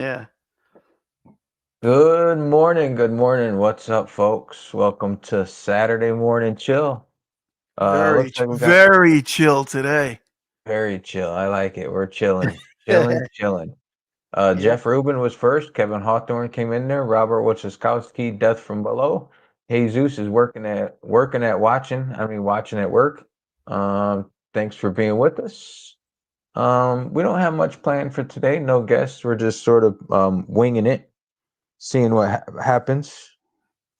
Yeah. Good morning. Good morning. What's up, folks? Welcome to Saturday Morning Chill. Looks like we got Very chill today. very chill. I like it. We're chilling, chilling, chilling. Yeah. Jeff Rubin was first. Kevin Hawthorne came in there. Robert Wachowski, Death from Below. Jesus is watching at work. Thanks for being with us. We don't have much planned for today. No guests. We're just sort of winging it, seeing what happens.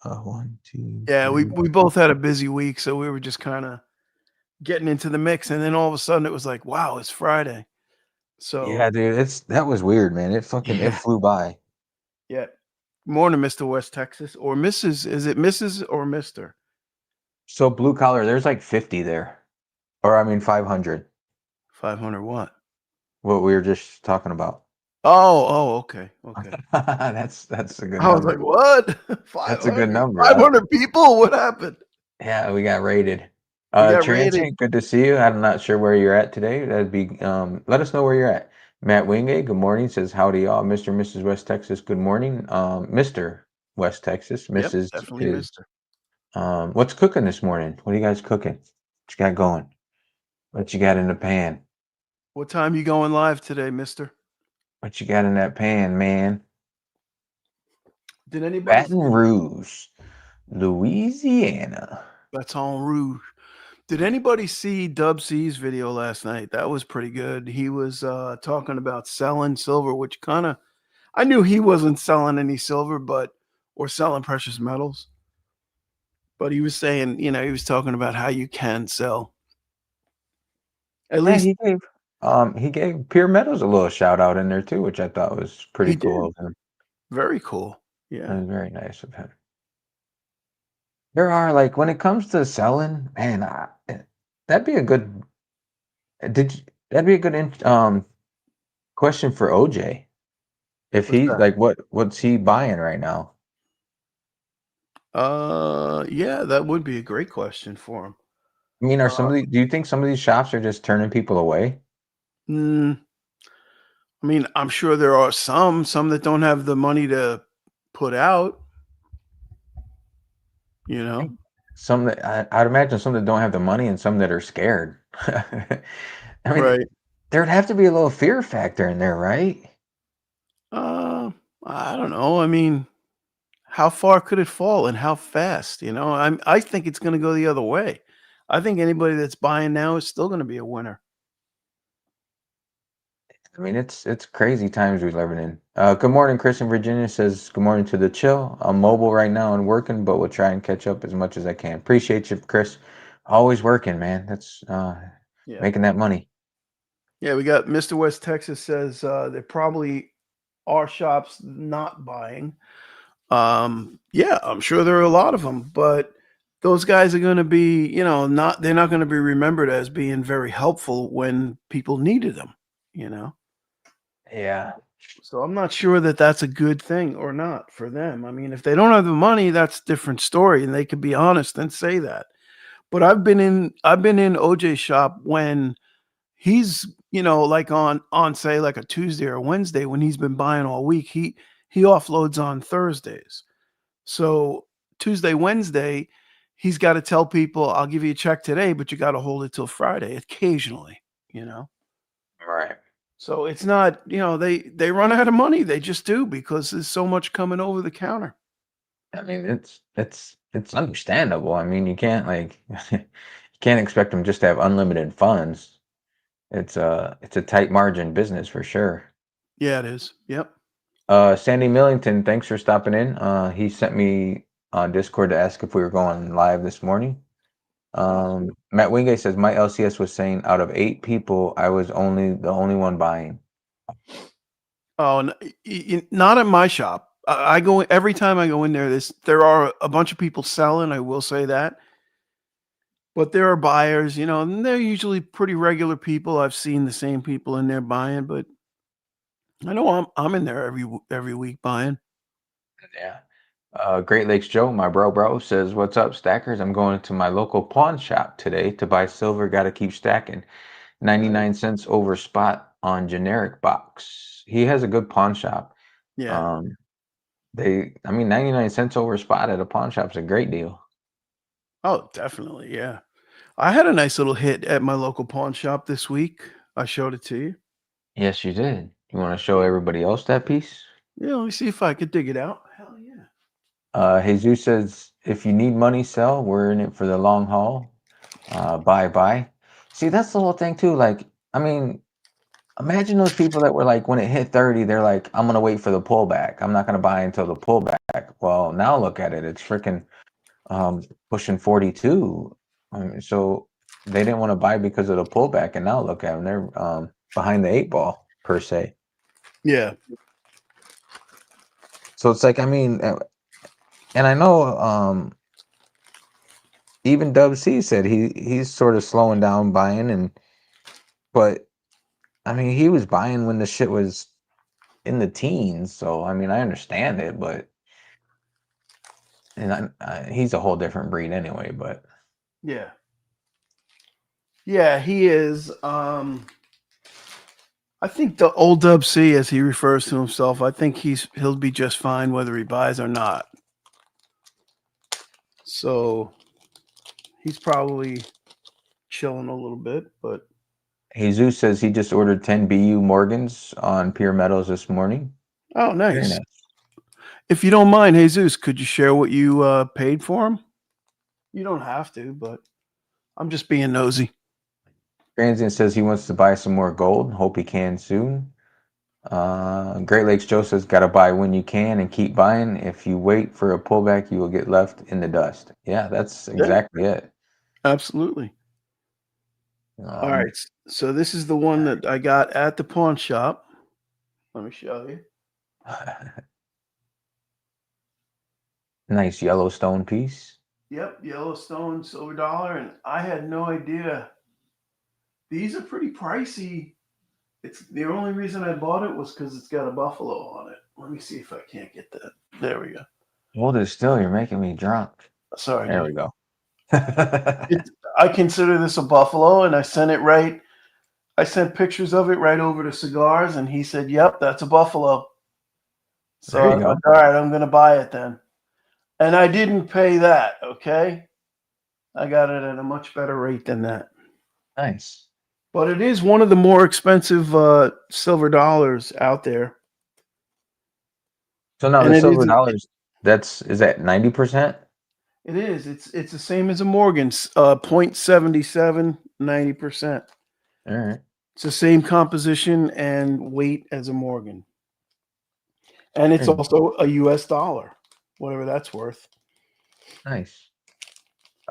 One, two, Yeah, we three. we both had a busy week, so we were just kinda getting into the mix, and then all of a sudden it was like, "Wow, it's Friday." So, Yeah, dude, that was weird, man. It yeah, flew by. yeah. Morning, Mr. West Texas, or Mrs. Is it Mrs. or Mister? So blue collar, there's like 50 there. Or I mean 500. 500 what? What we were just talking about. Okay, okay. That's a good I was like, number. "What? That's a good 500? number, Five huh? hundred people? What happened?" Yeah, we got rated. We got raided. Triente, good to see you. I'm not sure where you're at today. That'd be let us know where you're at. Matt Wingate, good morning, says howdy y'all. Mr. and Mrs. West Texas, good morning. Mr. West Texas, Yep, Mrs. definitely is Mister. what's cooking this morning? What are you guys cooking? What you got going? What you got in the pan? What time you going live today, Mister? What you got in that pan, man? Did anybody Baton see Rouge, Louisiana. Baton Rouge? Did anybody see Dub C's video last night? That was pretty good. He was talking about selling silver, which kind of I knew he wasn't selling any silver, but or selling precious metals. But he was saying, he was talking about how you can sell. At Yeah, least he gave Pure Meadows a little shout out in there too, which I thought was pretty he cool did. of him. Very cool. That Yeah. was very nice of him. There are like when it comes to selling, man, that'd be a good did you, that'd be a good question for OJ. If What's he's that? like what's he buying right now? Yeah, that would be a great question for him. I mean, Uh, do you think some of these shops are just turning people away? mm, I mean, I'm sure there are some that don't have the money to put out, you know? Some that I'd imagine some that don't have the money and some that are scared. I mean, Right. there'd have to be a little fear factor in there, right? Uh, I don't know. I mean, how far could it fall and how fast? I think it's going to go the other way. I think anybody that's buying now is still going to be a winner. I mean, it's crazy times we're living in. Good morning, Chris in Virginia says good morning to the chill. I'm mobile right now and working, but will try and catch up as much as I can. Appreciate you, Chris. Always working, man. That's Yeah. making that money. Yeah, we got Mr. West Texas says there probably are shops not buying. Yeah, I'm sure there are a lot of them, but those guys are going to be, not they're not going to be remembered as being very helpful when people needed them, you know. Yeah. So I'm not sure that that's a good thing or not for them. I mean, if they don't have the money, that's a different story, and they could be honest and say that. But I've been in OJ's shop when he's, like on say like a Tuesday or Wednesday when he's been buying all week. He offloads on Thursdays. So Tuesday, Wednesday, he's got to tell people, "I'll give you a check today, but you got to hold it till Friday." Occasionally, you know. Right. So it's not, they run out of money. They just do because there's so much coming over the counter. I mean, it's understandable. I mean, you can't like you can't expect them just to have unlimited funds. It's a tight margin business for sure. Yeah, it is. Yep. Sandy Millington, thanks for stopping in. He sent me on Discord to ask if we were going live this morning. Oh, cool. Matt Wingate says my LCS was saying out of 8 people, I was only the only one buying. Oh, not at my shop. I go every time I go in there. There are a bunch of people selling. I will say that, but there are buyers. And they're usually pretty regular people. I've seen the same people in there buying, but I know I'm in there every week buying. Yeah. Great Lakes Joe, my bro, says, "What's up, stackers? I'm going to my local pawn shop today to buy silver. Got to keep stacking. Nice. 99 cents over spot on generic box." He has a good pawn shop. Yeah. I mean, 99 cents over spot at a pawn shop's a great deal. Oh, definitely. Yeah. I had a nice little hit at my local pawn shop this week. I showed it to you. Yes, you did. You want to show everybody else that piece? Yeah, let me see if I could dig it out. Hell yeah. Jesus says, if you need money, sell. We're in it for the long haul. Bye bye. See, that's the whole thing too. Like, I mean, imagine those people that were like, when it hit 30, they're like, I'm gonna wait for the pullback. I'm not gonna buy until the pullback. Well, now look at it. It's freaking pushing 42. So they didn't want to buy because of the pullback, and now look at them. They're behind the eight ball per se. Yeah. So it's like, I mean, and I know even Dub C said he's sort of slowing down buying, but I mean, he was buying when the shit was in the teens. So I mean, I understand it, but he's a whole different breed anyway. But Yeah. Yeah, he is. I think the old Dub C, as he refers to himself, I think he'll be just fine whether he buys or not. So he's probably chilling a little bit, but Jesus says he just ordered 10 BU Morgans on Pure Metals this morning. oh, Very nice. nice. If you don't mind, Jesus, could you share what you paid for him? You don't have to, but I'm just being nosy. Transient says he wants to buy some more gold. Hope he can soon. Great Lakes Joe says, gotta buy when you can and keep buying. If you wait for a pullback, you will get left in the dust. Yeah, that's Yeah, exactly it. absolutely. All right. So this is the one that I got at the pawn shop. Let me show you. Nice Yellowstone piece. Yep, Yellowstone silver dollar, and I had no idea. These are pretty pricey. It's the only reason I bought it was because it's got a buffalo on it. Let me see if I can't get that. There we go. Hold it still, you're making me drunk. Sorry, There dude. we go. I consider this a buffalo, and I sent it right. I sent pictures of it right over to Cigars, and he said, "Yep, that's a buffalo." So There I you was go. like, "All right, I'm going to buy it then." And I didn't pay that. Okay, I got it at a much better rate than that. Nice. But it is one of the more expensive silver dollars out there. So now And the it silver is dollars, is that 90%? it is. It's the same as a Morgan's 0.77, 90%. All right. It's the same composition and weight as a Morgan. And it's There you also a US dollar, whatever that's worth. Nice.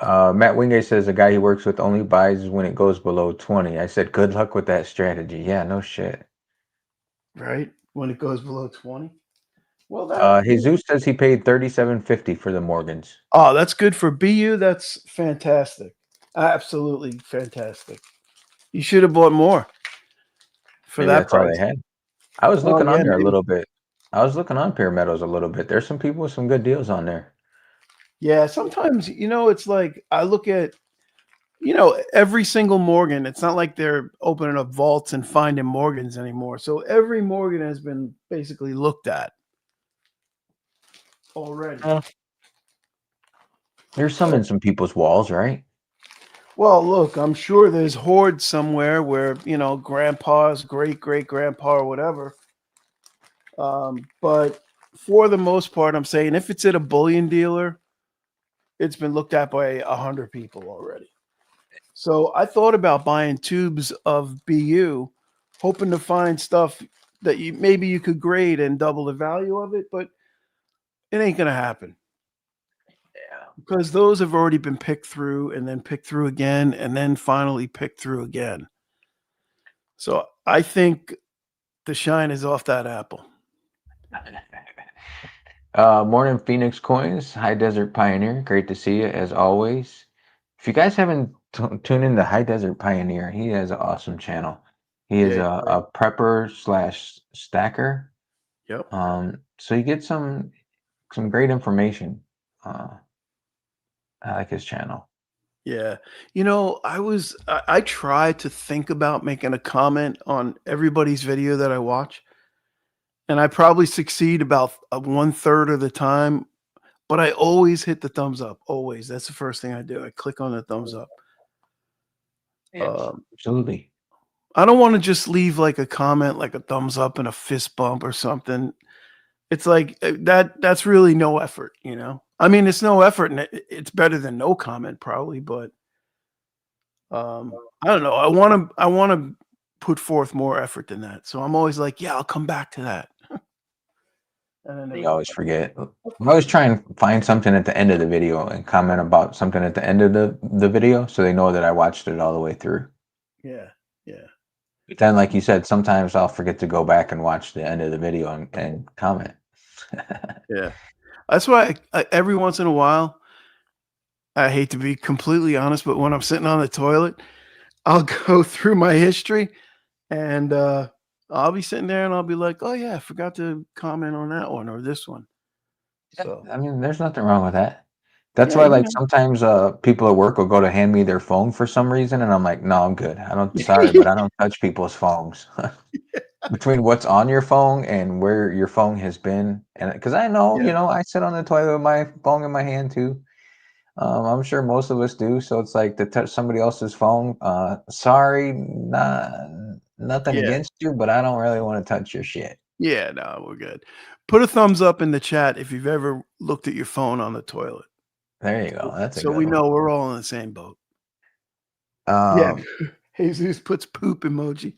Matt Wingate says the guy he works with only buys when it goes below 20. I said, good luck with that strategy. Yeah, no shit. Right? When it goes below 20. Well, that Jesus says he paid $37.50 for the Morgans. oh, that's good for BU. That's fantastic. Absolutely fantastic. You should have bought more for Maybe that that's all price. they had. I was Oh looking yeah, on there a maybe. little bit. I was looking on Pure Metals a little bit. There's some people with some good deals on there. Yeah, sometimes it's like I look at every single Morgan. It's not like they're opening up vaults and finding Morgans anymore. So every Morgan has been basically looked at already. There's some in some people's walls, right? Well, look, I'm sure there's hoards somewhere where grandpa's great great grandpa or whatever. But for the most part, I'm saying if it's at a bullion dealer, it's been looked at by 100 people already. So I thought about buying tubes of BU, hoping to find stuff that you could grade and double the value of it, but it ain't gonna happen Yeah. because those have already been picked through and then picked through again and then finally picked through again. So I think the shine is off that apple. Morning Phoenix Coins, High Desert Pioneer. Great to see you as always. If you guys haven't tuned into High Desert Pioneer, he has an awesome channel. He is Yeah. a prepper slash stacker. Yep. So you get some great information. I like his channel. Yeah. I tried to think about making a comment on everybody's video that I watch. and I probably succeed about 1/3 of the time, but I always hit the thumbs up. Always. That's the first thing I do. I click on the thumbs up. Yes, Um, absolutely. I don't want to just leave like a comment, like a thumbs up and a fist bump or something. It's like that's really no effort, you know. I mean, it's no effort, and it's better than no comment probably, but I don't know. I want to put forth more effort than that. So I'm always like, yeah, I'll come back to that, and I never You get always back. forget. Of I always course. try and find something at the end of the video and comment about something at the end of the video so they know that I watched it all the way through. Yeah. Yeah. But then, like you said, sometimes I'll forget to go back and watch the end of the video and comment. Yeah. That's why every once in a while, I hate to be completely honest, but when I'm sitting on the toilet, I'll go through my history and I'll be sitting there and I'll be like, "Oh yeah, I forgot to comment on that one or this one." Yeah, So, I mean, there's nothing wrong with that. That's yeah, why, like, sometimes people at work will go to hand me their phone for some reason, and I'm like, no, I'm good. I don't, sorry, but I don't touch people's phones. Between what's on your phone and where your phone has been, and because I know, Yeah. I sit on the toilet with my phone in my hand too. I'm sure most of us do. So it's like to touch somebody else's phone. Sorry, nothing Yeah. against you, but I don't really want to touch your shit. Yeah, no, we're good. Put a thumbs up in the chat if you've ever looked at your phone on the toilet. There you go. That's a So good we one. know we're all in the same boat. Yeah. Um, Jesus puts poop emoji.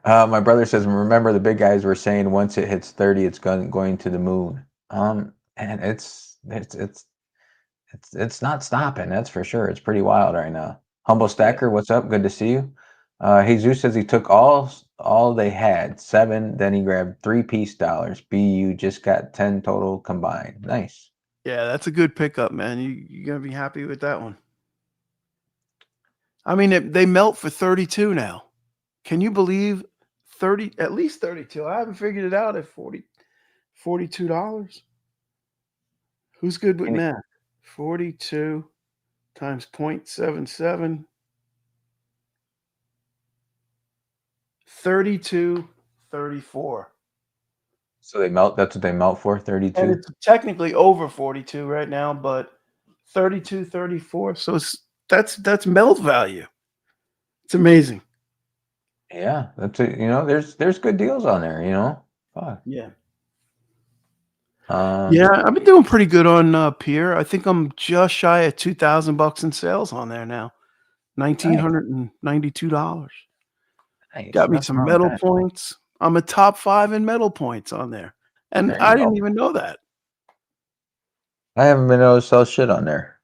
my brother says, remember the big guys were saying once it hits 30, it's going to the moon. And it's not stopping, that's for sure. It's pretty wild right now. Humble Yeah. Stacker, what's up? Good to see you. Jesus says he took all they had, 7, then he grabbed 3 peace dollars. BU just got 10 total combined. Nice. Yeah, that's a good pickup, man. You're gonna be happy with that one. I mean, they melt for 32 now. Can you believe 30, at least 32? I haven't figured it out at $42. Who's good with And math? 42 times 0.77, 32.34. so they melt, that's what they melt for, And 32. it's technically over 42 right now, but 32.34. So that's melt value. It's amazing. Yeah, that's it. There's good deals on there. Fuck. Yeah. Um, Yeah, I've been doing pretty good on Pier. I think I'm just shy of $2,000 in sales on there now. nice, $1,992. nice. Got me Nothing some wrong with metal that. points. I'm a top 5 in metal points on there. And There you I go. didn't even know that. I haven't been able to sell shit on there.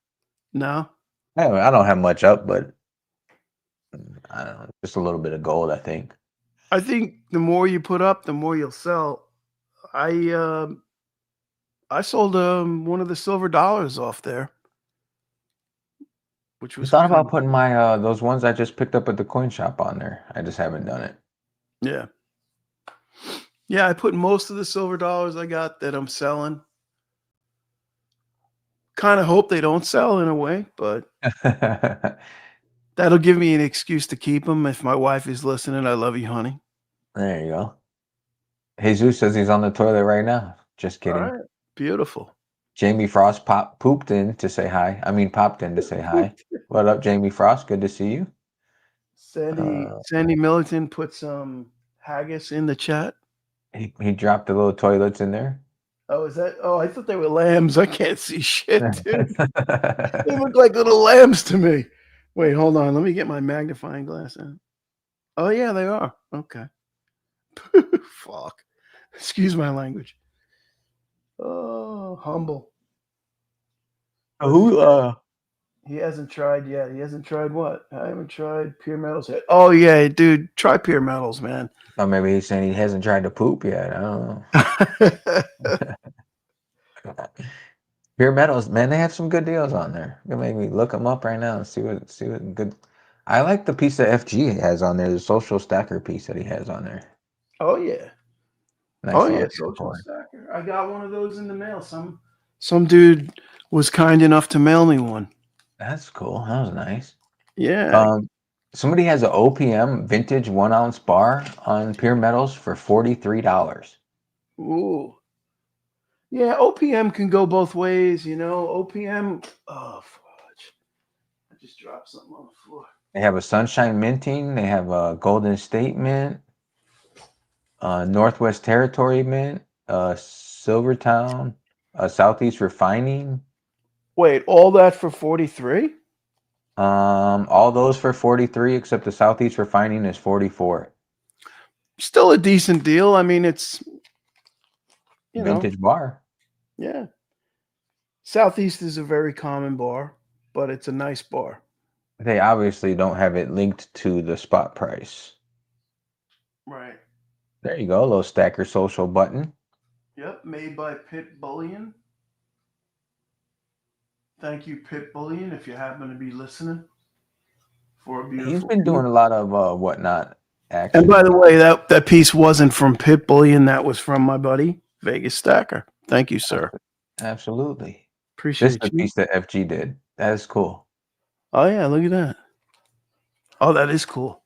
No. I don't have much up, but I don't know, just a little bit of gold, I think. I think the more you put up, the more you'll sell. I I sold one of the silver dollars off there, which I was thought kind about of putting my those ones I just picked up at the coin shop on there. I just haven't done it. yeah. Yeah, I put most of the silver dollars I got that I'm selling. Kind of hope they don't sell in a way, but that'll give me an excuse to keep them. If my wife is listening, I love you, honey. There you go. Jesus says he's on the toilet right now. Just All kidding. right. Beautiful. Jamie Frost pooped in to say hi. I mean, popped in to say hi. What up, Jamie Frost? Good to see you. Sandy Uh, Sandy Milliton put some haggis in the chat. he dropped the little toilets in there. Oh, is that? Oh, I thought they were lambs. I can't see shit, dude. They look like little lambs to me. Wait, hold on. Let me get my magnifying glass in. Oh, yeah, they are. Okay. Fuck. Excuse my language. Oh, humble. Let's see. Who He hasn't tried yet. He hasn't tried what? I haven't tried Pure Metals yet. Oh, yeah, dude. Try Pure Metals, man. Oh, maybe he's saying he hasn't tried to poop yet. I don't know. Pure Metals, man, they have some good deals on there. You can make me look them up right now and see what good. I like the piece that FG has on there, the social stacker piece that he has on there. Oh, yeah. Oh Nice yeah, little social coin. stacker. I got one of those in the mail. Some dude was kind enough to mail me one. That's cool. That was nice. Yeah. Um, Somebody has an OPM vintage 1 ounce bar on Pure Metals for $43. Ooh. Yeah, OPM can go both ways, you know. OPM. Oh, fudge. I just dropped something on the floor. They have a Sunshine Minting. They have a Golden State Mint, Northwest Territory Mint, Silvertown, Southeast Refining. Wait, all that for 43? All those for 43, except the Southeast Refining is 44. Still a decent deal. I mean, it's, you know, Vintage bar. yeah. Southeast is a very common bar, but it's a nice bar. They obviously don't have it linked to the spot price. Right. There you go, a little Stacker Social button. Yep, made by Pit Bullion. Thank you, Pit Bullion, if you happen to be listening. For a beautiful He's been piece. doing a lot of whatnot And action. by the way, that piece wasn't from Pit Bullion. That was from my buddy, Vegas Stacker. Thank you, sir. Absolutely. This is Appreciate the you. piece that FG did. That is cool. Oh, yeah, look at that. Oh, that is cool.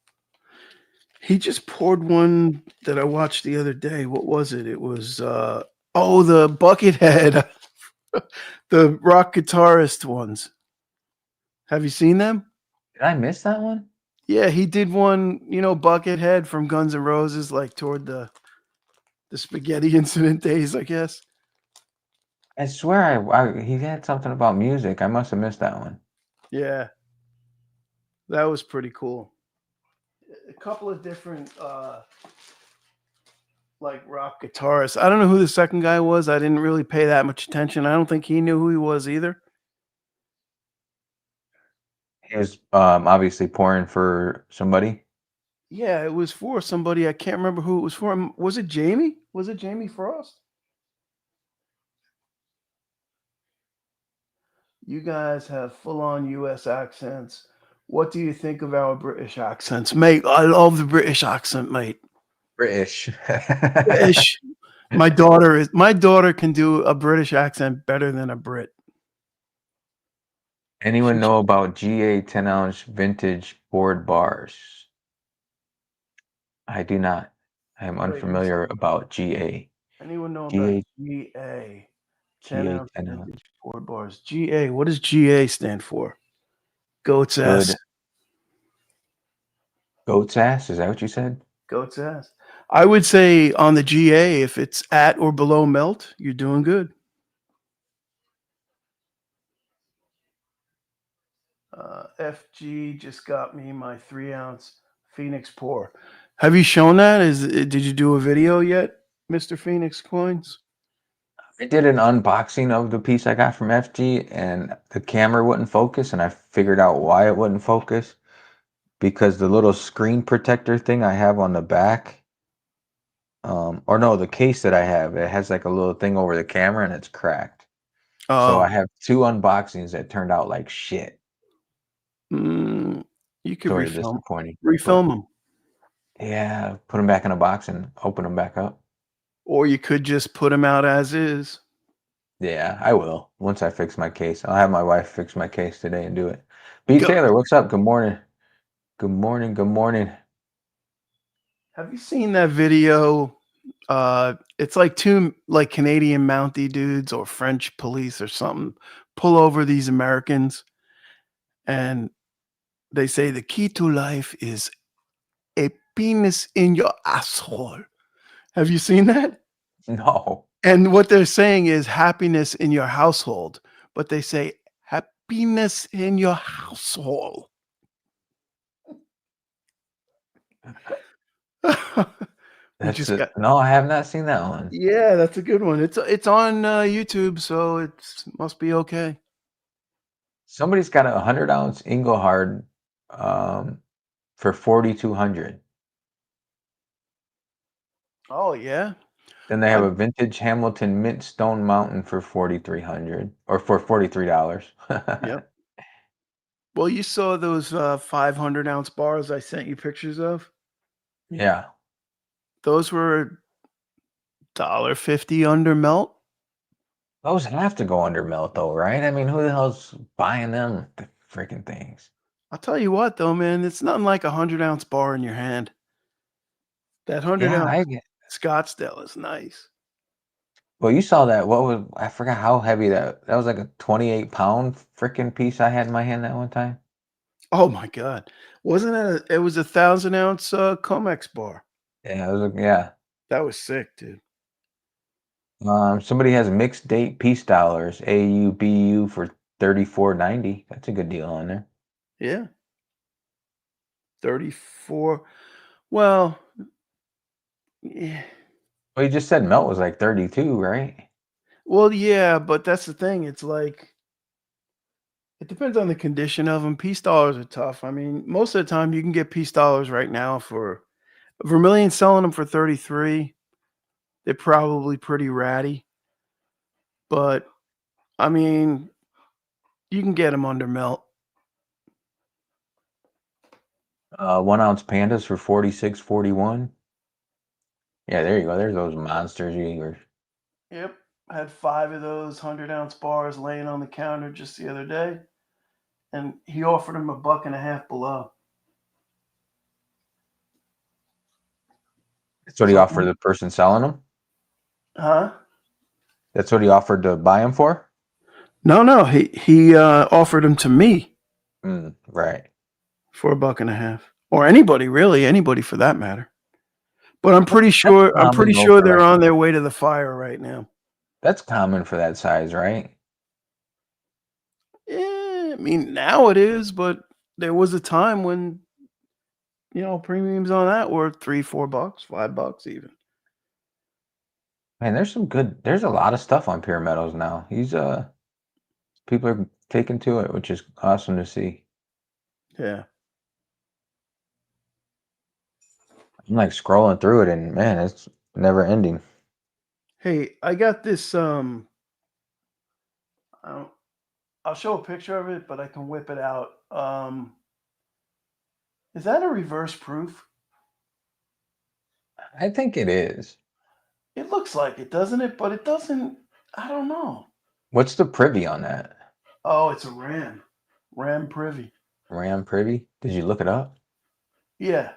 He just poured one that I watched the other day. What was it? It was, the Buckethead, the rock guitarist ones. Have you seen them? Did I miss that one? Yeah, he did one, you know, Buckethead from Guns N' Roses, like toward the spaghetti incident days, I guess. I swear he had something about music. I must have missed that one. Yeah. That was pretty cool. A couple of different like rock guitarists. I don't know who the second guy was. I didn't really pay that much attention. I don't think he knew who he was either. He was obviously pouring for somebody. Yeah, it was for somebody. I can't remember who it was for. Was it Jamie? Was it Jamie Frost? You guys have full-on US accents. What do you think of our British accents? Mate, I love the British accent, mate. British. British. My daughter can do a British accent better than a Brit. Anyone know about GA 10-ounce vintage board bars? I do not. I am unfamiliar about GA. Anyone know GA, about GA? 10 GA ounce 10 ounce. vintage board bars. GA. What does GA stand for? Goat's ass. Good. Goat's ass? Is that what you said? Goat's ass. I would say on the GA, if it's at or below melt, you're doing good. FG just got me my 3-ounce Phoenix pour. Have you shown that? Did you do a video yet, Mr. Phoenix Coins? I did an unboxing of the piece I got from FG, and the camera wouldn't focus, and I figured out why it wouldn't focus. Because the little screen protector thing I have on the back, or no, the case that I have, it has like a little thing over the camera and it's cracked. So I have 2 unboxings that turned out like shit. You could Sort of refilm disappointing. them. Yeah, put them back in a box and open them back up. Or you could just put them out as is. Yeah, I will. Once I fix my case. I'll have my wife fix my case today and do it. B. Taylor, what's up? Good morning. Good morning. Good morning. Have you seen that video? It's like 2 like Canadian Mountie dudes or French police or something pull over these Americans, and they say the key to life is a penis in your asshole. Have you seen that? No. And what they're saying is happiness in your household, but they say happiness in your household. No, I have not seen that one. Yeah, that's a good one. It's on YouTube, so it must be okay. Somebody's got a 100-ounce Engelhard for $4,200. Oh yeah. Then they have a vintage Hamilton Mint Stone Mountain for $4,300 or for $43. Yep. Well, you saw those 500-ounce bars I sent you pictures of. Yeah. Those were $1.50 under melt. Those have to go under melt though, right? I mean, who the hell's buying them, the freaking things? I'll tell you what, though, man, it's nothing like a 100-ounce bar in your hand. That hundred Yeah, ounce I get. Scottsdale is nice. Well, you saw that. What was I forgot how heavy that was like a 28-pound freaking piece I had in my hand that one time. Oh my god. Wasn't it was a 1,000-ounce, Comex bar. Yeah, it was yeah. That was sick, dude. Somebody has mixed date peace dollars, AUBU for 34.90. That's a good deal on there. Yeah. 34. Well, yeah. Well, you just said melt was like 32, right? Well, yeah, but that's the thing. It's like it depends on the condition of them. Peace dollars are tough. I mean, most of the time you can get peace dollars right now for Vermilion selling them for 33. They're probably pretty ratty, but I mean, you can get them under melt. 1 ounce pandas for 46.41. Yeah, there you go. There's those monsters you were. Yep. I had 5 of those 100-ounce bars laying on the counter just the other day, and he offered them $1.50 below. That's what he So, offered the person selling them. huh? That's what he offered to buy them for. No. He offered them to me Right. for $1.50, or anybody really, anybody for that matter. But I'm pretty sure Common though for they're like on their way to the fire right now. that's common for that size, right? I mean now it is, but there was a time when premiums on that were $3, $4, $5 even. Man, there's a lot of stuff on Pure Metals now. People are taking to it, which is awesome to see. Yeah. I'm like scrolling through it and man, it's never ending. Hey, I got this. I'll show a picture of it, but I can whip it out. Is that a reverse proof? I think it is. It looks like it, doesn't it? But it doesn't. I don't know. What's the privy on that? Oh, it's a Ram Privy. Ram privy? Did you look it up? Yeah,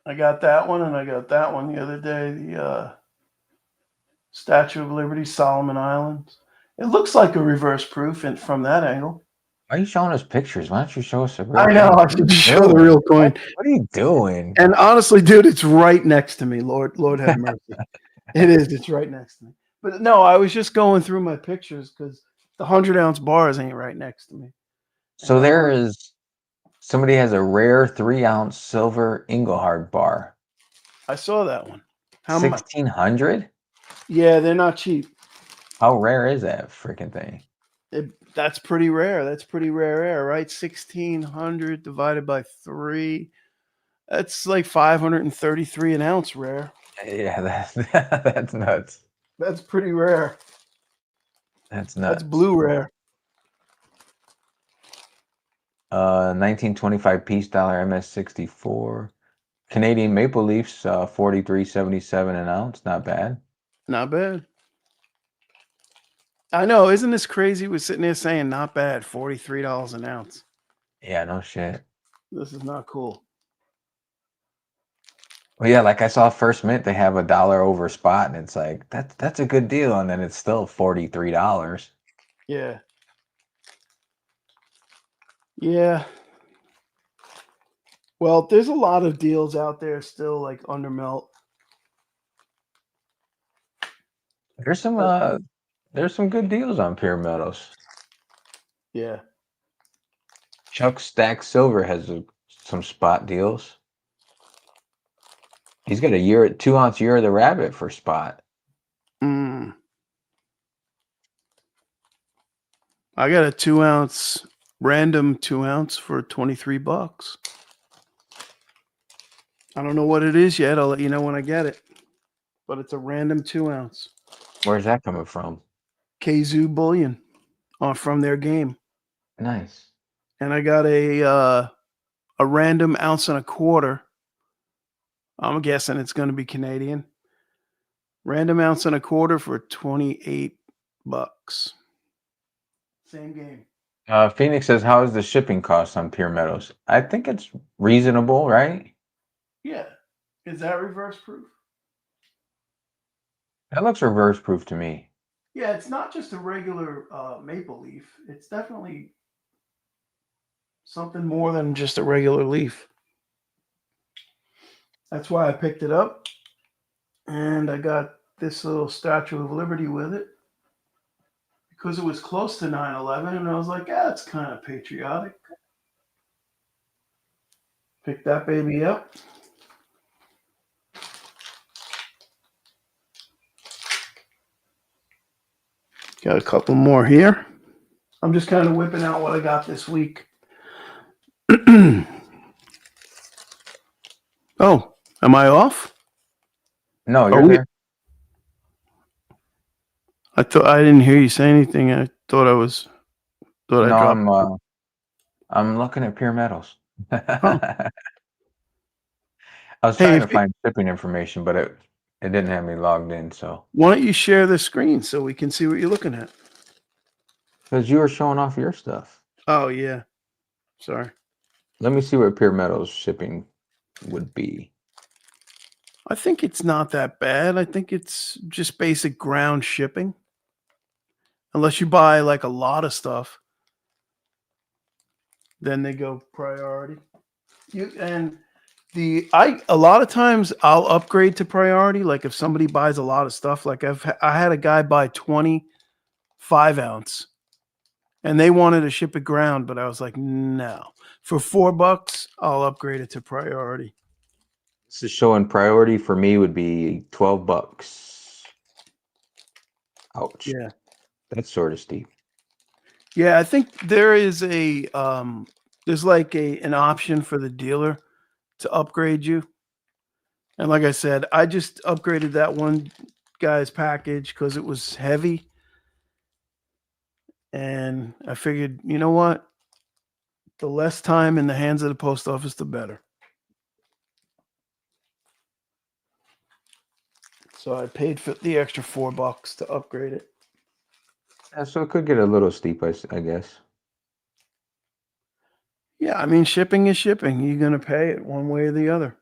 I got that one, and I got that one the other day. The Statue of Liberty, Solomon Islands. It looks like a reverse proof, and from that angle. Why are you showing us pictures? Why don't you show us a real I know. coin? I should just show the real coin. What are you doing? And honestly, dude, it's right next to me. Lord have mercy. It is. It's right next to me. But no, I was just going through my pictures because the 100-ounce bars ain't right next to me. So there is somebody has a rare 3-ounce silver Engelhard bar. I saw that one. How much? 1,600? Yeah, they're not cheap. How rare is that freaking thing? That's pretty rare. That's pretty rare air, right? 1,600 divided by 3. That's like 533 an ounce rare. Yeah, that's nuts. That's pretty rare. That's nuts. That's blue rare. 1925 peace dollar MS64. Canadian Maple Leafs 43.77 an ounce. Not bad. Not bad. I know. Isn't this crazy? We're sitting there saying not bad. $43 an ounce. Yeah, no shit. This is not cool. Well, yeah, like I saw First Mint, they have $1 over spot, and it's like that's a good deal, and then it's still $43. Yeah. Yeah. Well, there's a lot of deals out there still, like under melt. There's some good deals on Pure Metals. Yeah. Chuck Stack Silver has some spot deals. He's got a 2-ounce year of the rabbit for spot. I got a 2-ounce random 2-ounce for $23. I don't know what it is yet. I'll let you know when I get it. But it's a random 2-ounce. Where's that coming from? Kazoo Bullion from their game. Nice. And I got a random 1.25 ounces. I'm guessing it's going to be Canadian. Random 1.25 ounces for $28. Same game. Phoenix says, "How is the shipping cost on Pure Metals?" I think it's reasonable, right? Yeah. Is that reverse proof? That looks reverse proof to me. Yeah, it's not just a regular maple leaf. It's definitely something more than just a regular leaf. That's why I picked it up. And I got this little Statue of Liberty with it because it was close to 9/11. And I was like, yeah, it's kind of patriotic. Pick that baby up. Got a couple more here. I'm just kind of whipping out what I got this week. Oh, am I off? No, Are you're we? there. I thought I didn't hear you say anything. I thought I No, dropped. I'm looking at Pure Metals. Oh. I was Hey, trying to find shipping information, but it didn't have me logged in. So why don't you share the screen so we can see what you're looking at? because you were showing off your stuff, Oh yeah, sorry. let me see what Pure Metals shipping would be. I think it's not that bad. I think it's just basic ground shipping. Unless you buy like a lot of stuff, then they go priority. A lot of times I'll upgrade to priority. Like if somebody buys a lot of stuff, like I had a guy buy 20 5-ounce and they wanted to ship it ground, but I was like, no. For $4, I'll upgrade it to priority. This is showing priority for me would be $12. Ouch. Yeah. That's sort of steep. Yeah, I think there is there's like an option for the dealer to upgrade you. And like I said, I just upgraded that one guy's package because it was heavy. And I figured, you know what? The less time in the hands of the post office, the better. So I paid for the extra $4 to upgrade it. Yeah, so it could get a little steep, I guess. Yeah, I mean, shipping is shipping. You're going to pay it one way or the other.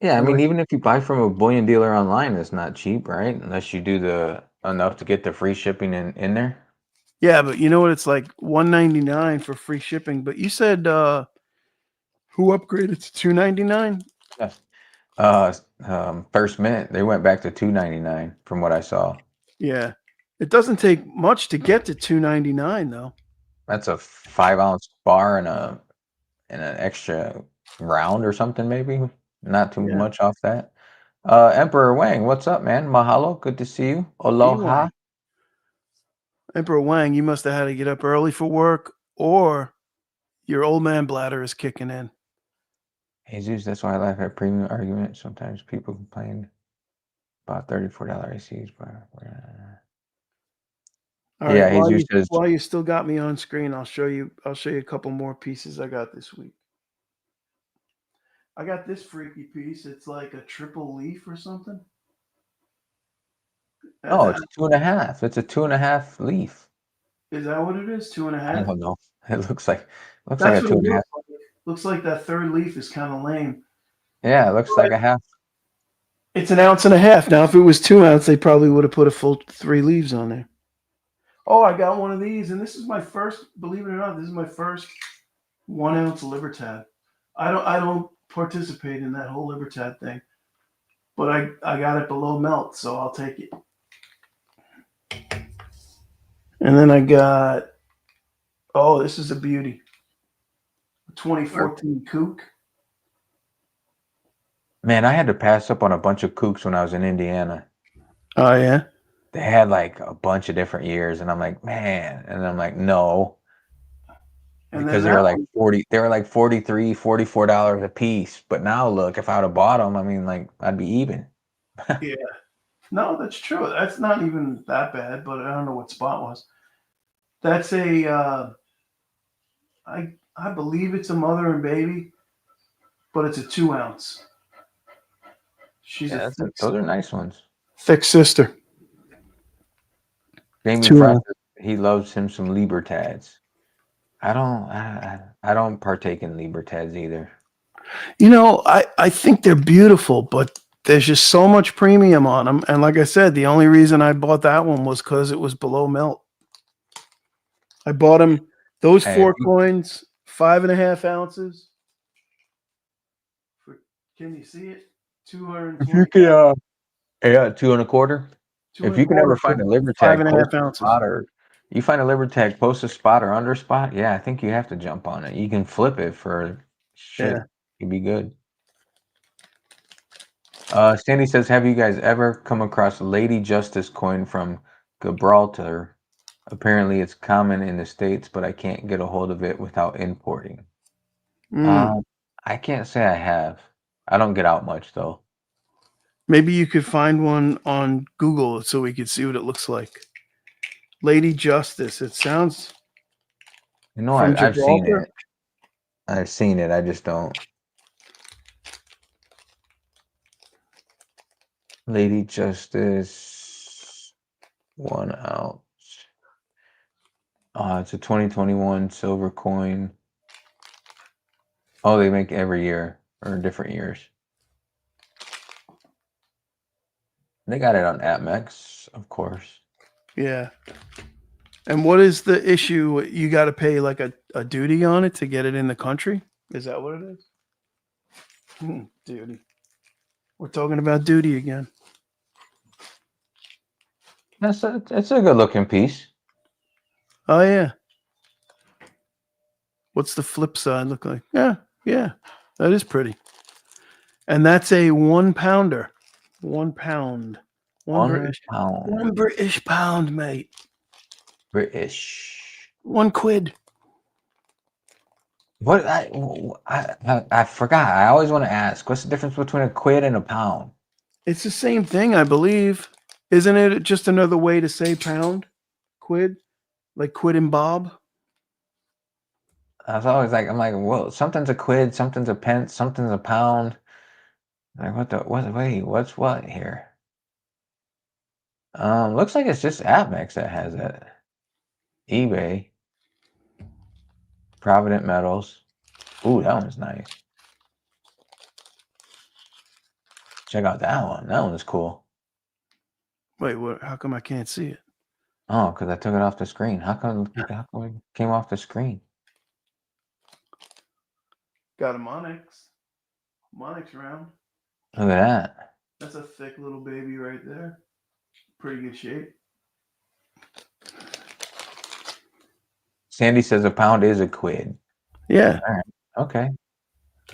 Yeah, I And mean, like, even if you buy from a bullion dealer online, it's not cheap, right? Unless you do the enough to get the free shipping in there. yeah, but you know what? It's like $199 for free shipping. But you said who upgraded to $299? Yes. First Mint, they went back to $2.99 from what I saw. Yeah. It doesn't take much to get to $299 though. That's a 5-ounce bar and an extra round or something, maybe. Not too Yeah. much off that. Emperor Wang, what's up, man? Mahalo, good to see you. Aloha. Emperor Wang, you must have had to get up early for work, or your old man bladder is kicking in. Jesus, that's why I laugh at premium arguments. Sometimes people complain about $34 ACs, but All right, yeah, Jesus says while you still got me on screen, I'll show you a couple more pieces I got this week. I got this freaky piece. It's like a triple leaf or something. oh, it's 2.5. It's a 2.5 leaf. Is that what it is? Two and a I half? don't know. It looks like That's a what it 2.5. looks like. Looks like that third leaf is kind of lame. Yeah, it looks like a half. It's 1.5 ounces. Now, if it was 2 ounce, they probably would have put a full 3 leaves on there. Oh, I got one of these, and this is my first. Believe it or not, this is my first 1 ounce Libertad. I don't participate in that whole Libertad thing, but I got it below melt, so I'll take it. And then I got, oh, this is a beauty. 2014 Kook. Man, I had to pass up on a bunch of kooks when I was in Indiana. Oh yeah. They had like a bunch of different years, and I'm like, man, and I'm like, no, And because then they were that like one, 40, they were like $43, $44 a piece. But now look, if I'd have bought them, I mean, like I'd be even. yeah. No, that's true. That's not even that bad, but I don't know what spot was. That's a I believe it's a mother and baby, but it's a 2 ounce. She's Yeah, a those are nice ones. thick sister. Jamie 2 Frost, ounce. he loves him some Libertads. I don't partake in Libertads either. I think they're beautiful, but there's just so much premium on them. And like I said, the only reason I bought that one was because it was below melt. I bought them, those Hey, four coins, 5.5 ounces. Can you see it? if you 220, could, yeah, 2 1/4. two If and a you can quarter ever for find a liver five tag and a post half a ounces. spot, or you find a liver tag post a spot or under spot, yeah, I think you have to jump on it. You can flip it for Yeah. shit. It'd be good. Sandy says, have you guys ever come across Lady Justice coin from Gibraltar? Apparently it's common in the States, but I can't get a hold of it without importing. Mm. I can't say I have. I don't get out much though. Maybe you could find one on Google so we could see what it looks like. Lady Justice. It sounds You know, from I've seen Gibraltar. it. I've seen it. I just don't. Lady Justice, 1 ounce. It's a 2021 silver coin. Oh, they make every year or different years. They got it on Atmex, of course. Yeah. And what is the issue? You got to pay like a duty on it to get it in the country? Is that what it is? Duty. We're talking about duty again. It's a good looking piece. Oh, yeah. What's the flip side look like? Yeah. Yeah. That is pretty. And that's a 1 pounder. 1 pound. One One British. pound. 1 British pound, mate. British. 1 quid. What I forgot. I always want to ask, what's the difference between a quid and a pound? It's the same thing, I believe. Isn't it just another way to say pound? Quid? Like quid and bob? I was always like, I'm like, well, something's a quid, something's a pence, something's a pound. Like, what's what here? Looks like it's just Atmex that has it. eBay, Provident Metals. Ooh, that one's nice. Check out that one. That one's cool. Wait, what? How come I can't see it? Oh, because I took it off the screen. How come it came off the screen? Got a Monix. Monix round. Look at that. That's a thick little baby right there. Pretty good shape. Sandy says a pound is a quid. Yeah. All right. Okay.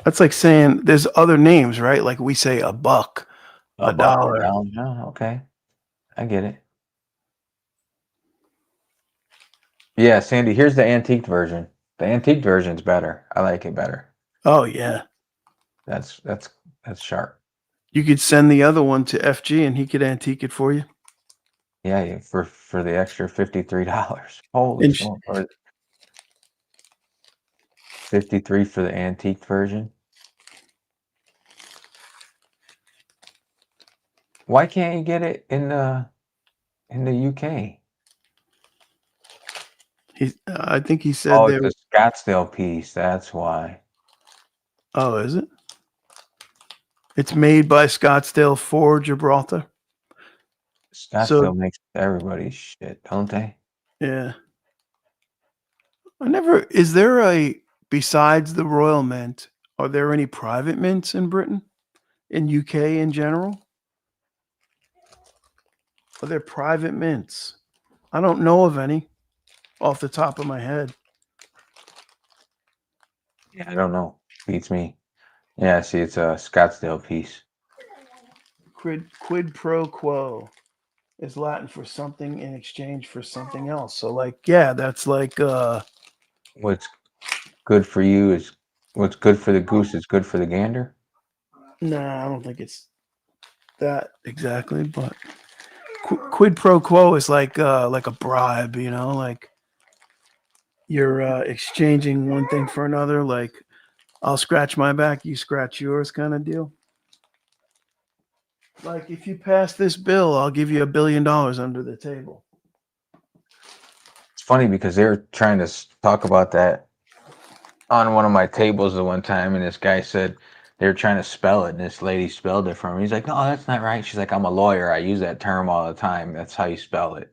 That's like saying there's other names, right? Like we say a buck, a Buck, dollar. pound. Oh, okay. I get it. Yeah, Sandy, here's the antique version. The antique version's better. I like it better. Oh, yeah. That's sharp. You could send the other one to FG and he could antique it for you. Yeah, for the extra $53. Holy And smokes. Or 53 for the antique version. Why can't you get it in the UK? I think he said Oh, they it's were. a Scottsdale piece. That's why. Oh, is it? It's made by Scottsdale for Gibraltar. So, Scottsdale makes everybody's shit, don't they? yeah. Is there besides the Royal Mint, are there any private mints in Britain? In UK in general? Are there private mints? I don't know of any off the top of my head. Yeah, I don't know. Beats me. Yeah, see, it's a Scottsdale piece. Quid pro quo is Latin for something in exchange for something else. So like, yeah, that's like What's good for you is what's good for the goose is good for the gander. nah, I don't think it's that exactly, but quid pro quo is like a bribe, like you're exchanging one thing for another, like I'll scratch my back, you scratch yours kind of deal. Like if you pass this bill, I'll give you $1 billion under the table. funny because they were trying to talk about that on one of my tables the one time, and this guy said they were trying to spell it, and this lady spelled it for him. He's like, "No, that's not right." She's like, "I'm a lawyer. I use that term all the time. That's how you spell it."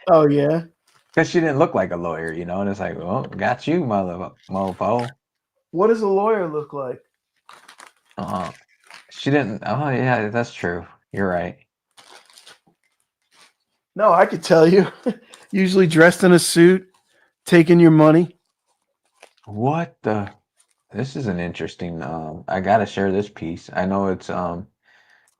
Oh yeah. Because she didn't look like a lawyer, you know. And it's like, "Well, got you, mofo." What does a lawyer look like? She didn't. Oh yeah, that's true. You're right. No, I could tell you. Usually dressed in a suit, taking your money. What the? This is an interesting. I gotta share this piece. I know it's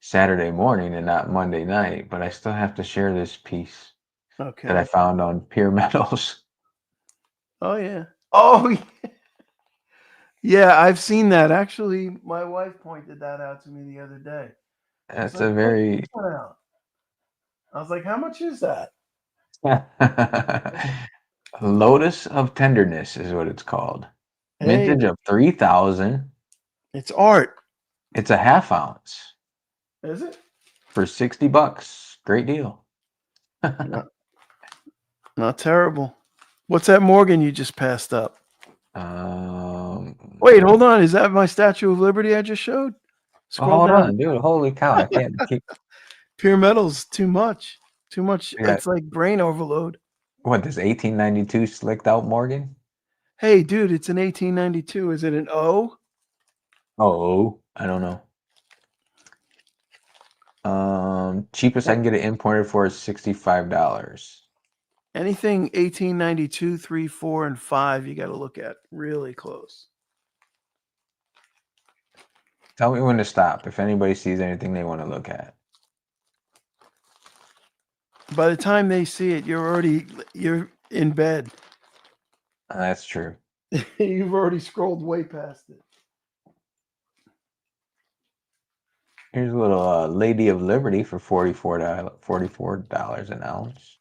Saturday morning and not Monday night, but I still have to share this piece that I Okay. found on Peer Metals. Oh yeah. Oh yeah. Yeah, I've seen that. Actually, my wife pointed that out to me the other day. She's That's like, a check very this one out. I was like, how much is that? Lotus of Tenderness is what it's called. Hey, Mintage of 3,000. it's art. It's a half ounce Is it? for $60. Great deal. Not, not terrible. What's that Morgan you just passed up? Um, Wait, hold on. Is that my Statue of Liberty I just showed? oh, Scroll hold down. on, dude. Holy cow. I can't keep. Pure metals, too much. Too much. I got, It's like brain overload. what, this 1892 slicked out Morgan? Hey, dude, it's an 1892. Is it an O? Oh, I don't know. Cheapest I can get it imported for is $65. Anything 1892, 3, 4, and 5, you got to look at really close. Tell me when to stop if anybody sees anything they want to look at. By the time they see it, you're in bed. That's true. You've already scrolled way past it. Here's a little Lady of Liberty for $44 an ounce.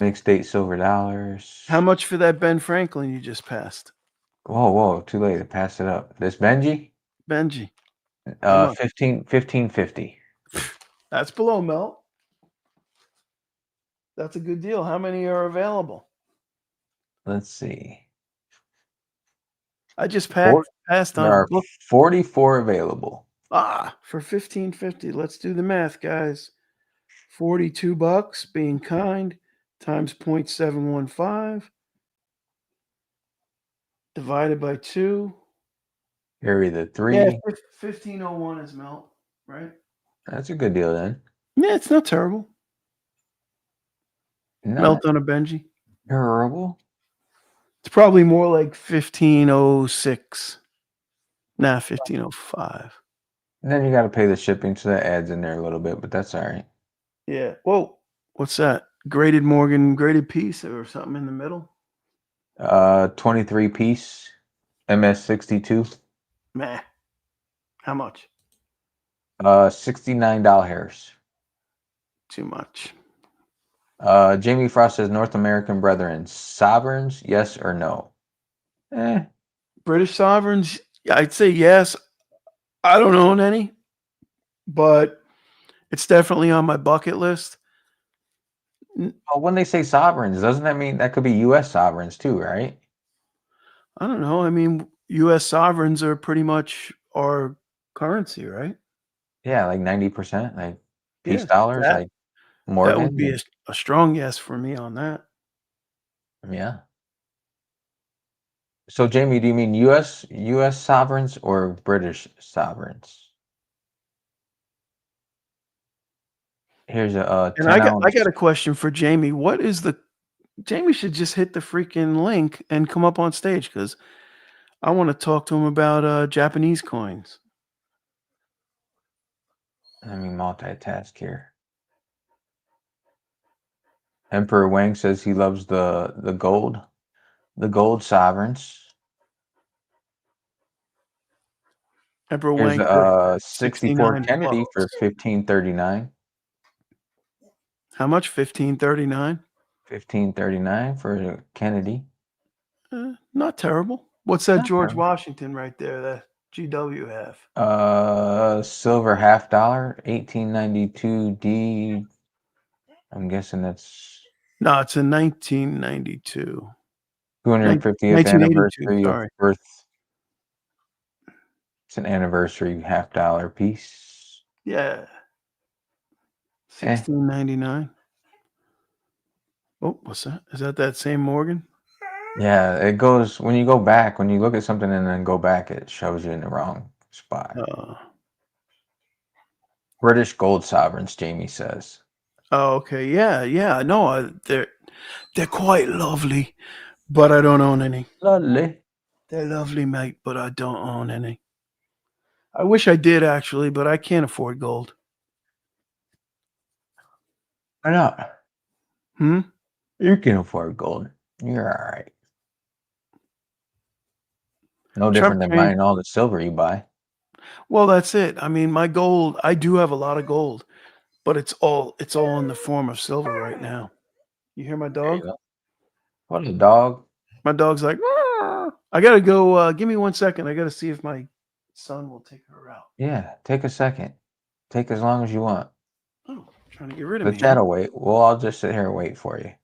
Mixed date silver dollars. How much for that Ben Franklin you just passed? Whoa, too late to pass it up. This Benji? Benji. How much? 1550. That's below melt. That's a good deal. How many are available? Let's see. I just Four, passed there on a are book. 44 available. For 1550. Let's do the math, guys. $42 being kind times 0.715 divided by 2. Carry the 3. Yeah, 1501 is melt, right? That's a good deal then. Yeah, it's not terrible. Not Melt on a Benji. terrible. It's probably more like 1506. Nah, 1505. And then you got to pay the shipping, so that adds in there a little bit, but that's all right. Yeah. Whoa. What's that? Graded Morgan, graded piece or something in the middle? 23 piece MS62. Meh. How much? $69. Too much. Jamie Frost says North American Brethren, sovereigns, yes or no? British sovereigns, I'd say yes. I don't own any, but it's definitely on my bucket list. Oh, when they say sovereigns, doesn't that mean that could be U.S. sovereigns too, right? I don't know. I mean, U.S. sovereigns are pretty much our currency, right? Yeah, like 90%, like peace Yeah, dollars, that like that would Morgan. be a strong yes for me on that. Yeah. So, Jamie, do you mean U.S. sovereigns or British sovereigns? Here's a And 10 I ounce. got a question for Jamie. What is the Jamie should just hit the freaking link and come up on stage because I want to talk to him about Japanese coins. Let me multitask here. Emperor Wang says he loves the gold sovereigns. Emperor Here's Wang says 64 $69. Kennedy for 1539. How much? 1539. 1539 for Kennedy. Not terrible. What's that Not George terrible. Washington right there? That GW have. Silver $50, 1892 D. I'm guessing that's No, it's in 1992. 250th 1982, anniversary of sorry. birth. It's an anniversary $50 piece. Yeah. Eh. 16.99. Oh, what's that? Is that same Morgan? Yeah, it goes when you go back, when you look at something and then go back, it shows you in the wrong spot. British gold sovereigns, Jamie says. Oh, okay. Yeah. No, they're quite lovely, but I don't own any. Lovely. They're lovely, mate, but I don't own any. I wish I did actually, but I can't afford gold. Why not? Hmm? You can afford gold. You're all right. No different than buying all the silver you buy. Well, that's it. I mean, my gold, I do have a lot of gold, but it's all in the form of silver right now. You hear my There you dog? go. What a dog. My dog's like, "Arr." I gotta go. Give me 1 second. I gotta see if my son will take her out. Yeah, take a second. Take as long as you want. Oh, trying to get rid of The me. chat will wait. We'll all just sit here and wait for you.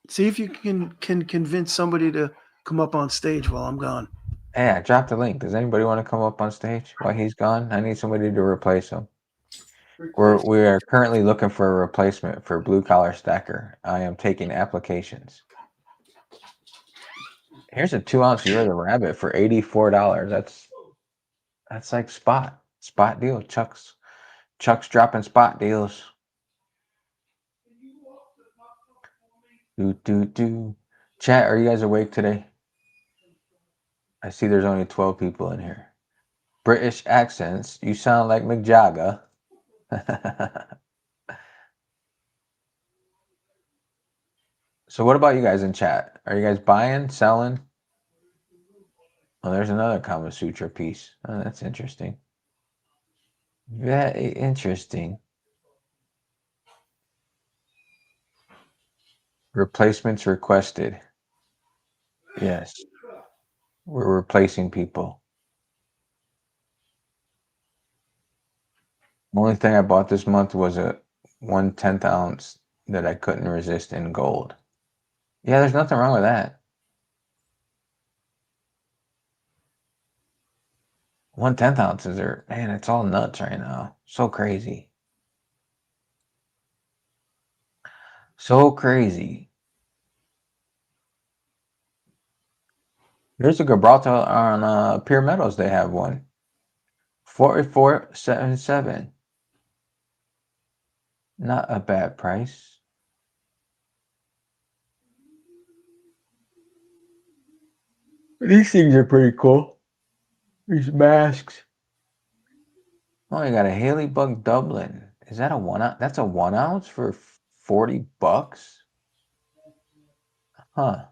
See if you can convince somebody to come up on stage while I'm gone. Hey, I dropped the link. Does anybody want to come up on stage while he's gone? I need somebody to replace him. We are currently looking for a replacement for Blue Collar Stacker. I am taking applications. Here's a 2-ounce You're the Rabbit for $84. That's like spot deal. Chuck's dropping spot deals. Do. Chat, are you guys awake today? I see there's only 12 people in here. British accents. You sound like Mick Jagger. So what about you guys in chat? Are you guys buying, selling? Oh, there's another Kama Sutra piece. Oh, that's interesting. Very interesting. Replacements requested. Yes. We're replacing people. The only thing I bought this month was a 1/10 ounce that I couldn't resist in gold. Yeah, there's nothing wrong with that. 1/10 ounces are, man, it's all nuts right now. So crazy. So crazy. There's a Gibraltar on Pure Metals. They have one. 44.77. Not a bad price. These things are pretty cool. These masks. Oh, you got a Haley Bug Dublin. Is that a 1 ounce? That's a 1 ounce for $40? Huh.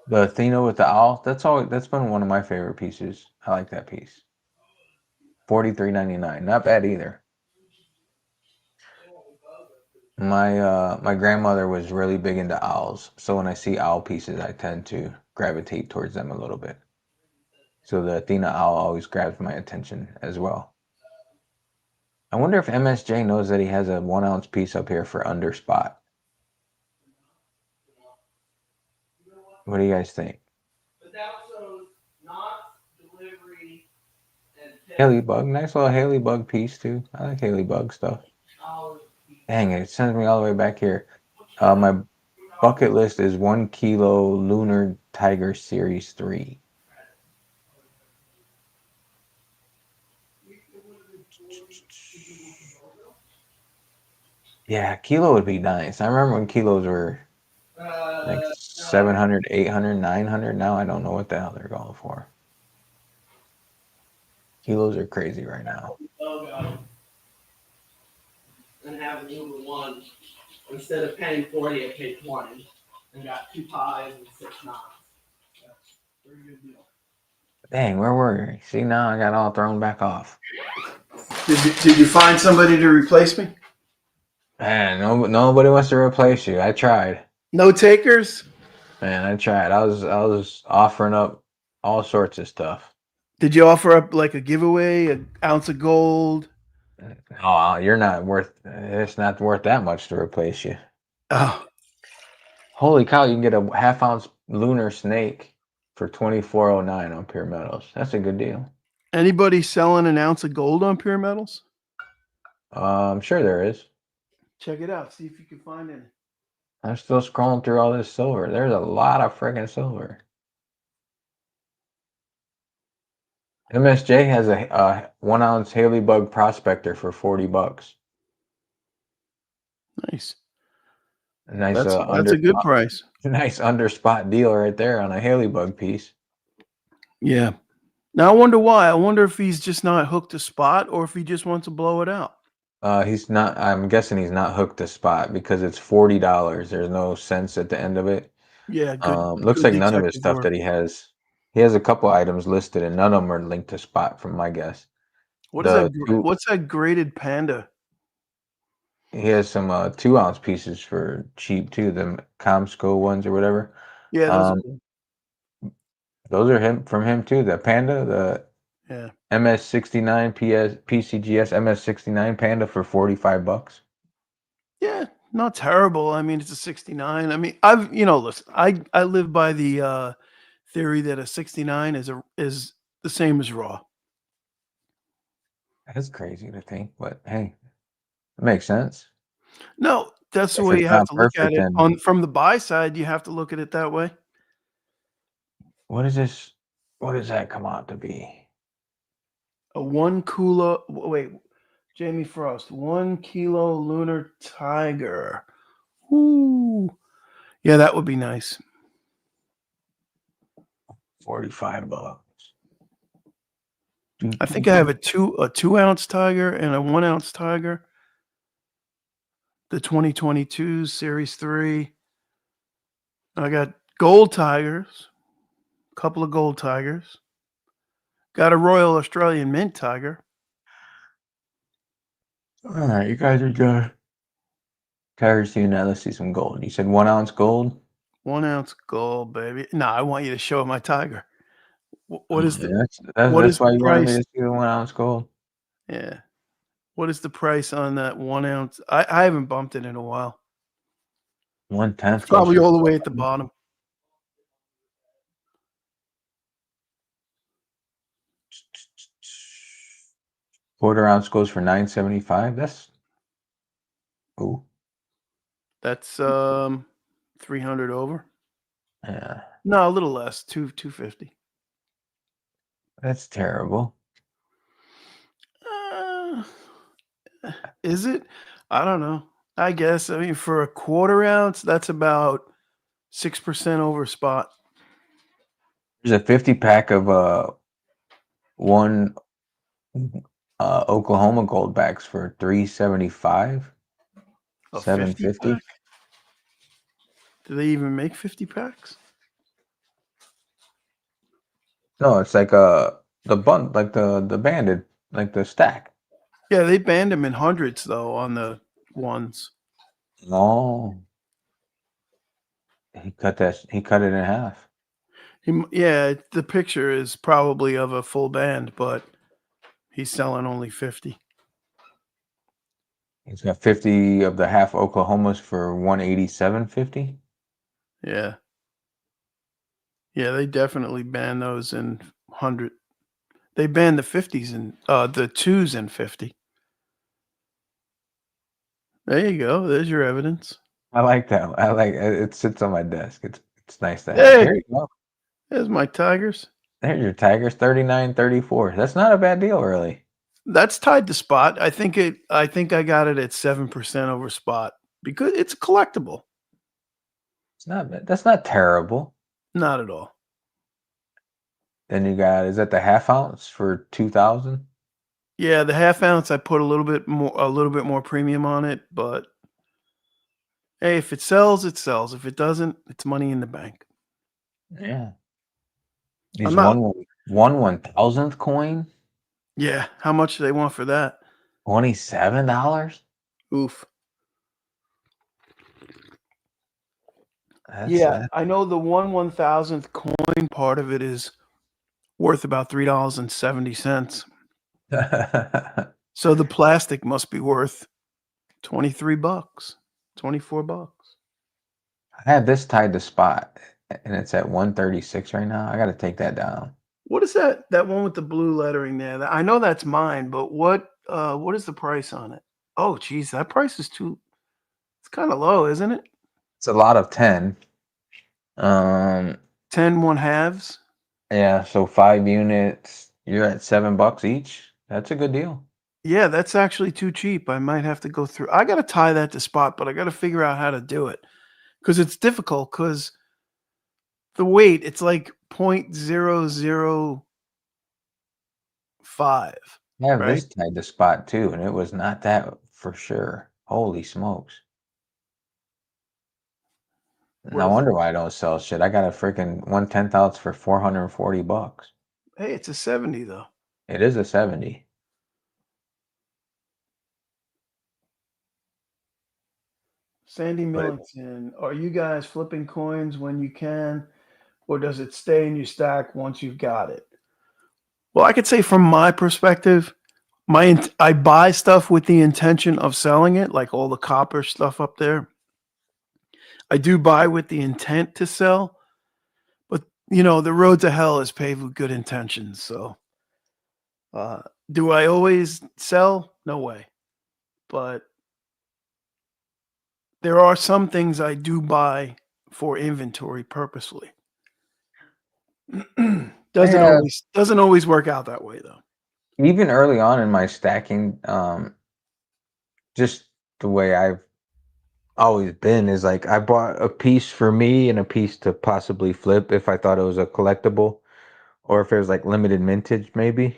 The Athena with the owl. That's been one of my favorite pieces. I like that piece. $43.99. Not bad either. My grandmother was really big into owls, so when I see owl pieces, I tend to gravitate towards them a little bit. So the Athena owl always grabs my attention as well. I wonder if MSJ knows that he has a 1 ounce piece up here for under spot. What do you guys think? Haley Bug, nice little Haley Bug piece too. I like Haley Bug stuff. Dang it sends me all the way back here. My bucket list is 1 kilo Lunar Tiger Series 3. Yeah, kilo would be nice. I remember when kilos were like 700, 800, 900. Now I don't know what the hell they're going for. Kilos are crazy right now. And have number one, instead of paying 40, I paid 20 and got 2 pies and 6 naans. Pretty good deal. Dang, where were we? See, now I got all thrown back off. Did you find somebody to replace me? Man, nobody wants to replace you. I tried. No takers? Man, I tried. I was offering up all sorts of stuff. Did you offer up like a giveaway, an ounce of gold? Oh, you're not worth. It's not worth that much to replace you. Oh, Holy cow! You can get a half-ounce lunar snake for $24.09 on Pure Metals. That's a good deal. anybody selling an ounce of gold on Pure Metals? I'm sure there is. Check it out. See if you can find any. I'm still scrolling through all this silver. There's a lot of friggin' silver. MSJ has a 1 ounce Haley Bug Prospector for $40. Nice. A nice That's under a good price. nice under spot deal right there on a Haley Bug piece. Yeah. Now I wonder why. I wonder if he's just not hooked to spot or if he just wants to blow it out. He's not. I'm guessing he's not hooked to spot because it's $40. There's no cents at the end of it. Yeah, good. Looks good like none of his detective stuff work. that he has. He has a couple items listed, and none of them are linked to spot, from my guess. What is The that? What's that graded panda? He has some 2 ounce pieces for cheap too, the Comsco ones or whatever. Yeah, those are Um, cool. those are from him too. The Panda, the Yeah. MS69 PCGS MS69 Panda for $45. Yeah, not terrible. I mean, it's a 69. I mean, listen, I live by the theory that a 69 is the same as raw. That's crazy to think, but hey, it makes sense. No, that's the If way it's you have not to look at perfect, it. then From the buy side, you have to look at it that way. what is this? What does that come out to be? A 1 kilo. Wait, Jamie Frost, 1 kilo lunar tiger. Ooh, yeah, that would be nice. $45. I think I have a 2 ounce tiger and a 1 ounce tiger. The 2022 Series 3. I got gold tigers, a couple of gold tigers. Got a Royal Australian Mint tiger. All right, you guys are good. Tigers, you now let's see some gold. You said 1 ounce gold. 1 ounce gold, baby. No, I want you to show my tiger. What is the That's why you wanted me price? to see the 1 ounce gold. Yeah. What is the price on that 1 ounce? I haven't bumped it in a while. 1/10 It's probably goes for all the way at the bottom. quarter ounce goes for $9.75. That's ooh, That's 300 over. yeah, No, a little less, 250. that's terrible. Uh, is it? I don't know. I guess. I mean, for a quarter ounce, that's about 6% over spot. There's a 50 pack of one Oklahoma Goldbacks for $3.75. A 50 $7.50. pack? Do they even make 50 packs? No, it's like the bun, like the banded, like the stack. Yeah, they banned them in hundreds though on the ones. No, he cut it in half. Yeah, the picture is probably of a full band, but he's selling only 50. He's got 50 of the half Oklahomas for $187.50. Yeah. Yeah, they definitely banned those in 100. They banned the 50s and the 2s in 50. There you go. There's your evidence. I like that. I like it. Sits on my desk. It's nice to have. Hey, There you go. there's my Tigers. There's your Tigers, 39.34. That's not a bad deal, really. That's tied to spot. I think I got it at 7% over spot because it's a collectible. It's not bad. That's not terrible. Not at all. Then you got, is that the half ounce for 2,000? Yeah, the half ounce I put a little bit more premium on it, but hey, if it sells, it sells. If it doesn't, it's money in the bank. Yeah. I'm These not. 1/1000th coin, Yeah, how much do they want for that? $27. Oof. That's Yeah, I know the 1/1000th coin part of it is worth about $3.70. So the plastic must be worth $23, $24. I have this tied to spot, and it's at 136 right now. I got to take that down. What is that? That one with the blue lettering there? I know that's mine, but what is the price on it? Oh, geez, that price is too. It's kind of low, isn't it? It's a lot of 10. 10 1/2s. Yeah, so 5 units, you're at $7 each. That's a good deal. Yeah, that's actually too cheap. I might have to go through. I got to tie that to spot, but I got to figure out how to do it because it's difficult. Because the weight, it's like 0.005, I have right? this tied to spot too, and it was not that for sure. Holy smokes. What No is it? wonder why I don't sell shit. I got a freaking 1/10 ounce for $440. Hey, it's a 70 though. It is a 70. Sandy But Millington, are you guys flipping coins when you can, or does it stay in your stack once you've got it? Well, I could say from my perspective, I buy stuff with the intention of selling it, like all the copper stuff up there. I do buy with the intent to sell, but the road to hell is paved with good intentions. So, do I always sell? No way. But there are some things I do buy for inventory purposely. doesn't yeah, always work out that way though. even early on in my stacking, just the way I've always been is like I bought a piece for me and a piece to possibly flip if I thought it was a collectible or if it was like limited mintage maybe.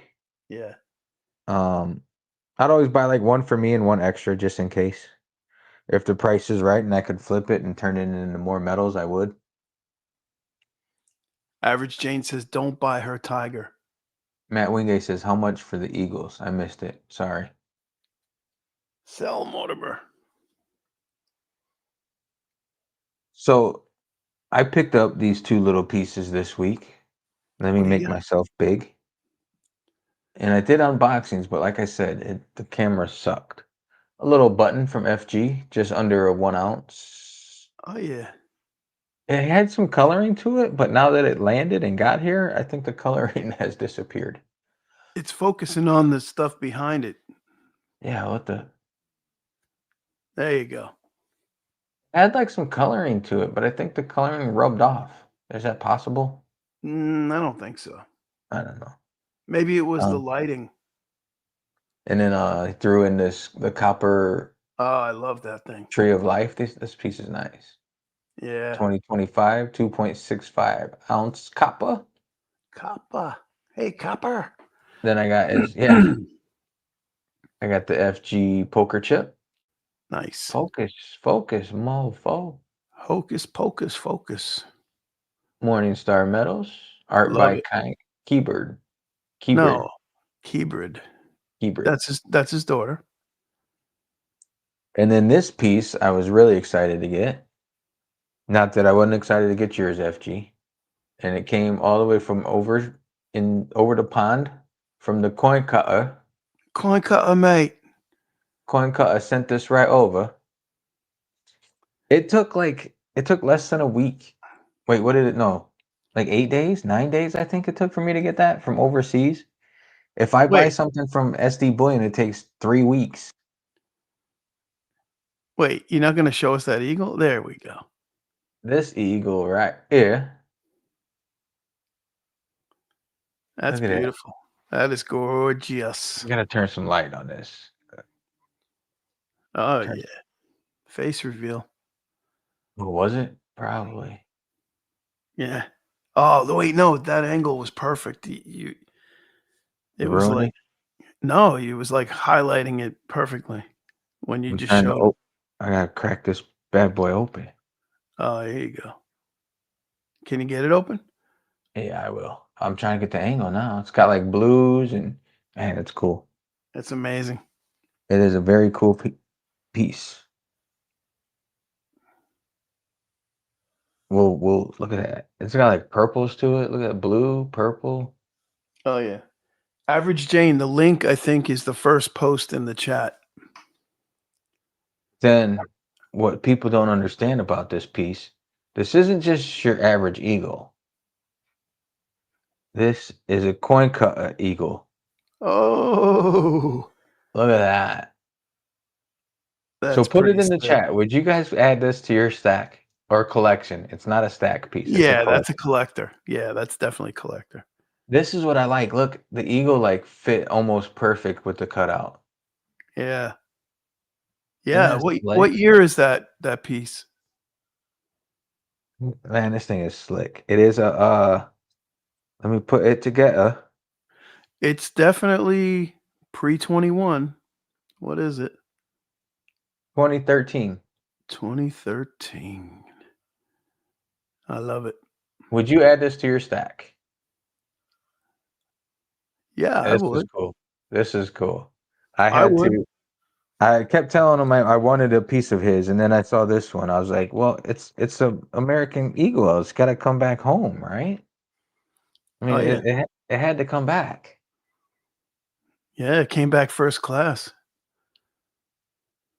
Yeah. Um, I'd always buy like one for me and one extra just in case. If the price is right and I could flip it and turn it into more metals, I would. Average Jane says, "Don't buy her Tiger." Matt Wingate says, "How much for the Eagles?" I missed it. Sorry. Sell Mortimer. So I picked up these two little pieces this week. Let me What do make you got? myself big. And I did unboxings, but like I said, the camera sucked. A little button from FG, just under a 1 ounce. Oh yeah, It had some coloring to it, but now that it landed and got here, I think the coloring has disappeared. it's focusing on the stuff behind it. Yeah, what the? There you go. It had like some coloring to it, but I think the coloring rubbed off. Is that possible? I don't think so. I don't know. Maybe it was the Um, lighting. and then I threw in the copper Oh, I love that thing. tree of life. This piece is nice. Yeah, 2025, 2.65 ounce copper. copper. Hey, copper. Then I got I got the FG poker chip. Nice. Focus, mofo. Hocus pocus, focus. Morningstar Metals. Art Love by it. Keybird. No, Keybrid. Keybird. That's his daughter. And then this piece I was really excited to get. Not that I wasn't excited to get yours, FG. And it came all the way from over the pond from the coin cutter. Coin cutter, mate. Coin cutter sent this right over. It took less than a week. Wait, what did it no? Like 8 days, 9 days, I think it took for me to get that from overseas. If I buy Wait, something from SD Bullion, it takes 3 weeks. wait. You're not going to show us that eagle? There we go. This eagle right here. That's Look at that. beautiful. That is gorgeous. I'm gonna turn some light on this. Oh Turn- yeah. Face reveal. What was it? Probably. Yeah. Oh wait, no, that angle was perfect. It was Ruin like it. no, it was like highlighting it perfectly when you I'm just trying to. showed it. I gotta crack this bad boy open. Oh, there you go. Can you get it open? Yeah, I will. I'm trying to get the angle now. It's got like blues and man, it's cool. That's amazing. It is a very cool piece. We'll look at that. It's got like purples to it. Look at that blue, purple. Oh yeah. Average Jane, the link I think is the first post in the chat. Then what people don't understand about this piece This isn't just your average eagle. This is a coin cut eagle. Oh, Look at that. So that's put it pretty in the sick. chat. Would you guys add this to your stack or collection? It's not a stack piece. It's a Yeah, that's a collection. collector. Yeah, that's definitely collector. This is what I like. Look, the eagle like fit almost perfect with the cutout. Yeah. Isn't Yeah. that What slick? year is that piece? Man, this thing is slick. It is a let me put it together. It's definitely pre-21. What is it? 2013. 2013. I love it. Would you add this to your stack? Yeah, I This is would. cool. This is cool. I I had would. to. I kept telling him I wanted a piece of his, and then I saw this one. I was like, "Well, it's a American Eagle. It's got to come back home, right? I mean, Oh yeah. it had to come back." Yeah, it came back first class.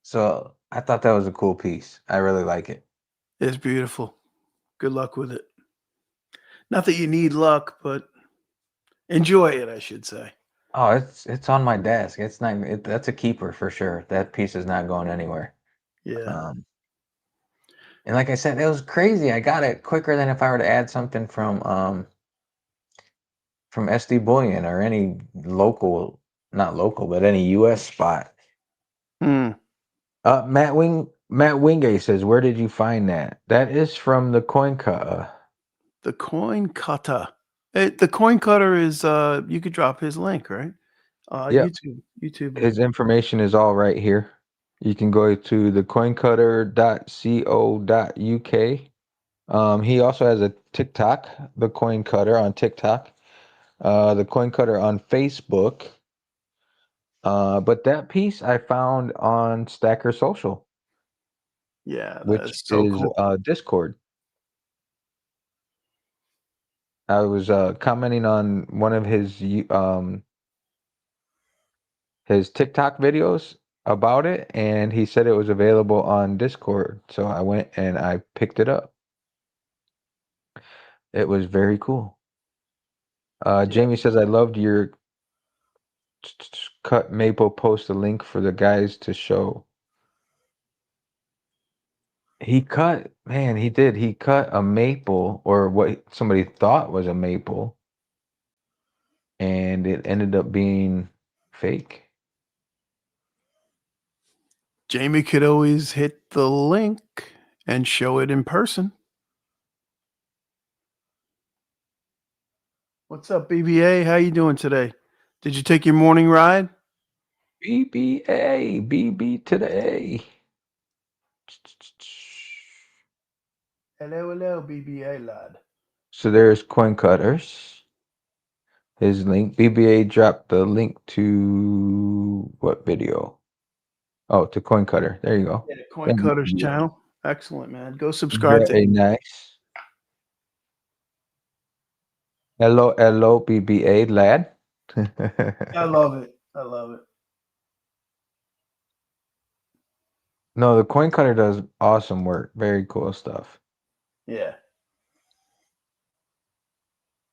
So I thought that was a cool piece. I really like it. It's beautiful. Good luck with it. Not that you need luck, but enjoy it, I should say. Oh, it's on my desk. It's not. That's a keeper for sure. That piece is not going anywhere. Yeah. Um, and like I said, it was crazy. I got it quicker than if I were to add something from SD Bullion or any local, not local, but any US spot. Hmm. Matt Wingate says, "Where did you find that?" That is from the coin cutter. The coin cutter. The coin cutter is you could drop his link, right? Yep, YouTube his link. information is all right here. You can go to thecoincutter.co.uk. He also has a TikTok, the Coin Cutter on TikTok, the Coin Cutter on Facebook. But that piece I found on Stacker Social, Yeah, that which is so is cool. Discord. I was commenting on one of his TikTok videos about it, and he said it was available on Discord. So I went and I picked it up. It was very cool. Jamie says, I loved your cut maple post a link for the guys to show. He cut, man, he did. He cut a maple or what somebody thought was a maple, and it ended up being fake. Jamie could always hit the link and show it in person. What's up, BBA? How you doing today? Did you take your morning ride? BBA, BB to the A. Hello, BBA lad. So there's Coin Cutters. His link. BBA dropped the link to what video? Oh, to Coin Cutter. There you go. Yeah, Coin Cutters Yeah. channel. Excellent, man. Go subscribe to Very nice. Hello, BBA lad. I love it. I love it. No, the Coin Cutter does awesome work. Very cool stuff. Yeah.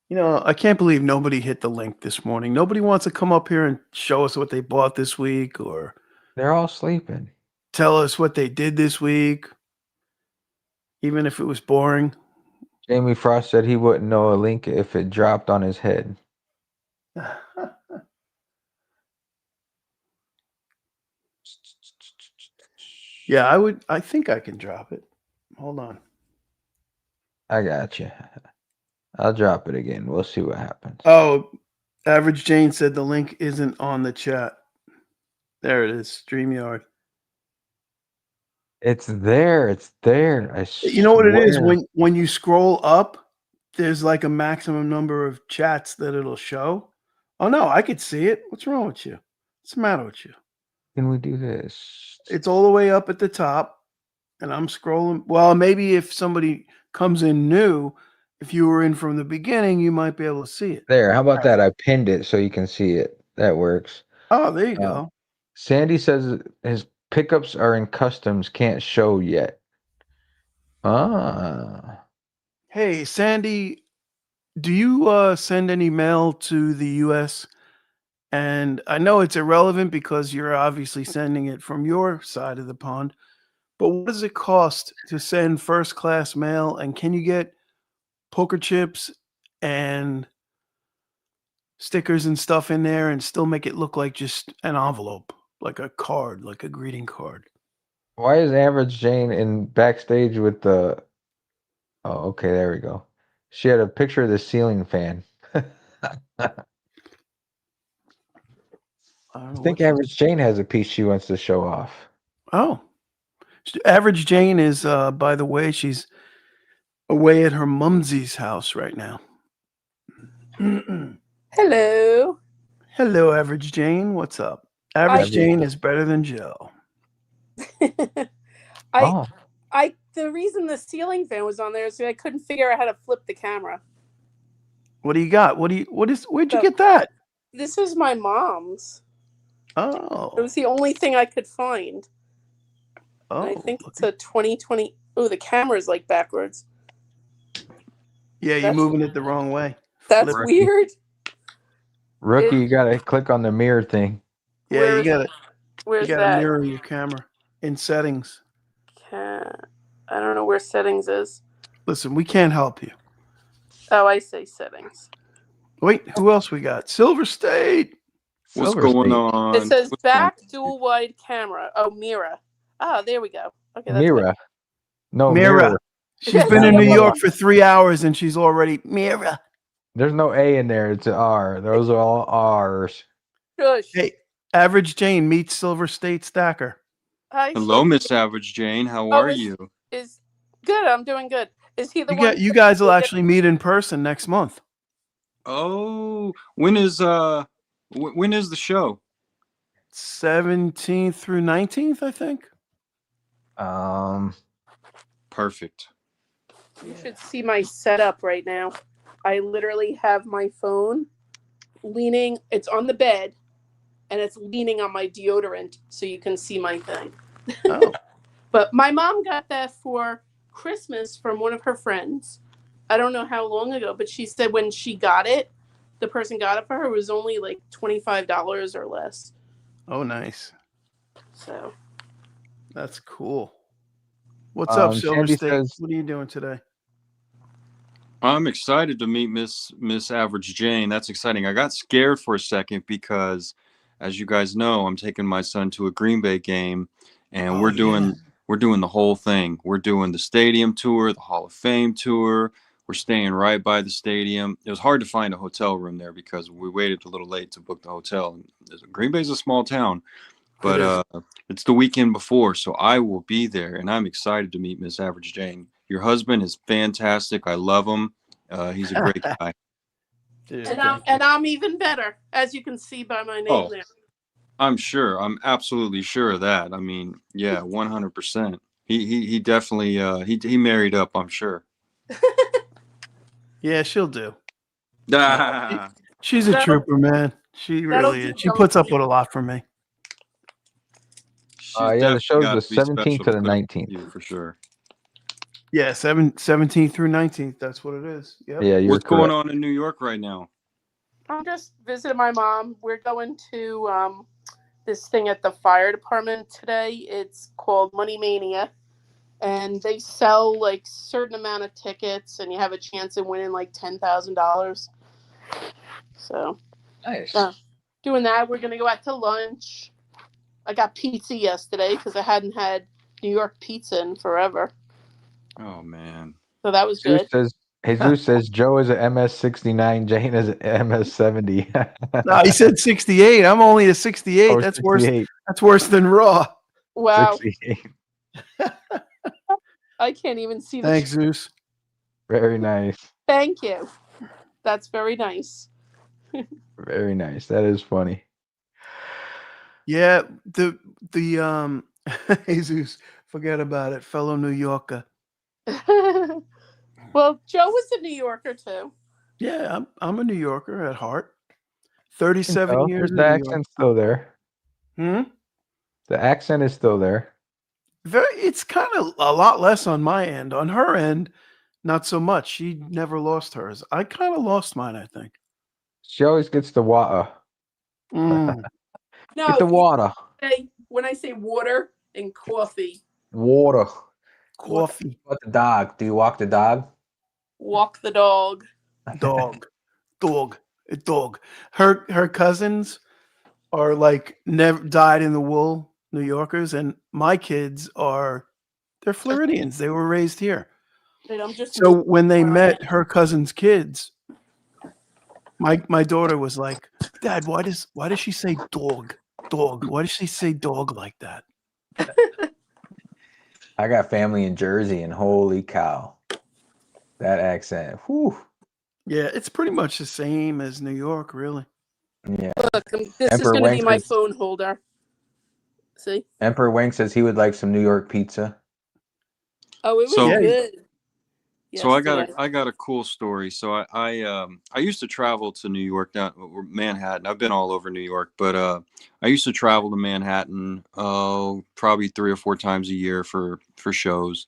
You know, I can't believe nobody hit the link this morning. Nobody wants to come up here and show us what they bought this week or They're all sleeping. tell us what they did this week, even if it was boring. Jamie Frost said he wouldn't know a link if it dropped on his head. Yeah, I think I can drop it. Hold on. I got you. I'll drop it again. We'll see what happens. Oh, Average Jane said the link isn't on the chat. There it is, StreamYard. It's there. It's there. I You know what it is? swear. When you scroll up, there's like a maximum number of chats that it'll show. Oh no, I could see it. What's wrong with you? What's the matter with you? Can we do this? It's all the way up at the top, and I'm scrolling. Well, maybe if somebody comes in new, if you were in from the beginning, you might be able to see it. There. How about that? I pinned it so you can see it. That works. Oh, there you Uh, go. Sandy says his pickups are in customs, can't show yet. Ah. Hey, Sandy, do you send any mail to the US? And I know it's irrelevant because you're obviously sending it from your side of the pond, but what does it cost to send first class mail? And can you get poker chips and stickers and stuff in there and still make it look like just an envelope, like a card, like a greeting card? Why is Average Jane in backstage with the? Oh, okay, there we go. She had a picture of the ceiling fan. I I don't know think what she's. Average Jane has a piece she wants to show off. Oh, Average Jane is, by the way, she's away at her mumsy's house right now. Hello. Hello, Average Jane. What's up? Average I- Jane is better than Joe. Oh, The reason the ceiling fan was on there is I couldn't figure out how to flip the camera. What do you got? Where'd you So- get that? This is my mom's. It Oh, was the only thing I could find. oh. I think it's a 2020. Oh, the camera's like backwards. Yeah, you're that's- moving it the wrong way. That's Flip. weird. rookie, you gotta click on the mirror thing. Yeah, Where you is- gotta Where's mirror that? your camera in settings. I don't know where settings is. Listen, we can't help you. Oh, I say settings. Wait, who else we got? Silver State. What's Silver going State. on? It says What's going back on? dual wide camera. Oh, Mira. Ah, there we go. Okay, that's Mira. No, Mira. Mira. She's been in New York for 3 hours and she's already Mira. There's no A in there. It's an R. Those are all R's. good. Shush. Hey, Average Jane meets Silver State Stacker. Hi, Hello, Miss Average Jane. How Oh, are is- you? Is good. I'm doing good. Is he the You one? you guys will actually meet in person next month. Oh, when is the show? 17th through 19th, I think. Perfect. You should see my setup right now. I literally have my phone leaning. It's on the bed, and it's leaning on my deodorant, so you can see my thing. Oh, But my mom got that for Christmas from one of her friends. I don't know how long ago, but she said when she got it, the person got it for her, it was only like $25 or less. oh, nice. So That's cool. What's up, Silver Sandy State? says- What are you doing today? I'm excited to meet Miss Average Jane. That's exciting. I got scared for a second because, as you guys know, I'm taking my son to a Green Bay game, and Oh, we're doing the whole thing. We're doing the stadium tour, the Hall of Fame tour. We're staying right by the stadium. It was hard to find a hotel room there because we waited a little late to book the hotel. Green Bay's a small town, but it's the weekend before, so I will be there, and I'm excited to meet Miss Average Jane. Your husband is fantastic. I love him. He's a great guy. Dude, and I'm even better, as you can see by my name Oh. there. I'm sure. I'm absolutely sure of that. I mean, yeah, 100%. He definitely he married up, I'm sure. yeah, she'll do. Ah, She's a That'll- trooper, man. She that'll really do is. She puts up something. with a lot from me. she's Yeah, the definitely show's gotta the be 17th special to the put up with 19th. you, for sure. Yeah, 17th through 19th. That's what it is. Yep. Yeah, you're What's going correct. on in New York right now? I'm just visiting my mom. We're going to this thing at the fire department today. It's called Money Mania, and they sell like certain amount of tickets, and you have a chance of winning like $10,000. So Nice. doing that. We're gonna go out to lunch. I got pizza yesterday because I hadn't had New York pizza in forever, Oh man. so that was Jesus good. says, Jesus says Joe is a MS-69, Jane is a MS-70. No, he said 68. I'm only a 68. Oh, That's worse. 68, That's worse than Raw. Wow, 68. I can't even see the. Thanks, Zeus. Very nice. Thank you. That's very nice. Very nice. That is funny. Yeah, the Jesus, forget about it, fellow New Yorker. Well, Joe was a New Yorker too. Yeah, I'm a New Yorker at heart. 37 Oh, years in the New York. accent's still there. Hmm? The accent is still there. It's kind of a lot less on my end. On her end, not so much. She never lost hers. I kind of lost mine, I think. She always gets the water. Mm, Get No, the water. when I say water and coffee, Water. coffee, What the dog? Do you walk the dog? walk the dog. dog, a dog. Her cousins are like never died in the wool New Yorkers, and my kids they're Floridians. They were raised here. And I'm just So when they where I met am. her cousins' kids, my daughter was like, "Dad, why does she say dog? Dog? Why does she say dog like that?" I got family in Jersey, and holy cow, that accent. Whew. Yeah, it's pretty much the same as New York, really. Yeah. Look, this is Emperor going to be Wang my says, phone holder. See? Emperor Wang says he would like some New York pizza. Oh, it was So Yeah. good. So I got Yesterday. a cool story. So I used to travel to New York, not or Manhattan. I've been all over New York, but I used to travel to Manhattan probably 3 or 4 times a year for shows.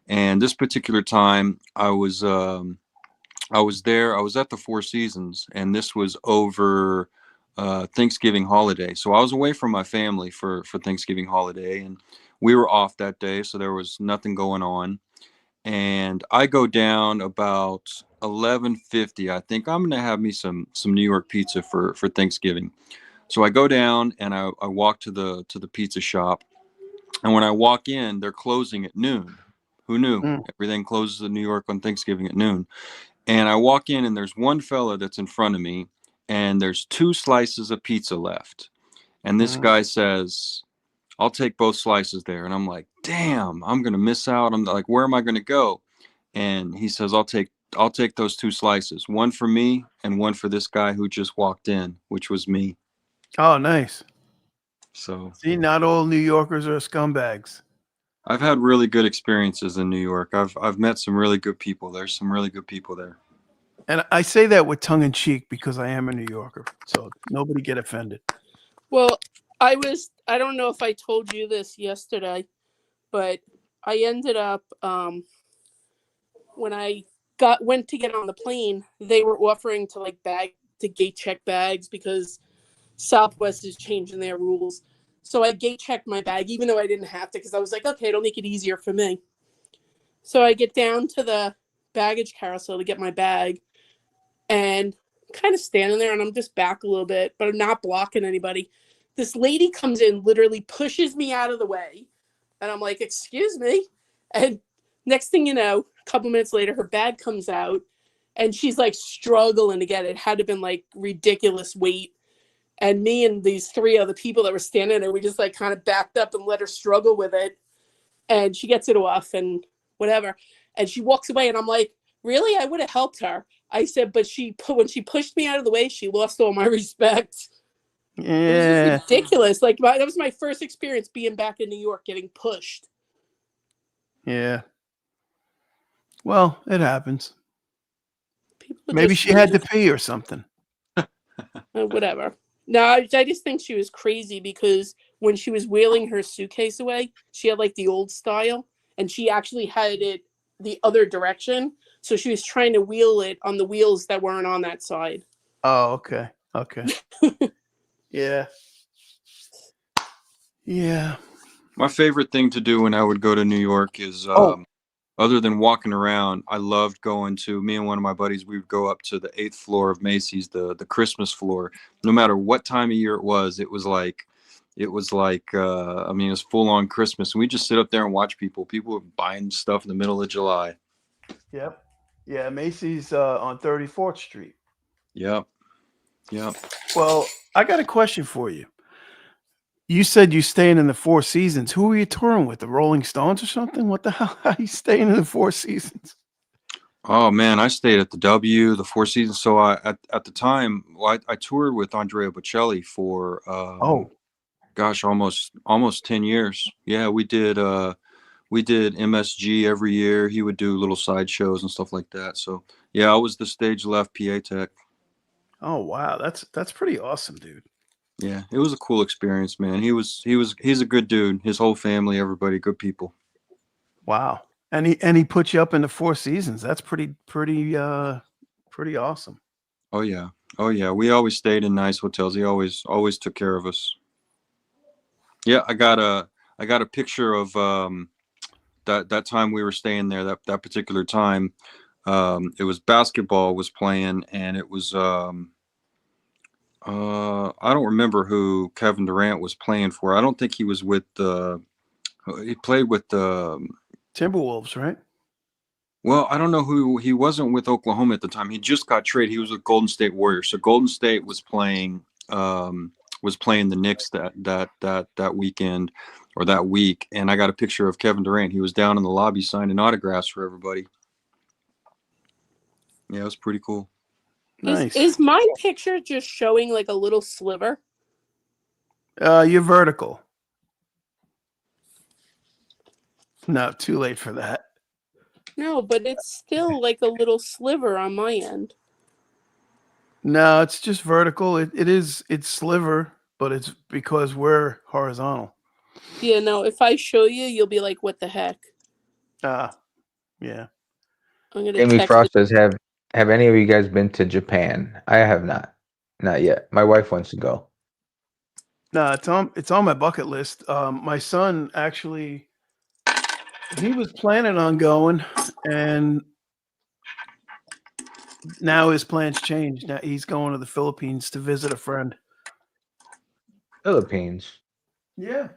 And this particular time I was there. I was at the Four Seasons, and this was over Thanksgiving holiday. So I was away from my family for Thanksgiving holiday, and we were off that day, so there was nothing going on. And I go down about 11:50. I think I'm gonna have me some New York pizza for Thanksgiving. So I go down and I walk to the pizza shop. And when I walk in, they're closing at noon. Who knew? Mm. Everything closes in New York on Thanksgiving at noon. And I walk in and there's one fella that's in front of me, and there's 2 slices of pizza left. And this Mm. guy says, I'll take both slices there. And I'm like, damn, I'm gonna miss out. I'm like, where am I gonna go? And he says, I'll take those 2 slices, one for me and one for this guy who just walked in, which was me. Oh, nice. So See, not all New Yorkers are scumbags. I've had really good experiences in New York. I've met some really good people. There's some really good people there. And I say that with tongue in cheek because I am a New Yorker. So nobody get offended. Well, I don't know if I told you this yesterday, but I ended up when I went to get on the plane, they were offering to gate check bags because Southwest is changing their rules. So I gate checked my bag, even though I didn't have to, because I was like, okay, it'll make it easier for me. So I get down to the baggage carousel to get my bag, and kind of standing there, and I'm just back a little bit, but I'm not blocking anybody. This lady comes in, literally pushes me out of the way, and I'm like, excuse me. And next thing you know, a couple minutes later, her bag comes out, and she's like struggling to get it. It had to have been like ridiculous weight. And me and these 3 other people that were standing there, we just like kind of backed up and let her struggle with it. And she gets it off and whatever. And she walks away, and I'm like, really? I would have helped her. I said, but when she pushed me out of the way, she lost all my respect. It was Yeah. just ridiculous. Like that was my first experience being back in New York, getting pushed. Yeah. Well, it happens. People are Maybe just she had to weird. pee or something. Whatever. No, I just think she was crazy because when she was wheeling her suitcase away, she had like the old style, and she actually had it the other direction. So she was trying to wheel it on the wheels that weren't on that side. Oh, okay. Okay. Yeah. Yeah. My favorite thing to do when I would go to New York is Oh. other than walking around, I loved going to me and one of my buddies, we would go up to the 8th floor of Macy's, the Christmas floor. No matter what time of year it was like I mean, it was full on Christmas. And we just sit up there and watch people. People were buying stuff in the middle of July. Yep. Yeah, Macy's on 34th Street. Yep. Yep. Well, I got a question for you. You said you staying in the Four Seasons. Who are you touring with? The Rolling Stones or something? What the hell? How are you staying in the Four Seasons? Oh man, I stayed at the W, the Four Seasons. So at the time, well, I toured with Andrea Bocelli for Oh, gosh, almost 10 years. Yeah, we did MSG every year. He would do little side shows and stuff like that. So yeah, I was the stage left PA tech. oh wow, that's pretty awesome, dude. Yeah, it was a cool experience, man. He's a good dude. His whole family, everybody, good people. Wow. And he put you up in the Four Seasons. That's pretty awesome. Oh yeah. Oh yeah. We always stayed in nice hotels. He always took care of us. Yeah, I got a picture of that time we were staying there, that particular time. It was basketball was playing, and it was I don't remember who Kevin Durant was playing for. I don't think he was with the he played with the Timberwolves, right? well, I don't know who he wasn't with Oklahoma at the time. He just got traded. He was with Golden State Warriors. So Golden State was playing the Knicks that weekend or that week, and I got a picture of Kevin Durant. He was down in the lobby signing autographs for everybody. Yeah, it was pretty cool. Nice. Is my picture just showing like a little sliver? You're vertical. No, too late for that. No, but it's still like a little sliver on my end. No, it's just vertical. It's sliver, but it's because we're horizontal. Yeah, no, if I show you, you'll be like, what the heck? Yeah. I'm gonna Amy text Frost it. says, have any of you guys been to Japan? I have not. Not yet. My wife wants to go. No, it's on my bucket list. My son actually he was planning on going, and now his plans changed. Now he's going to the Philippines to visit a friend. Philippines. Yeah.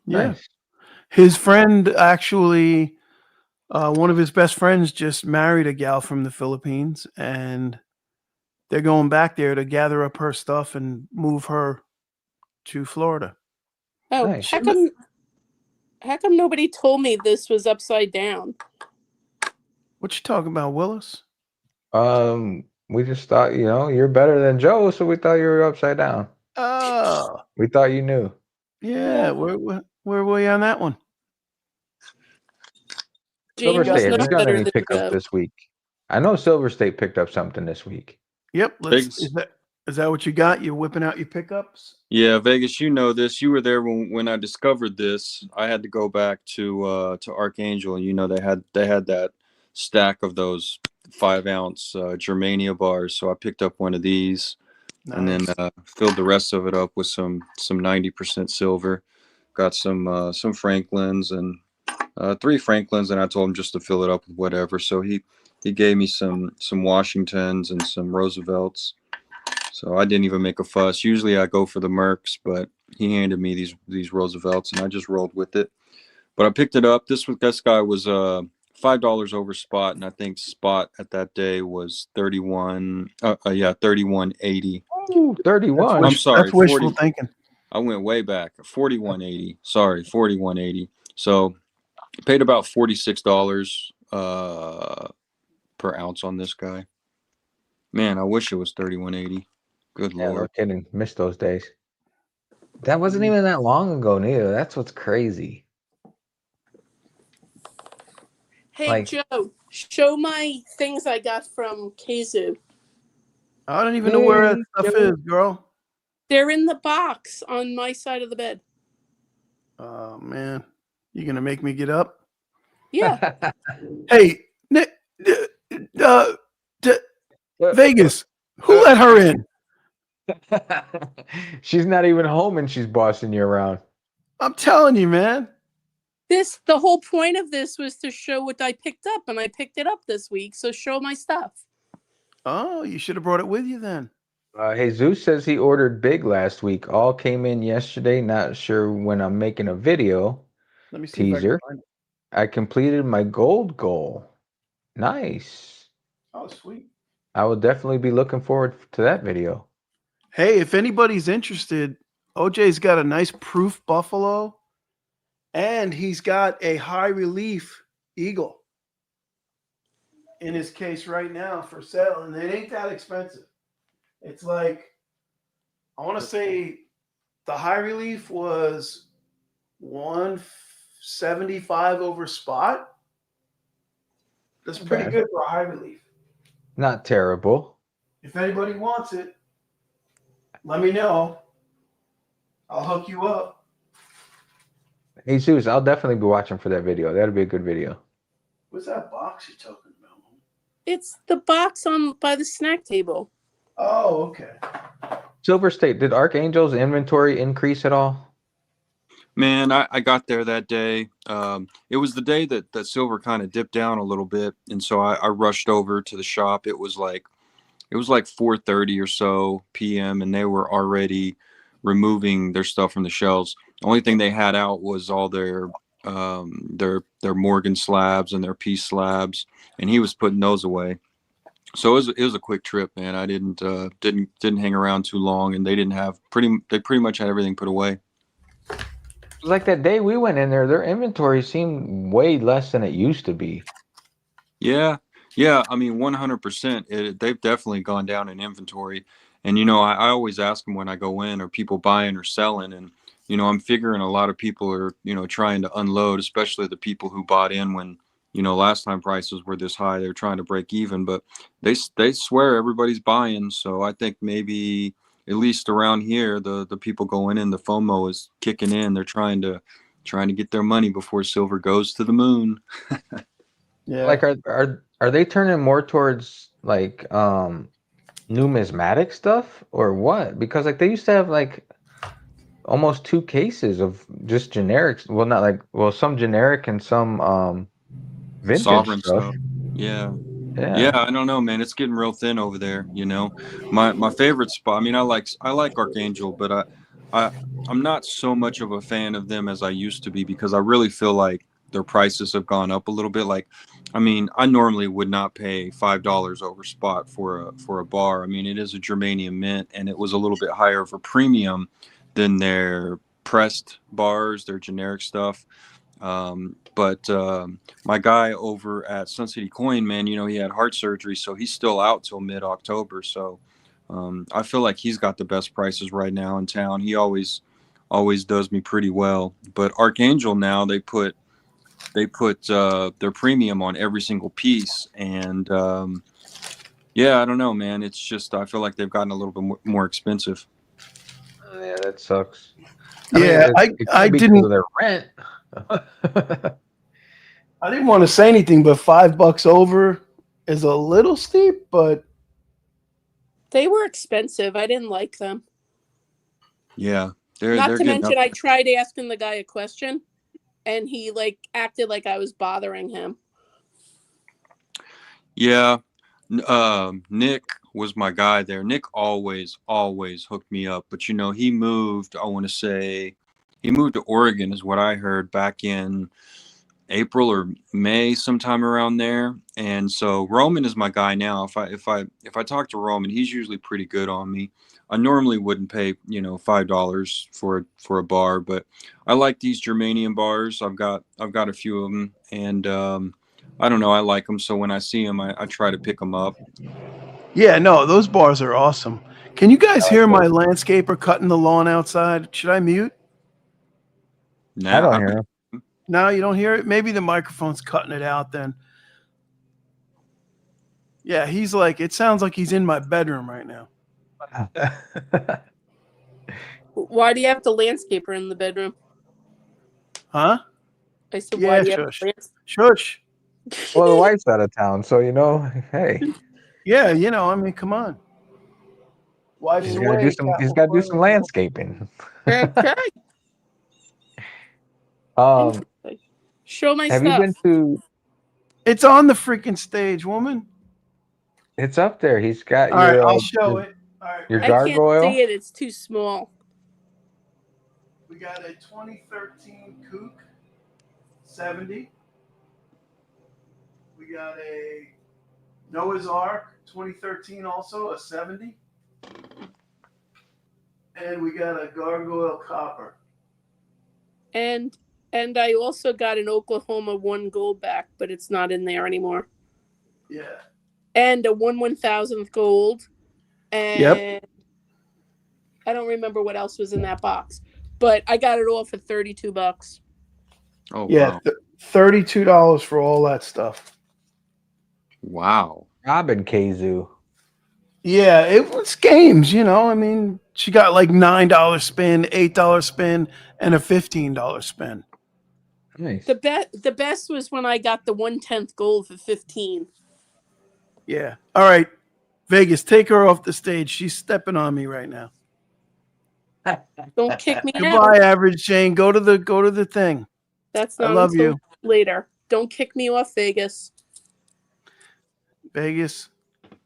Yeah. Nice. His friend actually one of his best friends just married a gal from the Philippines, and they're going back there to gather up her stuff and move her to Florida. Oh, Nice. how come nobody told me this was upside down? What you talking about, Willis? We just thought, you're better than Joe, so we thought you were upside down. Oh, We thought you knew. yeah. Where were you on that one? Silver James is State, have you not done better any than pickups Joe. this week? I know Silver State picked up something this week. Yep. Vegas. Is that what you got? You're whipping out your pickups? Yeah, Vegas, you know this. You were there when I discovered this. I had to go back to Archangel, and they had that stack of those 5-ounce Germania bars. So I picked up one of these, and then Nice. filled the rest of it up with some 90% silver. Got some Franklins and 3 Franklins, and I told him just to fill it up with whatever. So he gave me some Washingtons and some Roosevelts. So I didn't even make a fuss. Usually I go for the Mercs, but he handed me these Roosevelts, and I just rolled with it. But I picked it up. This guy was $5 over spot, and I think spot at that day was 31. 31.80. Ooh, 31. I'm sorry, That's wishful 40. thinking. I went way back. 41.80. Sorry, 41.80. So paid about $46 per ounce on this guy. Man, I wish it was 31.80. Good Yeah, no Lord. kidding. Missed those days. That wasn't even that long ago, neither. That's what's crazy. Hey, Joe, show my things I got from Kazoo. I don't even know where that stuff Joe. is, girl. They're in the box on my side of the bed. Oh man, you gonna make me get up? Yeah. Hey, Vegas, who let her in? She's not even home and she's bossing you around. I'm telling you, man. The whole point of this was to show what I picked up, and I picked it up this week, so show my stuff. Oh, you should have brought it with you then. Jesus says he ordered big last week. All came in yesterday. Not sure when I'm making a video. Let me see if I Teaser. can find it. I completed my gold goal. Nice. Oh, sweet. I will definitely be looking forward to that video. Hey, if anybody's interested, OJ's got a nice proof buffalo, and he's got a high relief eagle in his case right now for sale, and it ain't that expensive. It's like, I want to say the high relief was 175 over spot. That's pretty Okay. good for a high relief. Not terrible. If anybody wants it, let me know. I'll hook you up. Hey, Zeus, I'll definitely be watching for that video. That'll be a good video. What's that box you're talking about? It's the box on by the snack table. Oh, okay. Silver State, did Archangel's inventory increase at all? Man, I got there that day. It was the day that silver kind of dipped down a little bit, and so I rushed over to the shop. It was like 4:30 or so p.m. and they were already removing their stuff from the shelves. The only thing they had out was all their Morgan slabs and their piece slabs, and he was putting those away. So it was a quick trip, man. I didn't hang around too long, and they pretty much had everything put away. Like that day we went in there, their inventory seemed way less than it used to be. Yeah. I mean, 100%. They've definitely gone down in inventory. And, I always ask them when I go in, are people buying or selling? And, I'm figuring a lot of people are, trying to unload, especially the people who bought in when, last time prices were this high. They're trying to break even, but they swear everybody's buying. So I think maybe at least around here, the people going in, the FOMO is kicking in. They're trying to get their money before silver goes to the moon. Yeah. Like are they turning more towards like numismatic stuff or what? Because like they used to have like almost 2 cases of just generics. Well, not like some generic and some vintage Sovereign stuff. Yeah. Yeah. Yeah, I don't know, man. It's getting real thin over there. My favorite spot. I mean, I like Archangel, but I'm not so much of a fan of them as I used to be because I really feel like their prices have gone up a little bit. Like, I mean, I normally would not pay $5 over spot for a bar. I mean, it is a germanium mint, and it was a little bit higher of a premium than their pressed bars, their generic stuff. But my guy over at Sun City Coin, man, he had heart surgery, so he's still out till mid-October. So I feel like he's got the best prices right now in town. He always does me pretty well. But Archangel now they put their premium on every single piece, and yeah, I don't know, man. It's just I feel like they've gotten a little bit more expensive. Yeah, that sucks. Yeah, it could I be 'cause didn't of their rent. I didn't want to say anything, but $5 over is a little steep, but They were expensive. I didn't like them. Yeah, Not they're to getting mention, up. I tried asking the guy a question, and he like acted like I was bothering him. Yeah, Nick was my guy there. Nick always hooked me up, but he moved. I want to say he moved to Oregon, is what I heard back in April or May, sometime around there. And so Roman is my guy now. If I talk to Roman, he's usually pretty good on me. I normally wouldn't pay $5 for a bar, but I like these germanium bars. I've got a few of them, and I don't know, I like them. So when I see them, I try to pick them up. yeah, no, those bars are awesome. Can you guys I like hear my those. landscaper cutting the lawn outside? Should I mute? I don't hear him. No, you don't hear it? Maybe the microphone's cutting it out then. Yeah, he's like, it sounds like he's in my bedroom right now. Why do you have the landscaper in the bedroom? Huh? I said, Yeah, why do you shush. have Shush. Well, the wife's out of town, so hey, Yeah, I mean, come on. Wife's he's away. gonna do some. He's got to do some landscaping. Okay. Um, Show my have stuff. you been to? It's on the freaking stage, woman. It's up there. He's got All right, your. I'll show it. All right, Your I can't gargoyle. see it. It's too small. we got a 2013 Kook 70. We got a Noah's Ark 2013 also, a 70. And we got a Gargoyle Copper. And I also got an Oklahoma 1 gold back, but it's not in there anymore. Yeah. And a 1/1000th gold. And Yep. I don't remember what else was in that box, but I got it all for $32. Oh, Yeah, wow. $32 for all that stuff. Wow. Robin Kazu. Yeah, it was games, I mean, She got like $9 spin, $8 spin, and a $15 spin. Nice. The best was when I got the 1/10 gold for 15. Yeah. All right. Vegas, take her off the stage. She's stepping on me right now. Don't kick me out. Goodbye, Average Jane. Go to the thing. That's I not love until you. later. Don't kick me off, Vegas. Vegas.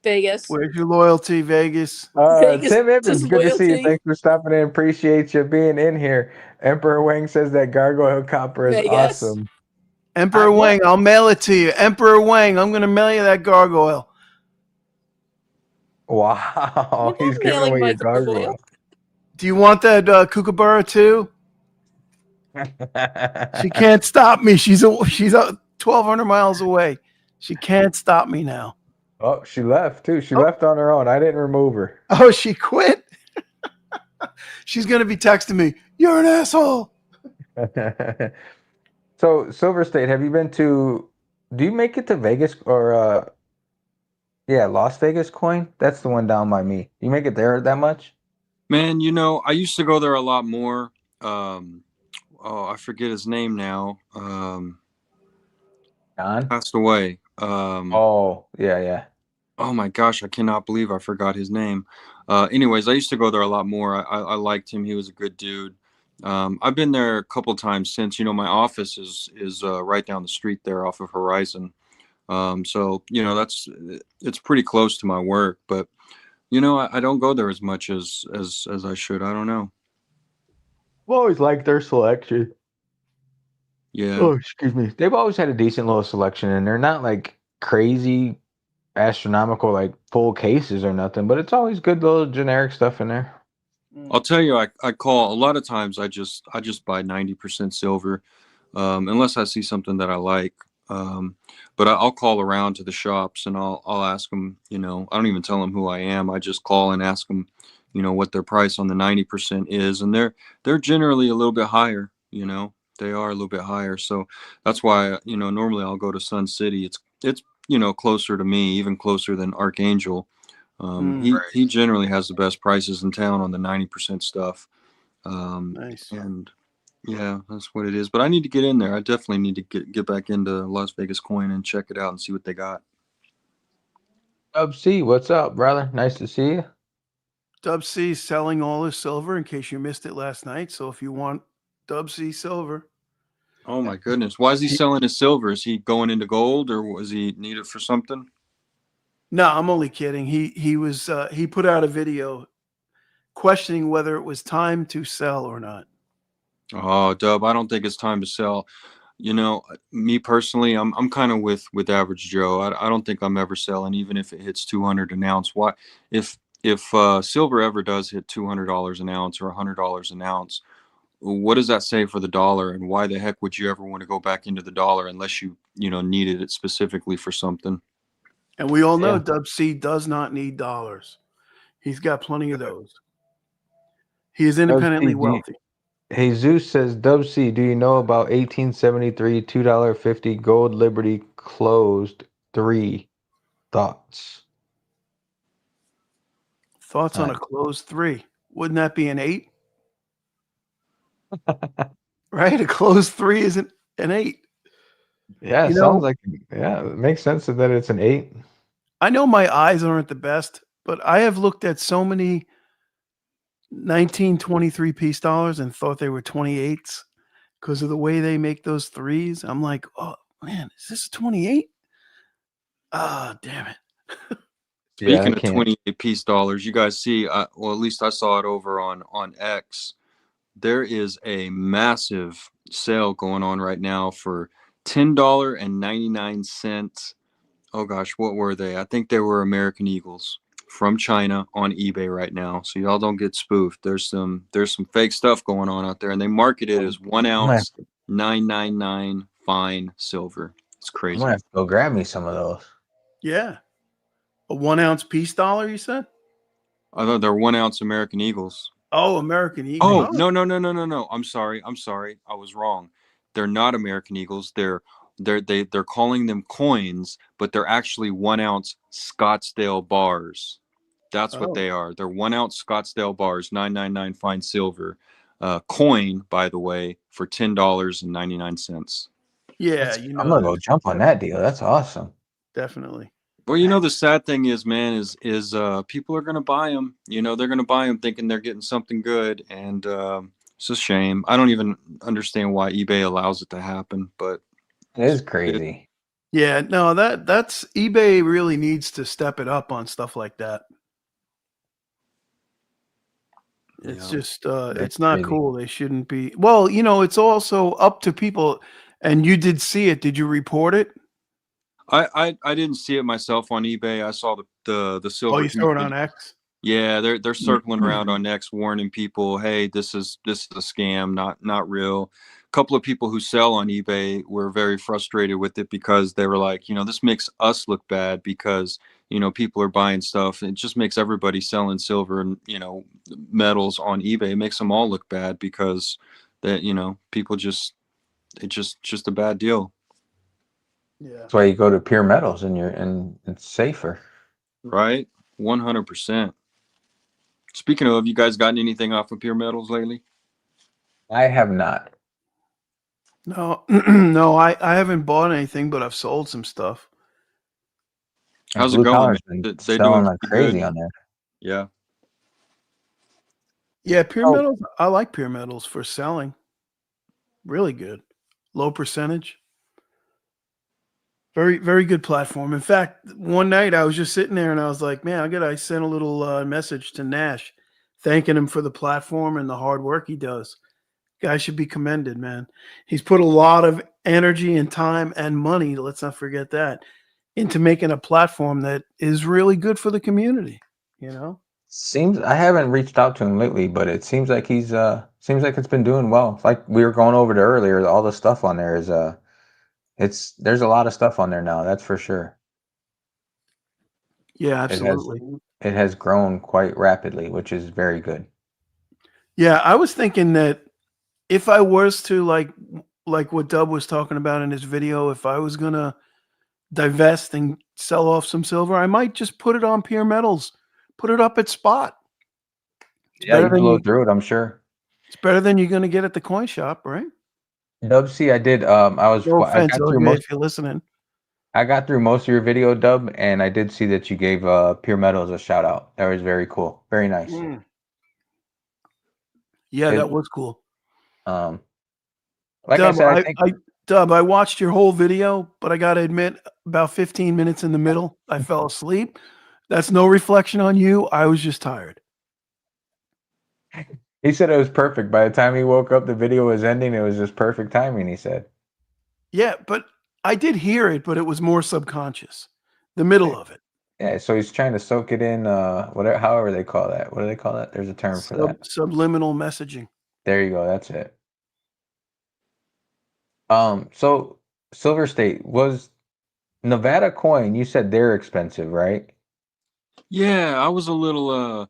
Vegas. Where's your loyalty, Vegas? Vegas Tim Evans, is good to see you. loyalty. Thanks for stopping in. Appreciate you being in here. Emperor Wang says that gargoyle copper is Vegas. awesome. Emperor Wang, I'll mail it to you. Emperor Wang, I'm going to mail you that gargoyle. Wow, You're he's not giving mailing away my your gargoyle. gargoyle. Do you want that kookaburra too? She can't stop me. She's 1,200 miles away. She can't stop me now. Oh, she left too. She Oh. left on her own. I didn't remove her. Oh, she quit? She's going to be texting me, you're an asshole. So, Silver State, have you been to? Do you make it to Vegas or yeah, Las Vegas coin? That's the one down by me. You make it there that much? Man, you know, I used to go there a lot more. I forget his name now. Don? Passed away. Oh, yeah. Oh my gosh, I cannot believe I forgot his name. Anyways, I used to go there a lot more. I liked him. He was a good dude. I've been there a couple times since. You know, my office is right down the street there off of Horizon. So you know, it's pretty close to my work. But you know, I don't go there as much as I should. I don't know. I've always liked their selection. Yeah. Oh, excuse me. They've always had a decent little selection, and they're not like crazy astronomical like full cases or nothing, but it's always good little generic stuff in there. I'll tell you, I call a lot of times. I just buy 90% silver, unless I see something that I like. But I'll call around to the shops and I'll ask them. You know, I don't even tell them who I am. I just call and ask them, you know, what their price on the 90% is, and they're generally a little bit higher. You know, they are a little bit higher. So that's why, you know, normally I'll go to Sun City. It's you know, closer to me, even closer than Archangel. He generally has the best prices in town on the 90% stuff. Nice. And yeah, that's what it is. But I need to get in there. I definitely need to get back into Las Vegas coin and check it out and see what they got. Dub C, what's up, brother? Nice to see you. Dub C selling all his silver in case you missed it last night. So if you want Dub C silver. Oh my goodness. Why is he selling his silver? Is he going into gold or was he need it for something? No, I'm only kidding. He was he put out a video questioning whether it was time to sell or not. Oh, Dub, I don't think it's time to sell. You know, me personally, I'm kind of with Average Joe. I don't think I'm ever selling, even if it hits 200 an ounce. Why, if silver ever does hit $200 an ounce or $100 an ounce, what does that say for the dollar? And why the heck would you ever want to go back into the dollar unless you know needed it specifically for something? And we all know Yeah. Dub C does not need dollars. He's got plenty of those. He is independently do you- wealthy. Jesus says, Dub C, do you know about 1873 $2.50 Gold Liberty closed 3 thoughts? Thoughts on a closed 3? Wouldn't that be an 8? Right? A closed 3 isn't an 8. Yeah, You it know- sounds like, yeah, it makes sense that it's an 8. I know my eyes aren't the best, but I have looked at so many 1923 piece dollars and thought they were 28s because of the way they make those 3s. I'm like, oh man, is this a 28? Ah, damn it. Yeah, I Speaking of can't. 28 piece dollars, you guys see, well, at least I saw it over on X. There is a massive sale going on right now for $10.99. Oh gosh, what were they? I think they were American Eagles from China on eBay right now. So y'all don't get spoofed. There's some fake stuff going on out there, and they market it as 1 ounce, $9.99 fine silver. It's I'm crazy. gonna have to go grab me some of those. Yeah. A 1 ounce piece dollar, you said? I thought they're 1 ounce American Eagles. Oh, American Eagle. Oh, no. I'm sorry. I was wrong. They're not American Eagles. They're calling them coins, but they're actually 1 ounce Scottsdale bars. That's what Oh. they are. They're 1 ounce Scottsdale bars, 9.99 fine silver. Coin, by the way, for $10.99. Yeah, you I'm know gonna that. go jump on that deal. That's awesome. Definitely. Well, the sad thing is, man, is people are gonna buy them. They're gonna buy them thinking they're getting something good, and it's a shame. I don't even understand why eBay allows it to happen, but It is crazy. Yeah, no, that's eBay really needs to step it up on stuff like that. It's yeah. just That's it's not crazy. cool. They shouldn't be. Well, it's also up to people. And you did see it. Did you report it? I didn't see it myself on eBay. I saw the Oh, silver you saw it community. on X? Yeah, they're circling around on X, warning people, hey, this is a scam, not real. A couple of people who sell on eBay were very frustrated with it because they were like, this makes us look bad because people are buying stuff. It just makes everybody selling silver and metals on eBay. It makes them all look bad because that people it's just a bad deal, Yeah. That's why you go to Pure Metals and it's safer. right? 100%. Speaking of, you guys gotten anything off of Pure Metals lately? I have not. No, no, I haven't bought anything, but I've sold some stuff. And How's it Blue going, Collar's man? been They doing selling like pretty good? crazy on there. Yeah. Yeah, Pure Oh. Metals. I like Pure Metals for selling. Really good. Low percentage. Very, very good platform. In fact, one night I was just sitting there and I was like, man, I sent a little message to Nash thanking him for the platform and the hard work he does. Guy should be commended, man. He's put a lot of energy and time and money, let's not forget that, into making a platform that is really good for the community, Seems I haven't reached out to him lately, but it seems like he's seems like it's been doing well. Like we were going over to earlier, all the stuff on there is there's a lot of stuff on there now, that's for sure. Yeah, It has absolutely. it has grown quite rapidly, which is very good. Yeah, I was thinking that if I was to like what Dub was talking about in his video, if I was gonna divest and sell off some silver, I might just put it on Pure Metals, put it up at spot. It's Yeah, better you than blow through it, I'm sure. it's better than you're gonna get at the coin shop, right? Dub C, I did No offense, OJ, if you're listening. I got through most of your video, Dub, and I did see that you gave Pure Metals a shout out. That was very cool. Very nice. Yeah, It- that was cool. Like I Dub, said, I think Dub, I watched your whole video, but I gotta admit, about 15 minutes in the middle, I fell asleep. That's no reflection on you. I was just tired. he said it was perfect. By the time he woke up, the video was ending. It was just perfect timing, he said. Yeah, but I did hear it, but it was more subconscious. The middle of it. Yeah, so he's trying to soak it in, whatever, however they call that. What do they call that? There's a term for that. Subliminal messaging. There you go. That's it. So Silver State was Nevada coin. You said they're expensive, right? Yeah, I was a little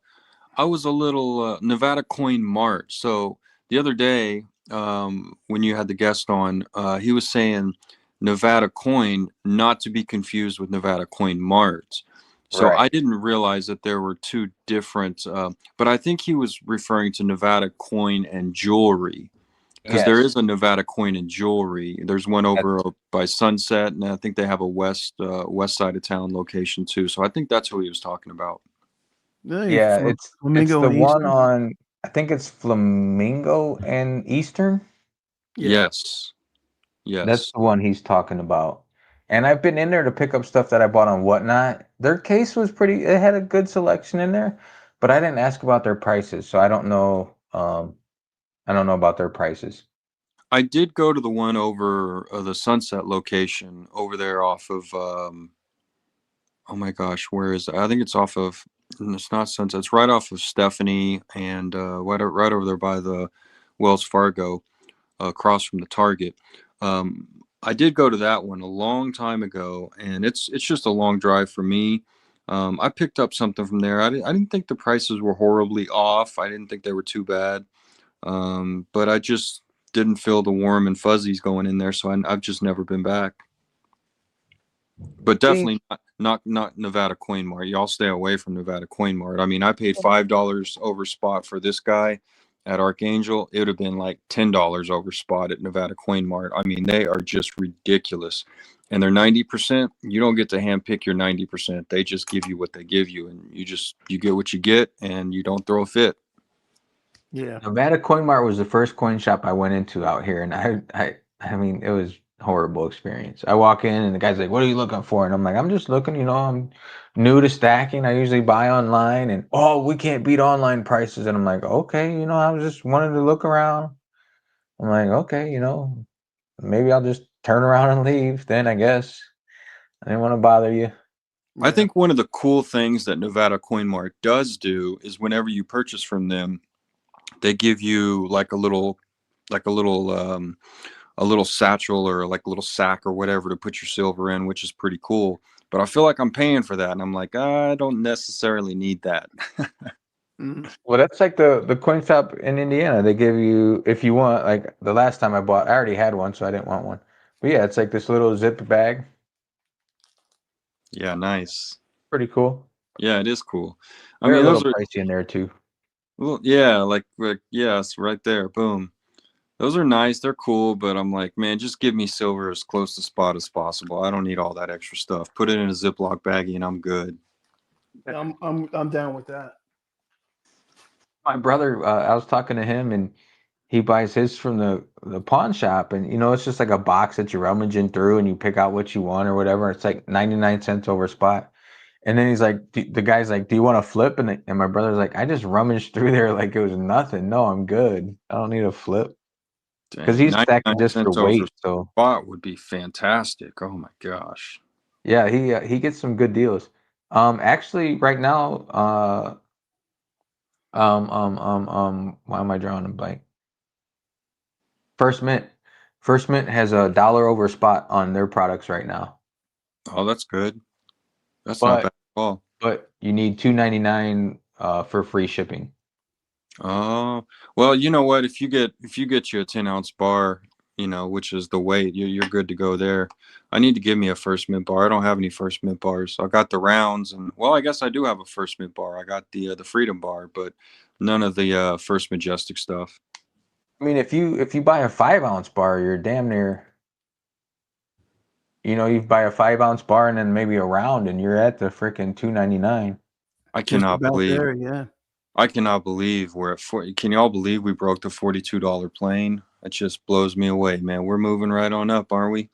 Nevada Coin Mart. So the other day, when you had the guest on, he was saying Nevada Coin, not to be confused with Nevada Coin Mart. So Right. I didn't realize that there were two different, but I think he was referring to Nevada Coin and Jewelry. Because there Yes. is a Nevada Coin and Jewelry. There's one over by Sunset, and I think they have a west side of town location too. So I think that's who he was talking about. Yeah, it's Flamingo the and one Eastern. on, I think it's Flamingo and Eastern. Yeah. Yes. That's Yes. the one he's talking about. And I've been in there to pick up stuff that I bought on Whatnot. Their case was it had a good selection in there, but I didn't ask about their prices, so I don't know about their prices. I did go to the one over the Sunset location over there off of oh my gosh, where is it? I think it's off of it's not Sunset. It's right off of Stephanie and right over there by the Wells Fargo, across from the Target. I did go to that one a long time ago, and it's just a long drive for me. I picked up something from there. I didn't think the prices were horribly off. I didn't think they were too bad. But I just didn't feel the warm and fuzzies going in there, so I've just never been back. But definitely Not Nevada Coin Mart. Y'all stay away from Nevada Coin Mart. I mean, I paid $5 over spot for this guy at Archangel. It would have been like $10 over spot at Nevada Coin Mart. I mean, they are just ridiculous. And they're 90%. You don't get to handpick your 90%. They just give you what they give you, and you get what you get, and you don't throw a fit. Yeah. Nevada Coin Mart was the first coin shop I went into out here, and I mean, it was a horrible experience. I walk in, and the guy's like, "What are you looking for?" And I'm like, "I'm just looking. You know, I'm new to stacking. I usually buy online, and oh, we can't beat online prices." And I'm like, "Okay, you know, I was just wanted to look around." I'm like, "Okay, you know, maybe I'll just turn around and leave. Then I guess I didn't want to bother you." I think one of the cool things that Nevada Coin Mart does do is whenever you purchase from them, they give you like a little satchel or like a little sack or whatever to put your silver in, which is pretty cool. But I feel like I'm paying for that, and I'm like, I don't necessarily need that. Mhm. Well, that's like the coin shop in Indiana. They give you, if you want, like the last time I bought, I already had one, so I didn't want one. But yeah, it's like this little zip bag. Yeah, nice. Pretty cool. Yeah, it is cool. I They're a mean, little those are pricey in there too. well, yeah, like yes, right there, boom. Those are nice. They're cool, but I'm like, man, just give me silver as close to spot as possible. I don't need all that extra stuff. Put it in a Ziploc baggie, and I'm good. I'm down with that. My brother, I was talking to him, and he buys his from the pawn shop, and you know, it's just like a box that you're rummaging through, and you pick out what you want or whatever. It's like 99 cents over spot. And then he's like, the guy's like, "Do you want to flip?" And my brother's like, "I just rummaged through there like it was nothing. No, I'm good. I don't need a flip." Because Dang, he's 99 stacking just for cents over weight. So spot would be fantastic. Oh my gosh. yeah, he gets some good deals. Actually, right now, why am I drawing a blank? First Mint. First Mint has a dollar over spot on their products right now. Oh, that's good. That's not bad But at all. you need $2.99 for free shipping. Oh, well, you know what? If you get you a 10-ounce bar, which is the weight, you're good to go there. I need to give me a First Mint bar. I don't have any First Mint bars. I got the rounds, and well, I guess I do have a First Mint bar. I got the Freedom bar, but none of the First Majestic stuff. I mean, if you buy a 5-ounce bar, you're damn near, you know, you buy a 5-ounce bar and then maybe a round and you're at the freaking $2.99. I Just cannot about believe. there, yeah. I cannot believe we're at 40. Can y'all believe we broke the $42 plane? It just blows me away, man. We're moving right on up, aren't we?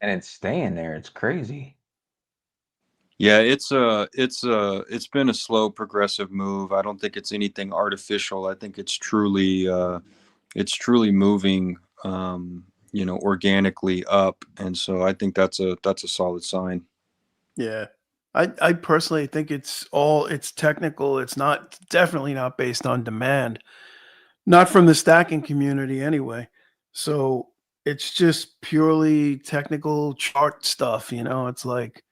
And it's staying there. It's crazy. Yeah, it's been a slow progressive move. I don't think it's anything artificial. I think it's truly moving organically up, and so I think that's a solid sign. Yeah. I personally think it's technical. It's definitely not based on demand. Not from the stacking community anyway. So it's just purely technical chart stuff, It's like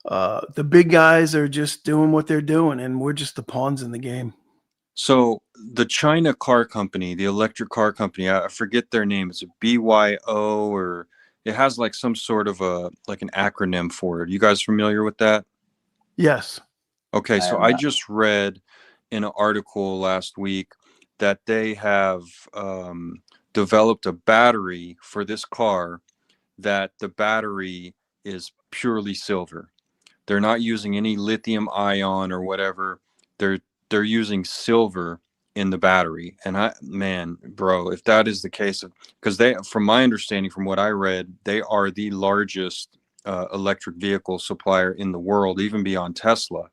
the big guys are just doing what they're doing, and we're just the pawns in the game. So the China car company, the electric car company, I forget their name. It's a BYO, or it has like some sort of an acronym for it. You guys familiar with that? Yes. Okay, I so am I not. just read in an article last week that they have developed a battery for this car, that the battery is purely silver. They're not using any lithium ion or whatever. They're using silver in the battery. And man, bro, if that is the case, because from my understanding, from what I read, they are the largest electric vehicle supplier in the world, even beyond Tesla.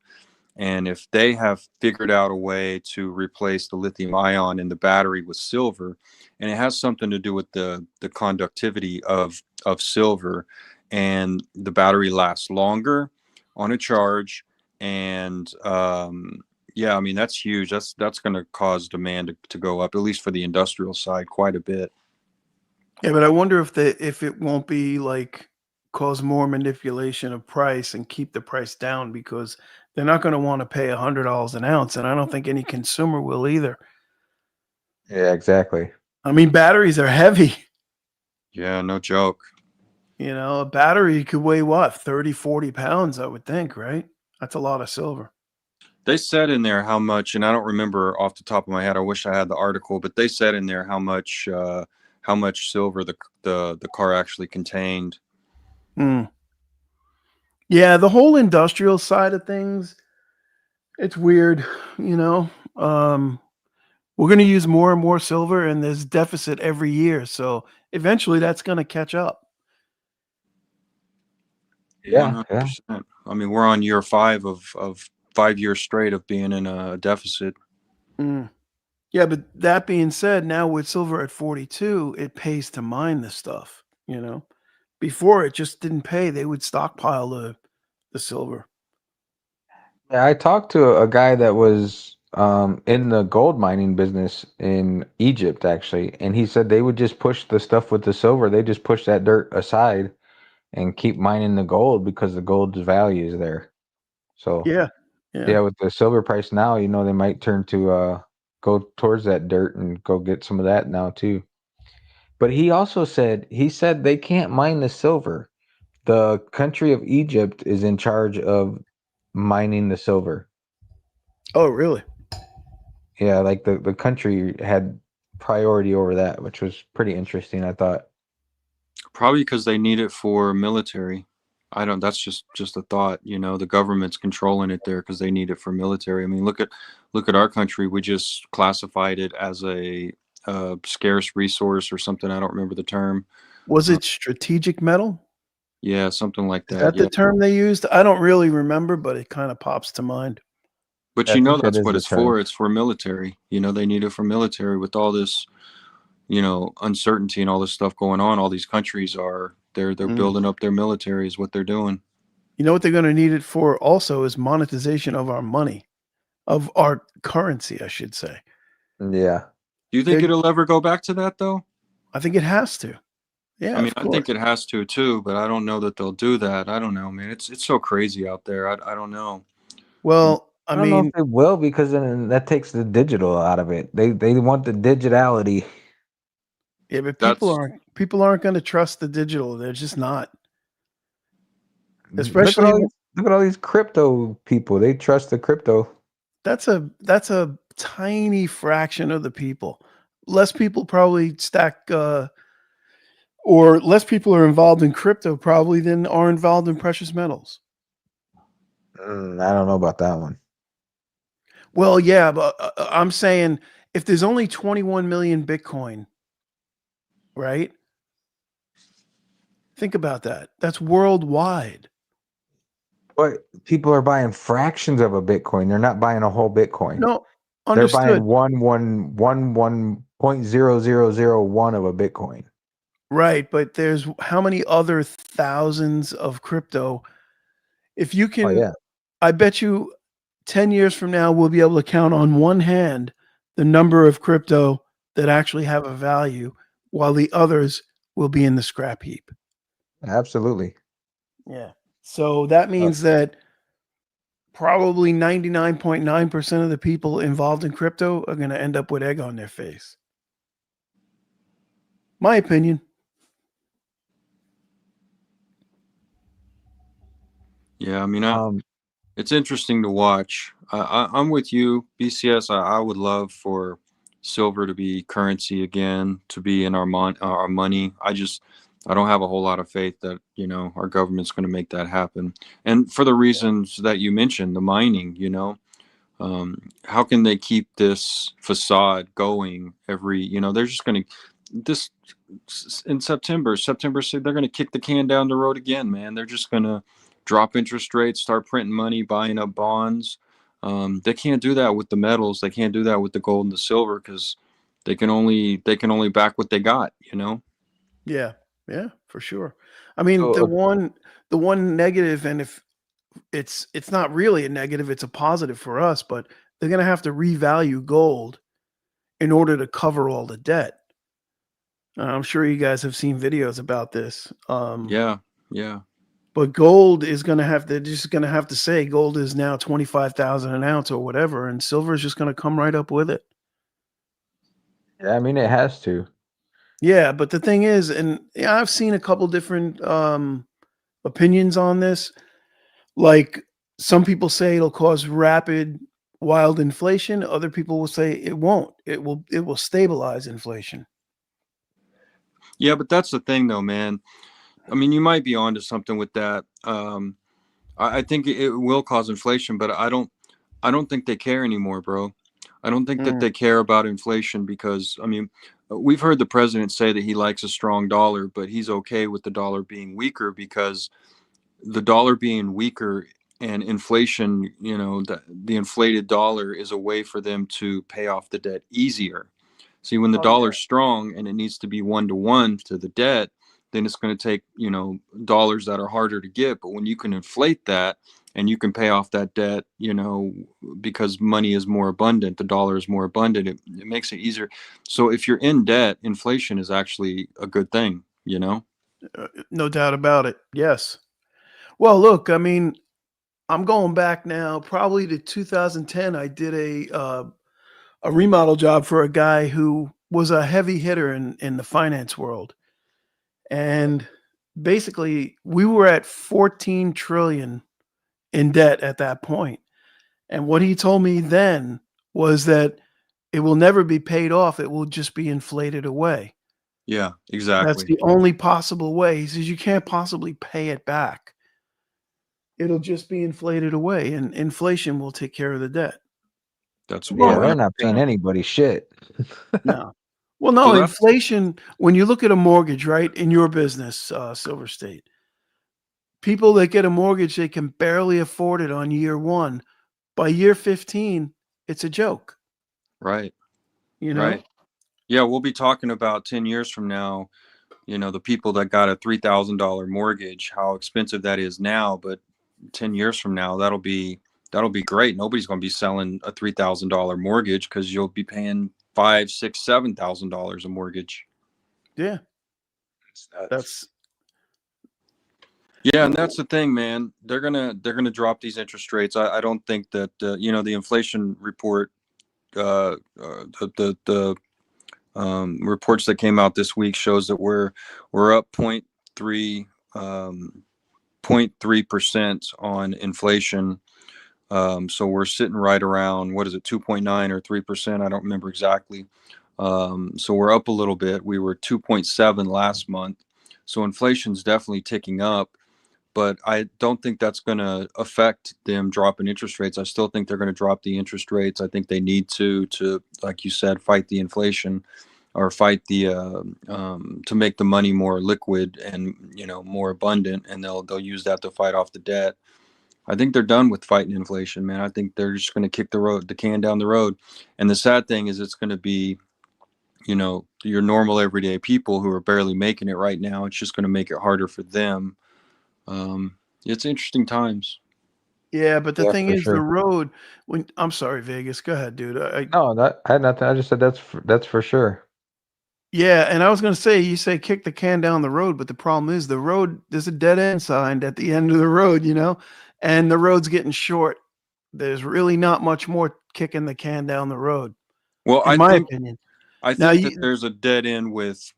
And if they have figured out a way to replace the lithium ion in the battery with silver, and it has something to do with the conductivity of silver, and the battery lasts longer on a charge, and yeah, I mean, that's huge. That's going to cause demand to go up, at least for the industrial side, quite a bit. Yeah, but I wonder if it won't be like cause more manipulation of price and keep the price down, because they're not going to want to pay $100 an ounce, and I don't think any consumer will either. Yeah, exactly. I mean, batteries are heavy. Yeah, no joke. You know, a battery could weigh what, 30, 40 pounds, I would think, right? That's a lot of silver. They said in there how much, and I don't remember off the top of my head. I wish I had the article, but they said in there how much silver the car actually contained. Mm. Yeah, the whole industrial side of things, it's weird, you know. We're going to use more and more silver, and there's deficit every year. So eventually that's going to catch up. Yeah, yeah. 100%. I mean, we're on year 5 of 5 years straight of being in a deficit. Mm. Yeah, but that being said, now with silver at 42, it pays to mine this stuff, you know. Before it just didn't pay. They would stockpile the silver. Yeah, I talked to a guy that was in the gold mining business in Egypt, actually, and he said they would just push the stuff with the silver. They just push that dirt aside and keep mining the gold because the gold's value is there. So Yeah. Yeah. yeah, with the silver price now, they might turn to go towards that dirt and go get some of that now too. But he said they can't mine the silver. The country of Egypt is in charge of mining the silver. Oh, really? Yeah, like the country had priority over that, which was pretty interesting, I thought. Probably because they need it for military. I don't. That's just a thought. The government's controlling it there because they need it for military. I mean, look at our country. We just classified it as a scarce resource or something. I don't remember the term. Was Uh, it strategic metal? yeah, something like Is that. that the Yeah, term they used? I don't really remember, but it kind of pops to mind. but I think that that's is what the it's for. term. It's for military. They need it for military with all this uncertainty and all this stuff going on. All these countries are they're Mm. building up their military is what they're doing. You know what they're going to need it for also is monetization of our money, of our currency, I should say. Yeah. Do you think They're, it'll ever go back to that though? I think it has to. Yeah, I mean, of I think course. it has to too, but I don't know that they'll do that. I don't know, man. It's so crazy out there. I don't know. You- Well, I I don't know if mean, they will because then that takes the digital out of it. They want the digitality. yeah, but That's people aren't going to trust the digital. They're just not. Look at Especially all these crypto people. They trust the crypto. that's a tiny fraction of the people. Less people probably stack or less people are involved in crypto probably than are involved in precious metals. I don't know about that one. Well, yeah, but I'm saying if there's only 21 million Bitcoin, right? Think about that. That's worldwide. But people are buying fractions of a Bitcoin. They're not buying a whole Bitcoin. No, They're buying understood. 1.0001 of a Bitcoin. Right, but there's how many other thousands of crypto? If you Oh can, yeah. I bet you 10 years from now, we'll be able to count on one hand the number of crypto that actually have a value, while the others will be in the scrap heap. Absolutely. Yeah. So that means that probably 99.9% of the people involved in crypto are going to end up with egg on their face. My opinion. yeah. I mean, Um it's interesting to watch. I'm with you, BCS. I would love for silver to be currency again, to be in our money. I don't have a whole lot of faith that our government's going to make that happen. And for the reasons that you mentioned, the mining. How can they keep this facade going every? They're just going to this in September, so they're going to kick the can down the road again, man. They're just going to drop interest rates, start printing money, buying up bonds. They can't do that with the metals. They can't do that with the gold and the silver because they can only back what they got. Yeah. Yeah, for sure. I mean, so the one negative, and if it's not really a negative, it's a positive for us, but they're going to have to revalue gold in order to cover all the debt. I'm sure you guys have seen videos about this. Yeah, yeah. But gold is going to have, they're just going to have to say gold is now 25,000 an ounce or whatever, and silver is just going to come right up with it. yeah, I mean it has to. Yeah, but the thing is, and yeah, I've seen a couple different opinions on this. Like some people say it'll cause rapid, wild inflation. Other people will say it won't. It will stabilize inflation. Yeah, but that's the thing, though, man. I mean, you might be onto something with that. I think it will cause inflation, but I don't think they care anymore, bro. I don't think that Mm. they care about inflation because, I mean, we've heard the president say that he likes a strong dollar, but he's okay with the dollar being weaker because the dollar being weaker and inflation, the inflated dollar is a way for them to pay off the debt easier. See, when the Oh yeah. dollar's strong and it needs to be 1 to 1 to the debt, then it's going to take, dollars that are harder to get. But when you can inflate that and you can pay off that debt, because money is more abundant, the dollar is more abundant, it makes it easier. So if you're in debt, inflation is actually a good thing, No doubt about it. Yes. Well, look, I mean, I'm going back now, probably to 2010. I did a remodel job for a guy who was a heavy hitter in the finance world, and basically we were at 14 trillion in debt at that point. And what he told me then was that it will never be paid off. It will just be inflated away. Yeah, That's exactly. the only possible way. He says you can't possibly pay it back. It'll just be inflated away, and inflation will take care of the debt. That's Yeah, Well, they're not paying 100%. anybody shit. no. Well, no, So that's inflation, when you look at a mortgage, right, in your business, Silver State, people that get a mortgage, they can barely afford it on year one. By year 15, it's a joke, right, you know? right. Yeah, we'll be talking about 10 years from now, the people that got a $3,000 mortgage, how expensive that is now, but 10 years from now, that'll be great. Nobody's going to be selling a $3,000 mortgage because you'll be paying five, six, $7,000 a mortgage. Yeah, It's nuts. that's Yeah, and that's the thing, man. They're gonna drop these interest rates. I don't think that the inflation report, the reports that came out this week shows that we're up 0.3 0.3% on inflation. So we're sitting right around, what is it, 2.9 or 3%? I don't remember exactly. So we're up a little bit. We were 2.7 last month. So inflation's definitely ticking up, but I don't think that's going to affect them dropping interest rates. I still think they're going to drop the interest rates. I think they need to, like you said, fight the inflation or fight the to make the money more liquid and more abundant, and they'll use that to fight off the debt. I think they're done with fighting inflation, man. I think they're just going to kick the can down the road. And the sad thing is, it's going to be, your normal everyday people who are barely making it right now. It's just going to make it harder for them. It's interesting times. yeah, but the Yeah, thing for is the sure. road when I'm sorry, Vegas, go ahead, dude. No, I had nothing. I just said that's for sure. Yeah, and I was gonna say, you say kick the can down the road, but the problem is the road, there's a dead end sign at the end of the road, and the road's getting short. There's really not much more kicking the can down the road, Well, in my opinion. I Now think that you there's a dead end with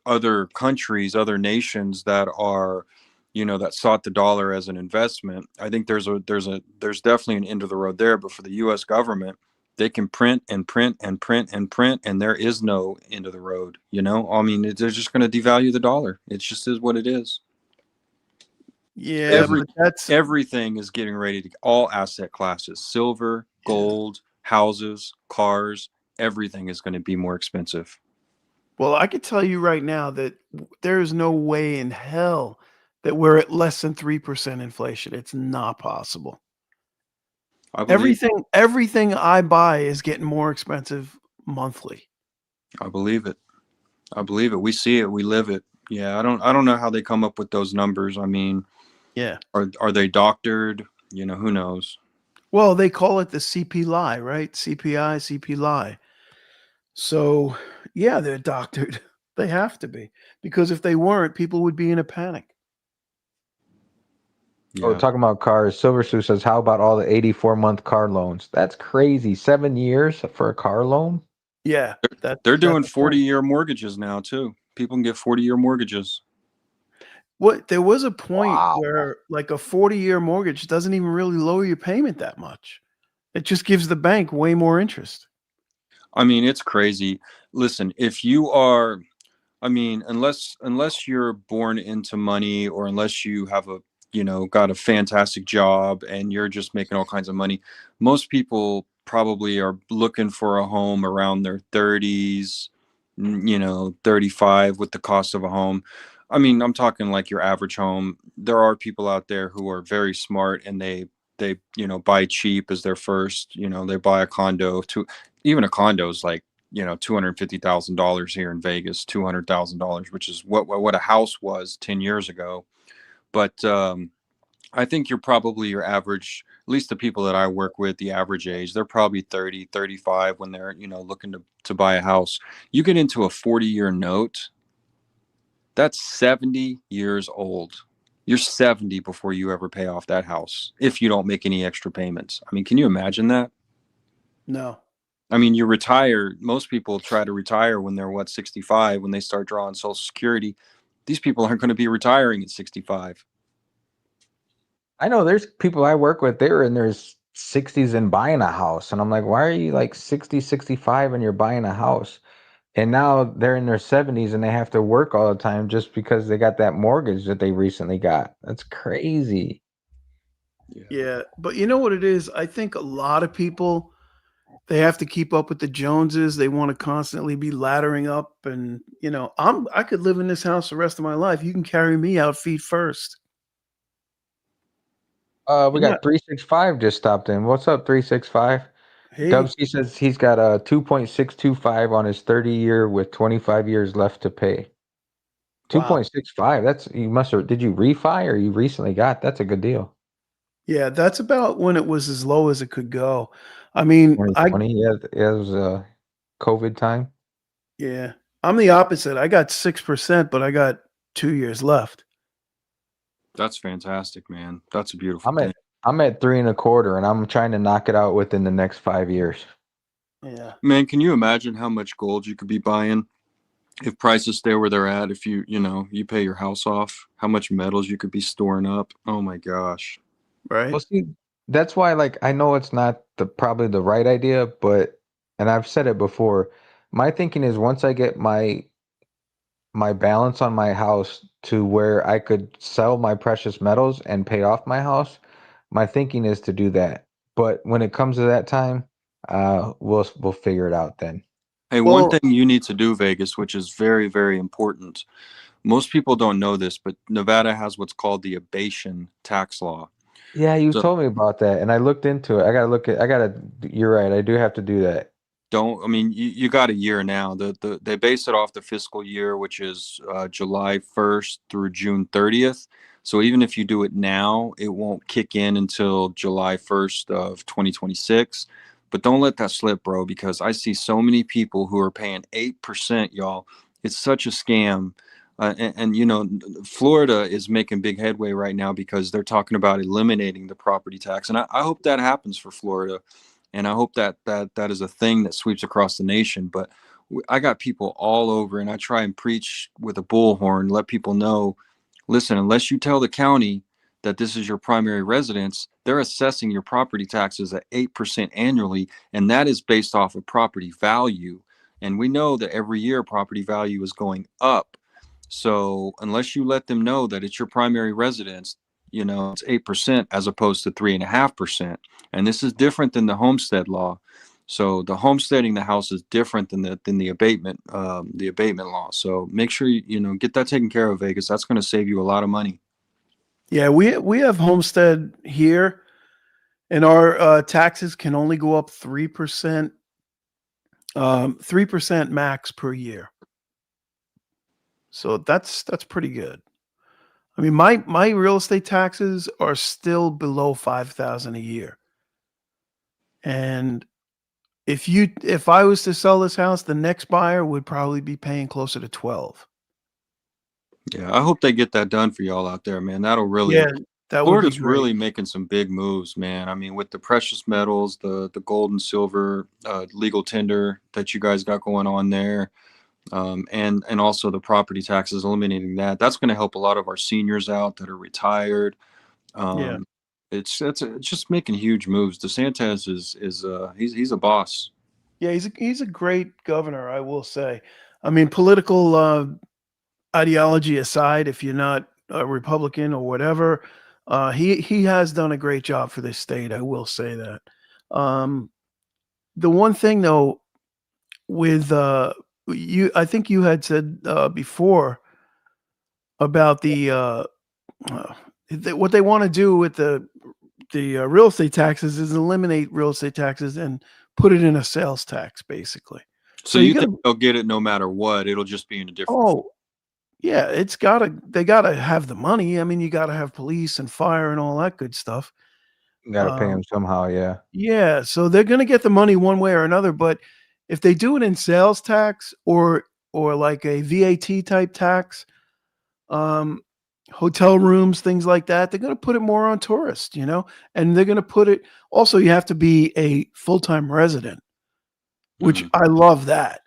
other countries, other nations that are, that sought the dollar as an investment. I think there's definitely an end of the road there. But for the U.S. government, they can print and print and print and print, and there is no end of the road. I mean, they're just going to devalue the dollar. It just is what it is. yeah, Every but that's everything is getting ready to, all asset classes, silver, yeah. gold, houses, cars, everything is going to be more expensive. Well, I could tell you right now that there is no way in hell that we're at less than 3% inflation. It's not possible. I believe Everything I buy is getting more expensive monthly. I believe it. I believe it. We see it. We live it. Yeah, I don't know how they come up with those numbers. I mean, Yeah. are they doctored? Who knows? Well, they call it the CP lie, right? CPI, CP lie. So, yeah, they're doctored. They have to be, because if they weren't, people would be in a panic. Oh, Yeah. talking about cars. Silver Sue says, "How about all the 84-month car loans? That's crazy. 7 years for a car loan." Yeah, They're that's doing the thing. 40-year mortgages now too. People can get 40-year mortgages. What there was a point Wow. where like a 40-year mortgage doesn't even really lower your payment that much. It just gives the bank way more interest. I mean, it's crazy. Listen, if you are, I mean, unless you're born into money, or unless you have a, got a fantastic job and you're just making all kinds of money, most people probably are looking for a home around their 30s, 35 with the cost of a home. I mean, I'm talking like your average home. There are people out there who are very smart, and they buy cheap as their first, they buy a condo. To even a condo is like, $250,000 here in Vegas, $200,000, which is what a house was 10 years ago. But I think you're probably your average, at least the people that I work with, the average age, they're probably 30, 35 when they're, looking to buy a house. You get into a 40-year note, that's 70 years old. You're 70 before you ever pay off that house, if you don't make any extra payments. I mean, can you imagine that? No. I mean, you retire. Most people try to retire when they're 65, when they start drawing Social Security. These people aren't going to be retiring at 65. I know there's people I work with, they were in their 60s and buying a house. And I'm like, why are you like 60, 65 and you're buying a house? And now they're in their 70s and they have to work all the time just because they got that mortgage that they recently got. That's crazy. Yeah, but you know what it is? I think a lot of people, they have to keep up with the Joneses. They want to constantly be laddering up, and I could live in this house the rest of my life. You can carry me out feet first. We Yeah. got 365 just stopped in. What's up, 365? Hey, Dubsy says he's got a 2.625 on his 30-year with 25 years left to pay. wow. 2.65. That's, you must have, did you refi or you recently got? That's a good deal. Yeah, that's about when it was as low as it could go. I mean, 2020, yeah, it was COVID time. yeah, I'm the opposite. I got 6%, but I got 2 years left. That's fantastic, man. That's a beautiful thing. I'm at 3.25, and I'm trying to knock it out within the next 5 years. Yeah. Man, can you imagine how much gold you could be buying if prices stay where they're at? If you pay your house off, how much metals you could be storing up? Oh my gosh. Right. Well, see, that's why, like, I know it's not probably the right idea, but, and I've said it before, my thinking is once I get my balance on my house to where I could sell my precious metals and pay off my house, my thinking is to do that. But when it comes to that time, we'll figure it out then. Hey, one thing you need to do, Vegas, which is very, very important. Most people don't know this, but Nevada has what's called the abation tax law. Yeah, you told me about that, and I looked into it. You're right, I do have to do that. You got a year now. They base it off the fiscal year, which is July 1st through June 30th. So even if you do it now, it won't kick in until July 1st of 2026. But don't let that slip, bro, because I see so many people who are paying 8%, y'all. It's such a scam. Florida is making big headway right now because they're talking about eliminating the property tax. And I hope that happens for Florida. And I hope that is a thing that sweeps across the nation. But I got people all over, and I try and preach with a bullhorn, let people know, listen, unless you tell the county that this is your primary residence, they're assessing your property taxes at 8% annually, and that is based off of property value. And we know that every year property value is going up. So unless you let them know that it's your primary residence, it's 8% as opposed to 3.5%. And this is different than the homestead law. So the homesteading the house is different than the abatement law. So make sure you get that taken care of, Vegas. That's going to save you a lot of money. Yeah, we have homestead here, and our taxes can only go up 3%, 3% max per year. So that's pretty good. I mean, my real estate taxes are still below 5,000 a year. And if I was to sell this house, the next buyer would probably be paying closer to 12. Yeah, I hope they get that done for y'all out there, man. That'll really, Yeah, that would be Florida's great. really making some big moves, man. I mean, with the precious metals, the gold and silver legal tender that you guys got going on there, and also the property taxes, eliminating that. That's going to help a lot of our seniors out that are retired. Yeah. Um, it's just making huge moves. DeSantis is he's a boss. Yeah, he's a great governor, I will say. I mean, political ideology aside, if you're not a Republican or whatever, he has done a great job for this state. I will say that. Um, the one thing though, with you, I think you had said before about uh, what they want to do with the real estate taxes is eliminate real estate taxes and put it in a sales tax, basically. So So you you're think gonna they'll get it no matter what? It'll just be in a different. oh yeah, they gotta have the money. I mean, you gotta have police and fire and all that good stuff. You got to pay Um, them somehow. Yeah. yeah, so they're gonna get the money one way or another. But if they do it in sales tax or like a VAT type tax, um, hotel rooms, things like that, they're gonna put it more on tourists, and they're gonna put it. Also, you have to be a full time resident, which Mhm. I love that.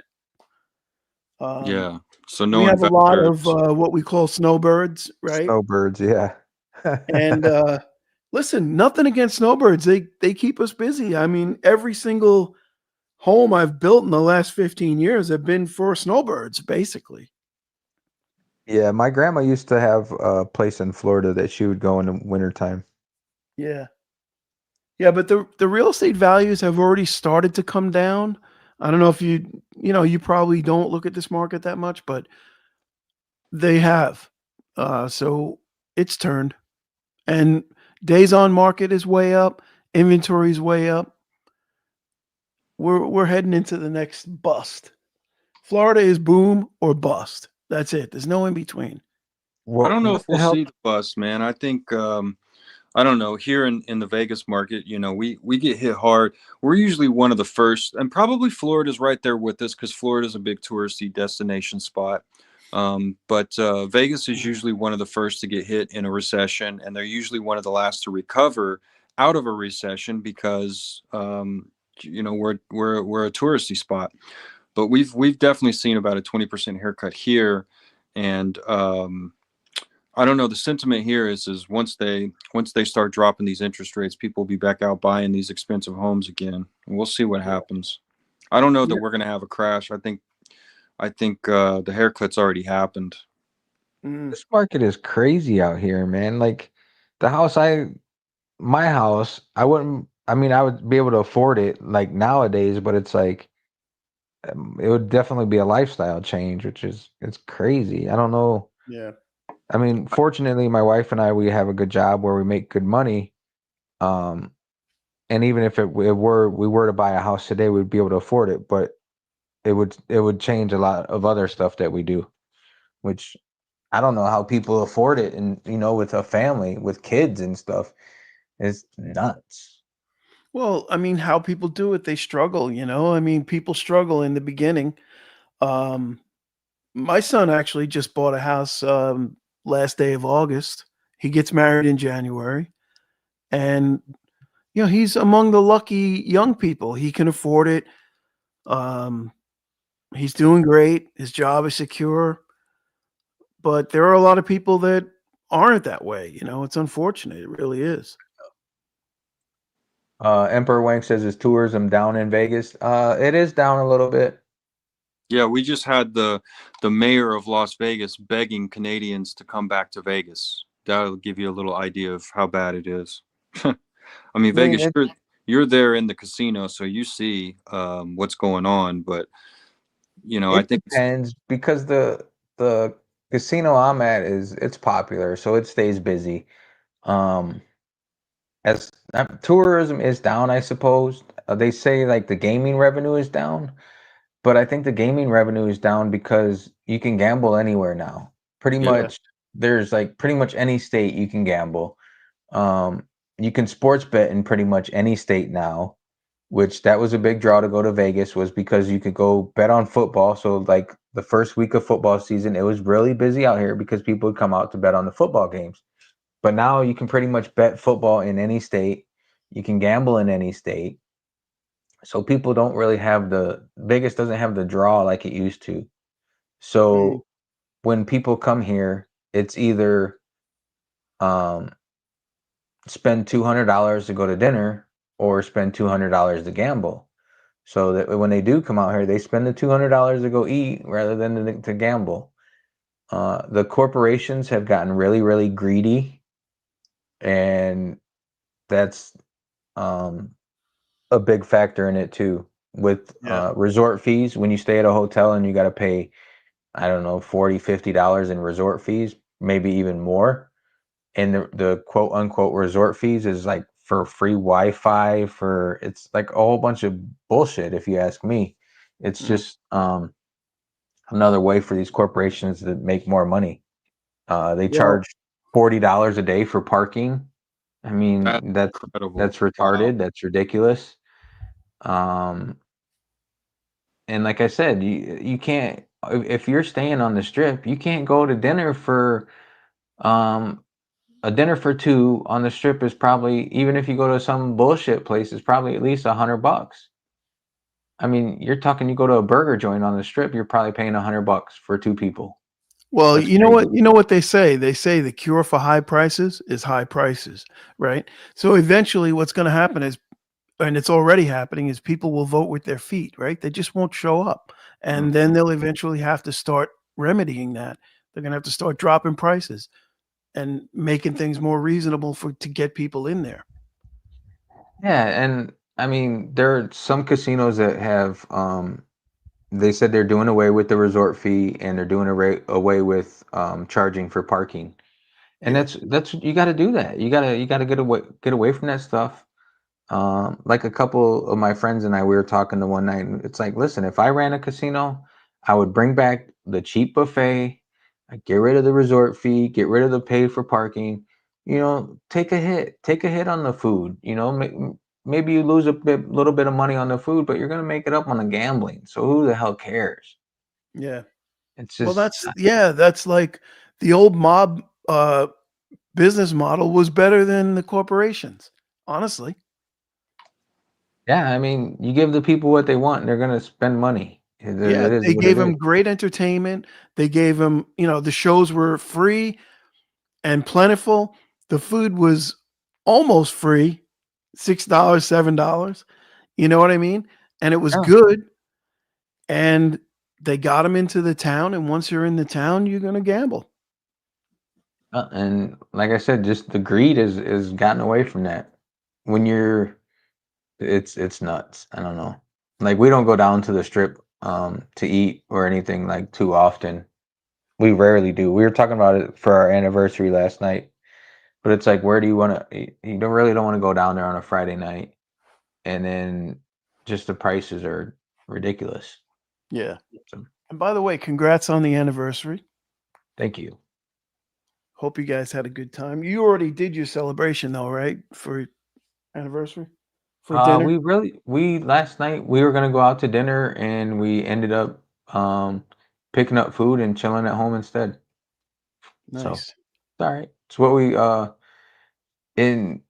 Um, Yeah. So we no have a lot of investors. what we call snowbirds, right? Snowbirds. Yeah. And listen, nothing against snowbirds. They keep us busy. I mean, every single home I've built in the last 15 years have been for snowbirds, basically. Yeah. My grandma used to have a place in Florida that she would go in the wintertime. Yeah. Yeah, but the real estate values have already started to come down. I don't know if you probably don't look at this market that much, but they have. So it's turned. And days on market is way up, inventory is way up. We're heading into the next bust. Florida is boom or bust. That's it. There's no in between. I don't know What if the we'll hell? see the bust, man. I think I don't know. Here in the Vegas market, we get hit hard. We're usually one of the first, and probably Florida's right there with us because Florida's a big touristy destination spot. But Vegas is usually one of the first to get hit in a recession, and they're usually one of the last to recover out of a recession because we're a touristy spot. But we've definitely seen about a 20% haircut here, and I don't know. The sentiment here is once they start dropping these interest rates, people will be back out buying these expensive homes again, and we'll see what happens. I don't know that Yeah. we're going to have a crash. I think the haircut's already happened. Mm. This market is crazy out here, man. Like the my house, I wouldn't, I mean, I would be able to afford it like nowadays, but it's like, it would definitely be a lifestyle change, it's crazy. I don't know. Yeah. I mean, fortunately, my wife and I, we have a good job where we make good money. Um, and even if we were to buy a house today, we'd be able to afford it, but it would change a lot of other stuff that we do, which I don't know how people afford it. And, with a family, with kids and stuff, it's nuts. Well, I mean, how people do it, they struggle. I mean, people struggle in the beginning. Um, my son actually just bought a house last day of August. He gets married in January. And, he's among the lucky young people. He can afford it. Um, he's doing great. His job is secure. But there are a lot of people that aren't that way. It's unfortunate. It really is. Emperor Wank says, is tourism down in Vegas? It is down a little bit. Yeah, we just had the mayor of Las Vegas begging Canadians to come back to Vegas. That'll give you a little idea of how bad it is. I mean, I mean, Vegas, you're there in the casino, so you see what's going on. But I it think depends because the casino I'm at it's popular, so it stays busy. Um, as tourism is down, I suppose. They say like the gaming revenue is down, but I think the gaming revenue is down because you can gamble anywhere now. Pretty yeah, much, there's like pretty much any state you can gamble. Um, you can sports bet in pretty much any state now, which that was a big draw to go to Vegas was because you could go bet on football. So like the first week of football season, it was really busy out here because people would come out to bet on the football games. But now you can pretty much bet football in any state. You can gamble in any state. So people don't really have Vegas doesn't have the draw like it used to. So when people come here, it's either spend $200 to go to dinner or spend $200 to gamble. So that when they do come out here, they spend the $200 to go eat rather than to gamble. The corporations have gotten really, really greedy, and that's a big factor in it too. With Yeah. resort fees, when you stay at a hotel and you got to pay, I don't know, $40, $50 in resort fees, maybe even more. And the quote unquote resort fees is like for free Wi-Fi, for it's like a whole bunch of bullshit if you ask me. It's just another way for these corporations to make more money. They Well, charge $40 a day for parking. I mean, That's incredible. that's Wow. retarded. That's ridiculous. And like I said, you can't, if you're staying on the strip, you can't go to dinner for a dinner for two on the strip is probably, even if you go to some bullshit place, it's probably at least $100. I mean, you're talking, you go to a burger joint on the strip, you're probably paying $100 for two people. well, That's you know what? crazy. You know what they say? They say the cure for high prices is high prices, right? So eventually, what's going to happen is, and it's already happening, is people will vote with their feet, right? They just won't show up, and then they'll eventually have to start remedying that. They're going to have to start dropping prices and making things more reasonable to get people in there. Yeah, and I mean, there are some casinos that have they said they're doing away with the resort fee and they're doing away with charging for parking. And Yeah. that's you got to do that. You got to get away from that stuff. Like a couple of my friends and I, we were talking the one night, and it's like, listen, if I ran a casino, I would bring back the cheap buffet, I'd get rid of the resort fee, get rid of the pay for parking. Take a hit on the food. Maybe you lose little bit of money on the food, but you're gonna make it up on the gambling. So who the hell cares? Yeah. It's Well, just, that's like the old mob business model was better than the corporations, honestly. yeah. I mean, you give the people what they want, and they're gonna spend money. Yeah, It is they what it gave is. them great entertainment. They gave them, the shows were free and plentiful. The food was almost free, $6, $7. You know what I mean? And it was Yeah. good. And they got them into the town. And once you're in the town, you're going to gamble. And like I said, just the greed is gotten away from that. When you're, it's nuts. I don't know. Like, we don't go down to the strip to eat or anything like too often. We rarely do. We were talking about it for our anniversary last night, but it's like, where do you want to? You don't want to go down there on a Friday night, and then just the prices are ridiculous. Yeah. So, And by the way, congrats on the anniversary. thank you. Hope you guys had a good time. You already did your celebration though, right? For anniversary? For dinner? We last night we were gonna go out to dinner and we ended up picking up food and chilling at home instead. So Nice. it's all right. It's what we in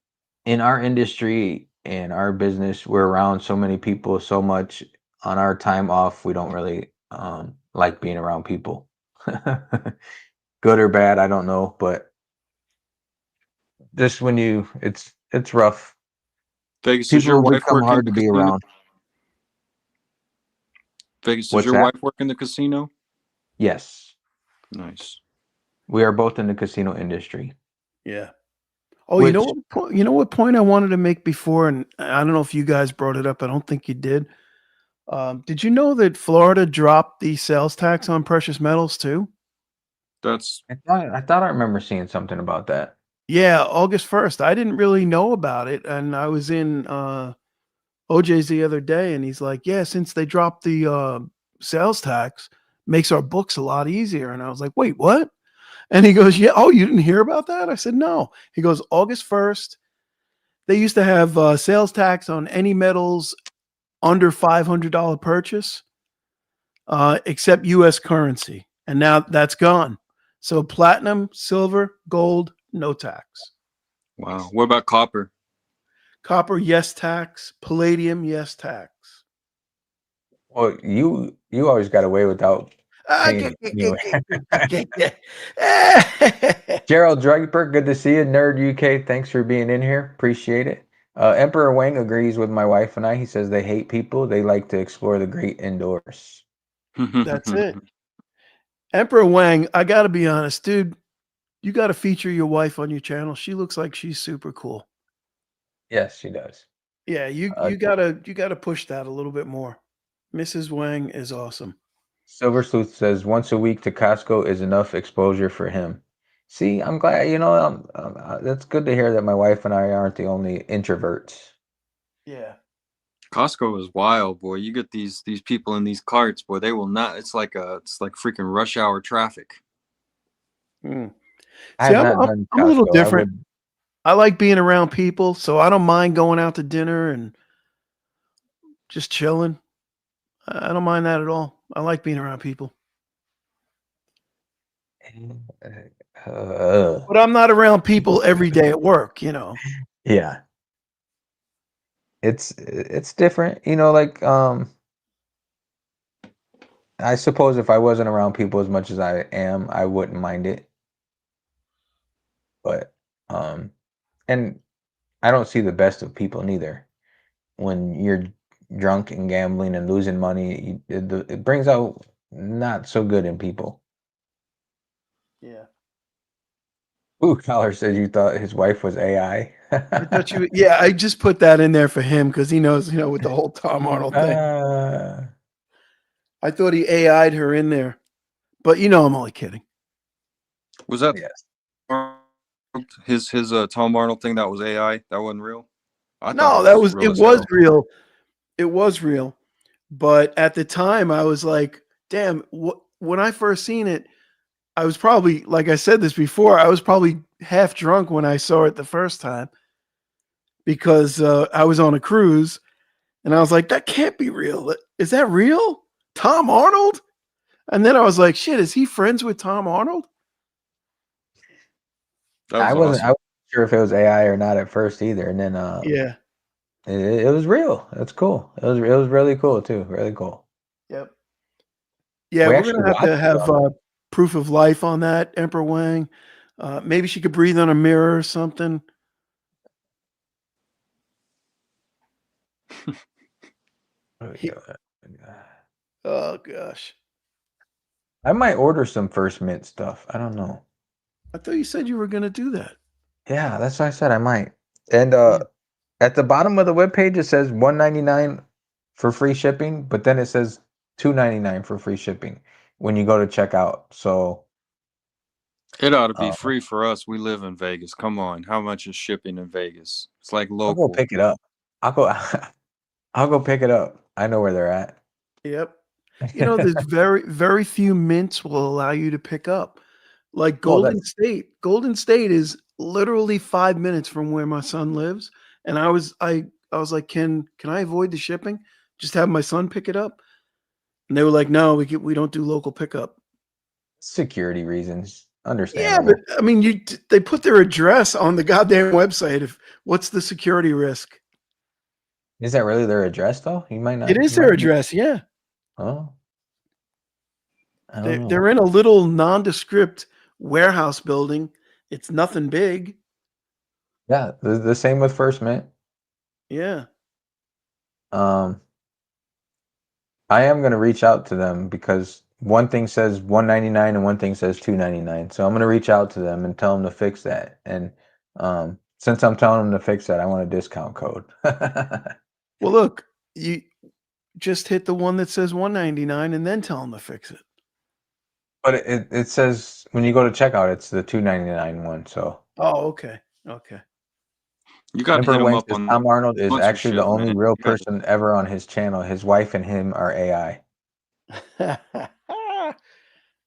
our industry and our business, we're around so many people so much. On our time off, we don't really like being around people. Good or bad, I don't know, but just when it's rough. Vegas, does your People wife become work in hard the to be casino? around. Vegas, does What's your that? wife work in the casino? Yes. Nice. We are both in the casino industry. Yeah. Oh, you know Which what point I wanted to make before, and I don't know if you guys brought it up. I don't think you did. Did you know that Florida dropped the sales tax on precious metals too? That's I thought I remember seeing something about that. Yeah, August 1st. I didn't really know about it, and I was in OJ's the other day, and he's like, "Yeah, since they dropped the sales tax, makes our books a lot easier." And I was like, "Wait, what?" And he goes, "Yeah, oh, you didn't hear about that?" I said, "No." He goes, "August 1st, they used to have sales tax on any metals under $500 purchase, except U.S. currency, and now that's gone. So platinum, silver, gold, no tax. wow. What about copper? Copper, yes tax. Palladium, yes tax. Well, you always got away without Saying it anyway. Gerald Draper, good to see you. Nerd UK, thanks for being in here. Appreciate it. Emperor Wang agrees with my wife and I. He says they hate people. They like to explore the great indoors. That's it. Emperor Wang, I got to be honest, dude. You got to feature your wife on your channel. She looks like she's super cool. Yes, she does. Yeah, you gotta push that a little bit more. Mrs. Wang is awesome. Silver Sleuth says once a week to Costco is enough exposure for him. See, I'm glad, that's good to hear that my wife and I aren't the only introverts. Yeah. Costco is wild, boy. You get these people in these carts, boy. They will not. It's like freaking rush hour traffic. Mm. I See, have I'm not done a little Costco. different. I like being around people, so I don't mind going out to dinner and just chilling. I don't mind that at all. I like being around people. But I'm not around people every day at work, Yeah. It's different, like I suppose if I wasn't around people as much as I am, I wouldn't mind it. But and I don't see the best of people neither. When you're drunk and gambling and losing money, it brings out not so good in people. Yeah. Ooh, Collar says you thought his wife was AI. I thought yeah, I just put that in there for him because he knows, with the whole Tom Arnold thing. I thought he AI'd her in there. But I'm only kidding. Was that Yes. his Tom Arnold thing? That was AI. That wasn't real. No, it was real. It was real. But at the time, I was like, damn, when I first seen it, I was probably, like I said this before, I was probably half drunk when I saw it the first time because I was on a cruise and I was like, that can't be real. Is that real? Tom Arnold? And then I was like, shit, is he friends with Tom Arnold? I wasn't sure if it was AI or not at first either. And then Yeah. It was real. It's cool. It was really cool too. Really cool. Yep. Yeah, we're gonna have to have proof of life on that, Emperor Wang. Maybe she could breathe on a mirror or something. Oh gosh. I might order some First Mint stuff. I don't know. I thought you said you were gonna do that. Yeah, that's what I said. I might. And at the bottom of the webpage it says $1.99 for free shipping, but then it says $2.99 for free shipping when you go to checkout. So it ought to be free for us. We live in Vegas. Come on, how much is shipping in Vegas? It's like local. I'll go pick it up. I'll go pick it up. I know where they're at. Yep. There's very, very few mints will allow you to pick up. Like Golden State. Golden State is literally 5 minutes from where my son lives. And I was like, can I avoid the shipping? Just have my son pick it up? And they were like, no, we don't do local pickup. Security reasons. Understand. Yeah, but I mean, they put their address on the goddamn website. What's the security risk? Is that really their address though? You might not. It is their address, yeah. Oh. They're in a little nondescript warehouse building. It's nothing big. Yeah, the same with First Mint. Yeah. I am going to reach out to them because one thing says $1.99 and one thing says $2.99. So I'm going to reach out to them and tell them to fix that. And since I'm telling them to fix that, I want a discount code. Well, look, you just hit the one that says $1.99 and then tell them to fix it. But it says when you go to checkout, it's the $2.99 one. So. Oh, okay. Okay. You got to hit him up on Tom Arnold is actually the only real person ever on his channel. His wife and him are AI.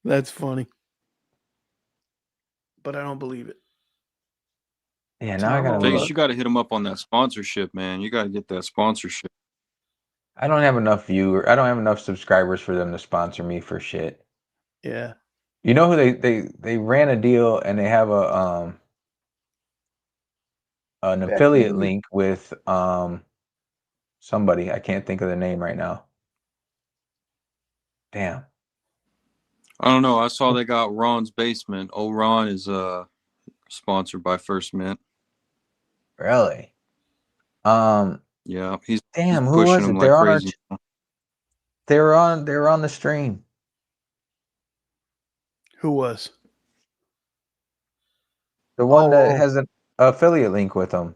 That's funny. But I don't believe it. Yeah, now I gotta Vegas, you got to hit him up on that sponsorship, man. You got to get that sponsorship. I don't have enough I don't have enough subscribers for them to sponsor me for shit. Yeah. You know who they ran a deal and they have an affiliate link with somebody. I can't think of the name right now. Damn. I don't know. I saw they got Ron's Basement. Old Ron is sponsored by First Mint. Really? Yeah, he's Damn, who pushing was them it? like They're on our. crazy. They were on the stream. Who was? The one that Oh, has an affiliate link with them.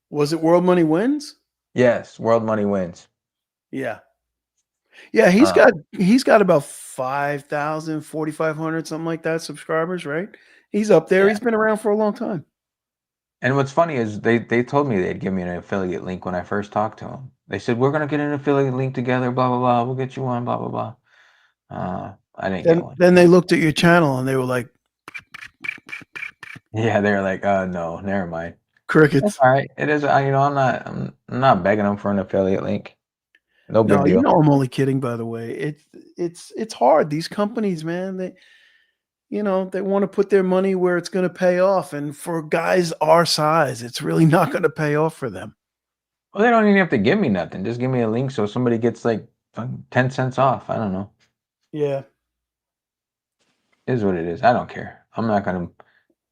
was it World Money Wins? Yes, World Money Wins. Yeah. Yeah, he's Uh, got about 5,000, 4,500, something like that subscribers, right? He's up there. Yeah. He's been around for a long time. And what's funny is they told me they'd give me an affiliate link when I first talked to them. They said we're gonna get an affiliate link together, blah blah blah. We'll get you one, blah blah blah. I didn't get one. Then they looked at your channel and they were like, Yeah, they were like, no, never mind. crickets. That's all right. It is. I'm not begging them for an affiliate link. No big No, deal. you know I'm only kidding, by the way. It's hard. These companies, man, they want to put their money where it's going to pay off. And for guys our size, it's really not going to pay off for them. Well, they don't even have to give me nothing. Just give me a link so somebody gets like 10 cents off. I don't know. Yeah. It is what it is. I don't care. I'm not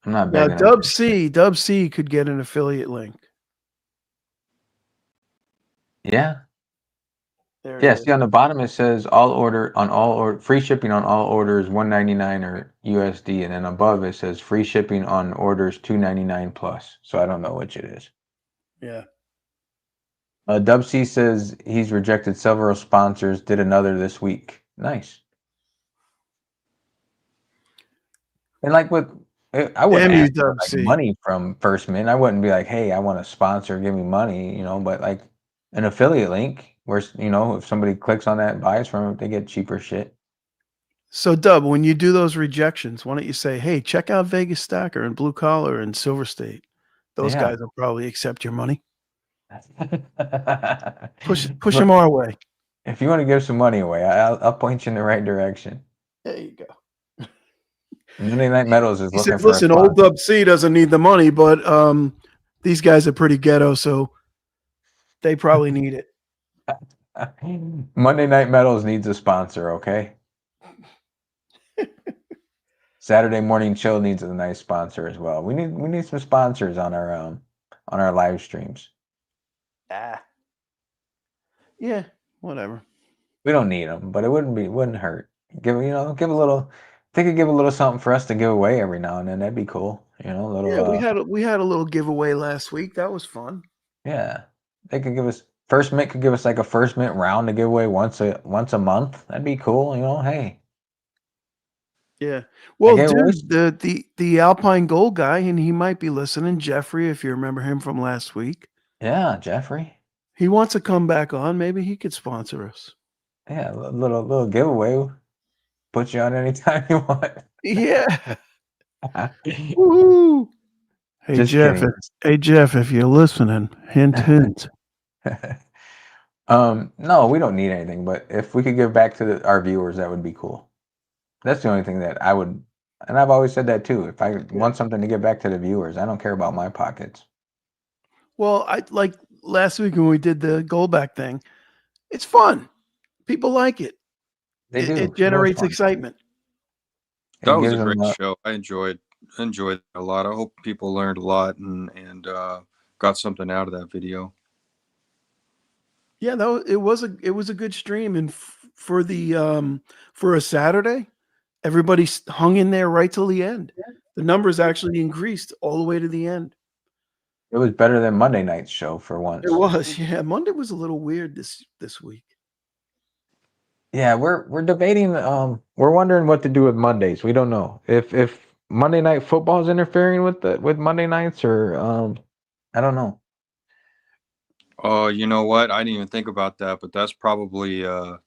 Now, begging them. Dub C could get an affiliate link. Yeah. There it Yeah, is. see on the bottom it says free shipping on all orders $199 or USD, and then above it says free shipping on orders $299 plus. So I don't know which it is. Yeah. Dub C says he's rejected several sponsors, did another this week. Nice. And like I wouldn't Damn you, ask for Dub like C. money from First Mint. I wouldn't be like, hey, I want a sponsor, give me money, but like an affiliate link where, if somebody clicks on that and buys from it, they get cheaper shit. So, Dub, when you do those rejections, why don't you say, hey, check out Vegas Stacker and Blue Collar and Silver State. Those Yeah. guys will probably accept your money. Push them our way. If you want to give some money away, I'll point you in the right direction. There you go. Monday Night Metals is He looking said, for listen, old Dub C doesn't need the money, but these guys are pretty ghetto, so they probably need it. Monday Night Metals needs a sponsor, okay? Saturday Morning Chill needs a nice sponsor as well. We need some sponsors on our live streams. Yeah, whatever. We don't need them, but it wouldn't hurt. Give a little. They could give a little something for us to give away every now and then. That'd be cool. A little. Yeah, we had a little giveaway last week. That was fun. Yeah, they could give us First Mint could give us like a First Mint round to give away once a month. That'd be cool. Hey. Yeah. Well, gave away dude, the Alpine Gold guy, and he might be listening, Jeffrey, if you remember him from last week. Yeah, Jeffrey. He wants to come back on. Maybe he could sponsor us. Yeah, a little giveaway. Put you on anytime you want. Yeah. Woohoo! Hey Just Jeff. kidding. Jeff, if you're listening, hint, hint. No, we don't need anything, but if we could give back to our viewers, that would be cool. That's the only thing that I would, and I've always said that too. If I want something to give back to the viewers, I don't care about my pockets. Well, I like last week when we did the Goldback thing. It's fun. People like it. They do. It generates fun. excitement. That was a gives them great show. I enjoyed it a lot. I hope people learned a lot and got something out of that video. Yeah, it was a good stream, and for a Saturday, everybody hung in there right till the end. The numbers actually increased all the way to the end. It was better than Monday night's show for once. It was, yeah. Monday was a little weird this week. Yeah, we're debating. We're wondering what to do with Mondays. We don't know if Monday Night Football is interfering with Monday nights, or I don't know. Oh, you know what? I didn't even think about that, but that's probably a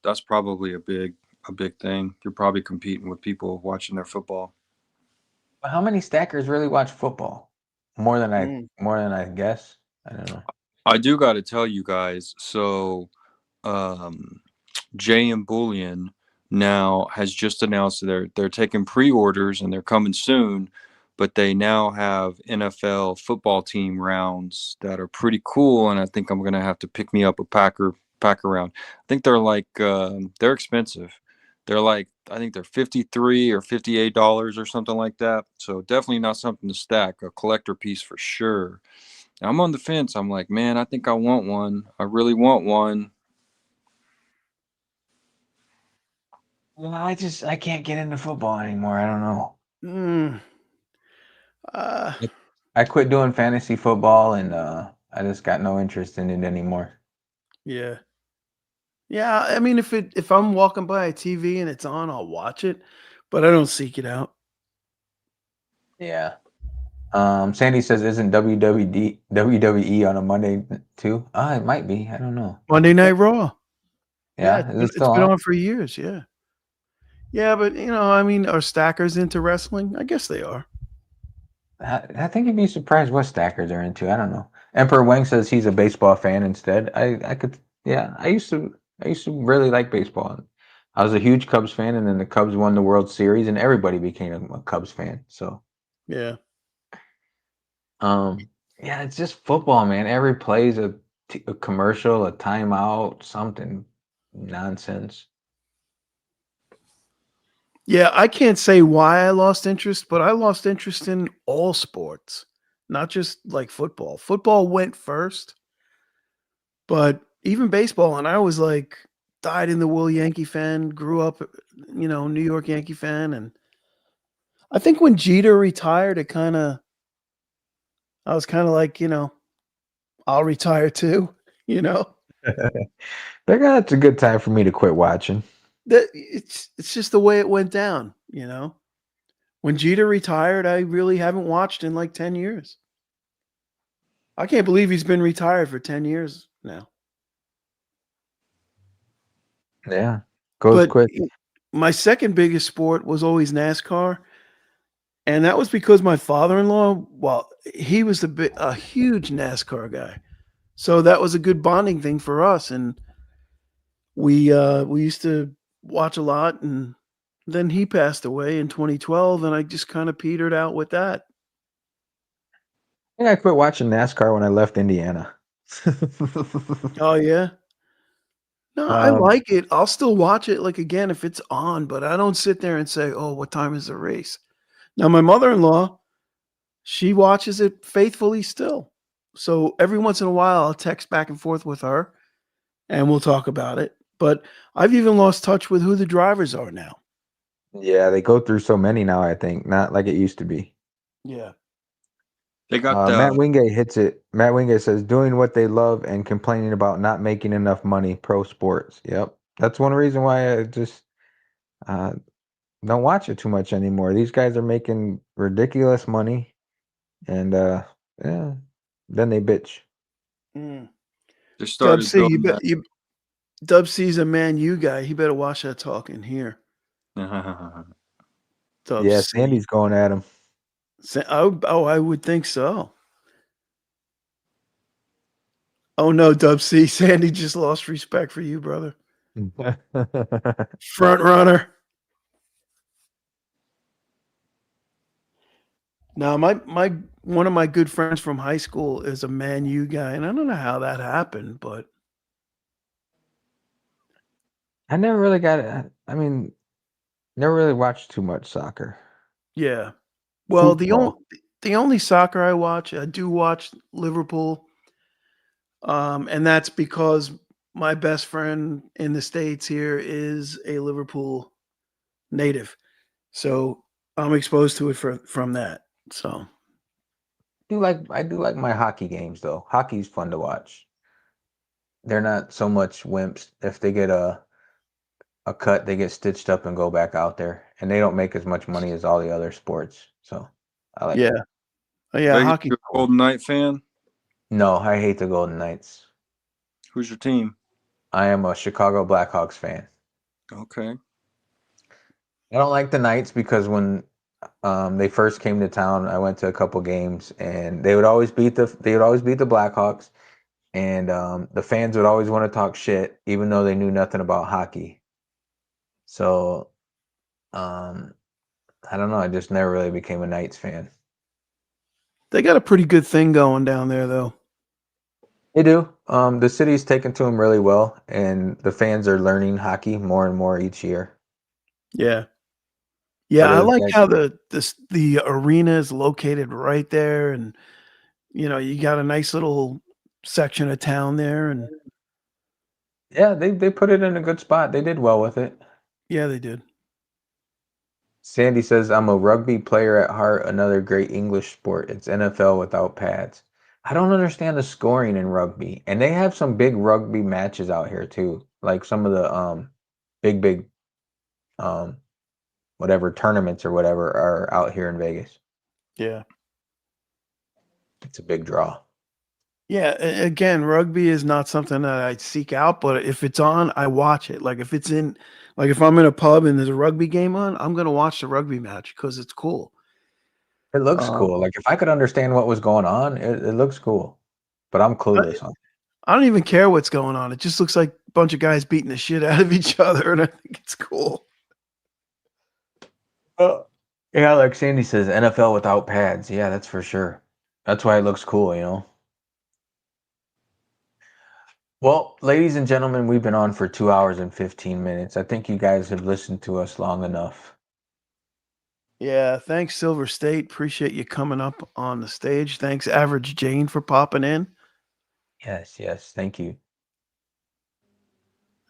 big thing. You're probably competing with people watching their football. But how many stackers really watch football? More than I guess. I don't know. I do got to tell you guys. So, JM Bullion now has just announced they're taking pre-orders and they're coming soon, but they now have NFL football team rounds that are pretty cool, and I think I'm gonna have to pick me up a pack round. I think they're like they're expensive. They're like, I think they're $53 or $58 or something like that. So definitely not something to stack. A collector piece for sure. I'm on the fence. I'm like, man, I think I want one. I really want one. Well, I can't get into football anymore. I don't know. Mm, uh, I quit doing fantasy football and I just got no interest in it anymore. yeah. Yeah, I mean, if I'm walking by a TV and it's on, I'll watch it, but I don't seek it out. Yeah. Sandy says, isn't WWE on a Monday too? It might be. I don't know. Monday Night Raw. Yeah, Yeah, is it it's still been on? on for years. Yeah, yeah, but I mean, are stackers into wrestling? I guess they are. I think you'd be surprised what stackers are into. I don't know. Emperor Wang says he's a baseball fan instead. I could, yeah. I used to really like baseball. I was a huge Cubs fan, and then the Cubs won the World Series, and everybody became a Cubs fan. So, Yeah, yeah, it's just football, man. Every play is a commercial, a timeout, something nonsense. yeah. I can't say why I lost interest, but I lost interest in all sports, not just like football. Football went first, but even baseball, and I was like dyed in the wool Yankee fan. Grew up, New York Yankee fan, and I think when Jeter retired, I was kind of like, I'll retire too. You know, That's a good time for me to quit watching. that it's just the way it went down. When Jeter retired, I really haven't watched in like 10 years. I can't believe he's been retired for 10 years now. Yeah, goes But quick. my second biggest sport was always NASCAR, and that was because my father-in-law, well, he was a huge NASCAR guy. So that was a good bonding thing for us, and we used to watch a lot, and then he passed away in 2012, and I just kind of petered out with that. I think I quit watching NASCAR when I left Indiana. Oh yeah. No, I Um, like it. I'll still watch it like again if it's on, but I don't sit there and say, "Oh, what time is the race?" Now my mother-in-law, she watches it faithfully still. So every once in a while I'll text back and forth with her and we'll talk about it. But I've even lost touch with who the drivers are now. yeah, they go through so many now, I think, not like it used to be. Yeah. They got Matt Wingate hits it. Matt Wingate says, doing what they love and complaining about not making enough money, pro sports. Yep. That's one reason why I just uh, don't watch it too much anymore. These guys are making ridiculous money and yeah, then they bitch. Mm. they Dub started C, building that. Dub C's a Man U guy. He better watch that talking here. Dub Yeah, C. Sandy's going at him. Oh, I would think so. Oh no, Dub C. Sandy just lost respect for you, brother. Front runner. Now, my one of my good friends from high school is a Man U guy, and I don't know how that happened, but I never really got it. I mean, never really watched too much soccer. yeah. Well, Football. the only soccer I do watch Liverpool, and that's because my best friend in the States here is a Liverpool native, so I'm exposed to it from that. So I do like my hockey games though. Hockey's fun to watch. They're not so much wimps. If they get a cut, they get stitched up and go back out there, and they don't make as much money as all the other sports. So I like yeah, it. yeah, Vegas, hockey. you a Golden Knight fan? No, I hate the Golden Knights. Who's your team? I am a Chicago Blackhawks fan. Okay. I don't like the Knights because when they first came to town, I went to a couple games, and they would always beat the Blackhawks, and the fans would always want to talk shit, even though they knew nothing about hockey. So I don't know. I just never really became a Knights fan. They got a pretty good thing going down there, though. They do. The city's taken to them really well, and the fans are learning hockey more and more each year. Yeah. Yeah, But it I was like like, how the arena is located right there, and you got a nice little section of town there, and yeah, they put it in a good spot. They did well with it. yeah, they did. Sandy says, I'm a rugby player at heart, another great English sport. It's NFL without pads. I don't understand the scoring in rugby. And they have some big rugby matches out here too. Like some of the big um whatever tournaments or whatever are out here in Vegas. Yeah. It's a big draw. Yeah, again, rugby is not something that I seek out, but if it's on, I watch it. Like if I'm in a pub and there's a rugby game on, I'm gonna watch the rugby match because it's cool. It looks Um, cool. Like if I could understand what was going on, it looks cool. But I'm I, clueless on I don't even care what's going on. It just looks like a bunch of guys beating the shit out of each other, and I think it's cool. it. Yeah, like Sandy says, NFL without pads. Yeah, that's for sure. That's why it looks cool, you know. Well, ladies and gentlemen, we've been on for 2 hours and 15 minutes. I think you guys have listened to us long enough. Yeah, thanks, Silver State. Appreciate you coming up on the stage. Thanks, Average Jane, for popping in. Yes, thank you.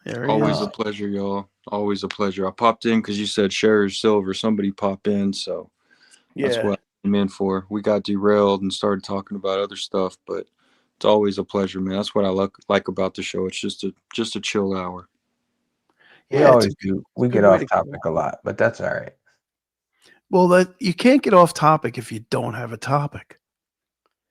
There he Always is. a pleasure, y'all. Always a pleasure. I popped in because you said Share Silver. Somebody pop in, so that's Yeah, what I came in for. We got derailed and started talking about other stuff, but it's always a pleasure, man. That's what I like about the show. It's just a chill hour. We yeah, always do. it's a We good get way off to topic a lot, but that's all right. Well, that you can't get off topic if you don't have a topic.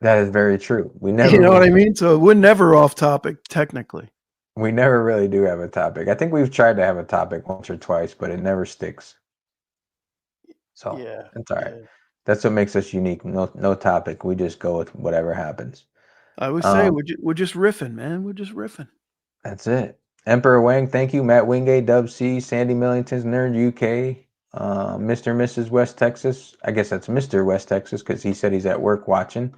That is very true. We You never know what I mean? So we're never off topic, technically. we never really do have a topic. I think we've tried to have a topic once or twice, but it never sticks. So Yeah, it's all right. yeah. That's what makes us unique. No topic. We just go with whatever happens. I would say Um, we're just riffing, man. We're just riffing. That's it. Emperor Wang, thank you. Matt Wingate, Dub C, Sandy Millington's Nerd UK, Mr. and Mrs. West Texas. I guess that's Mr. West Texas because he said he's at work watching.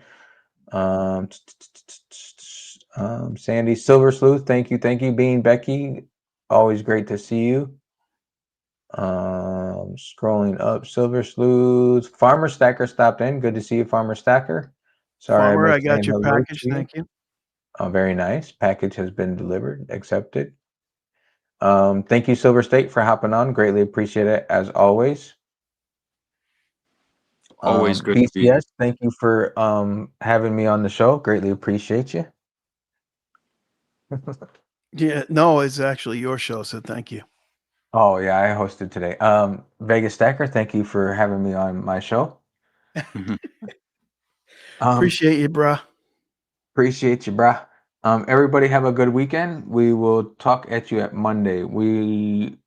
Sandy Silver Sleuth, thank you. Bean Becky, always great to see you. Scrolling up, Silver Sleuth, Farmer Stacker stopped in. Good to see you, Farmer Stacker. Sorry Farmer, I I missed got saying your hello package. to you. Thank you. Oh, very nice. Package has been delivered, accepted. Thank you, Silver State, for hopping on. Greatly appreciate it as always. Always good to be here. BCS, thank you for having me on the show. Greatly appreciate you. Yeah, no, it's actually your show, so thank you. Oh yeah, I hosted today. Vegas Stacker, thank you for having me on my show. Appreciate you, bruh. Appreciate you, brah. Everybody have a good weekend. We will talk at you at Monday. We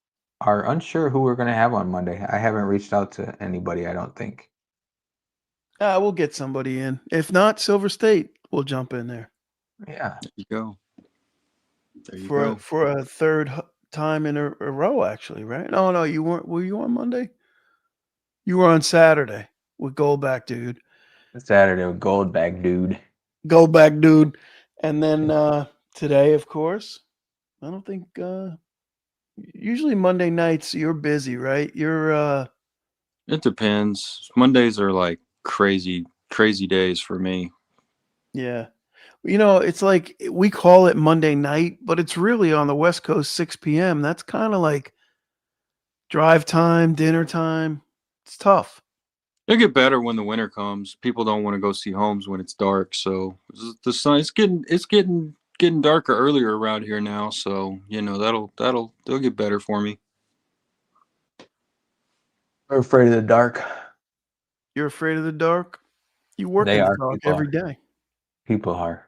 are unsure who we're going to have on Monday. I haven't reached out to anybody, I don't think. We'll get somebody in. If not, Silver State, we'll jump in there Yeah. There you go. There you for go. for a third time in a row. Actually, right? No, you weren't. Were you on Monday? You were on Saturday with Goldback, dude. Saturday with Goldback, dude. Goldback, dude. And then today, of course. I don't think. Usually Monday nights you're busy, right? You're. It depends. Mondays are like crazy days for me. Yeah. It's like we call it Monday night, but it's really on the West Coast, 6 p.m. That's kind of like drive time, dinner time. It's tough. It'll get better when the winter comes. People don't want to go see homes when it's dark. So the sun, it's getting darker earlier around here now. So they'll get better for me. We're afraid of the dark. You're afraid of the dark? You work They in the are. dark People every are. day. People are.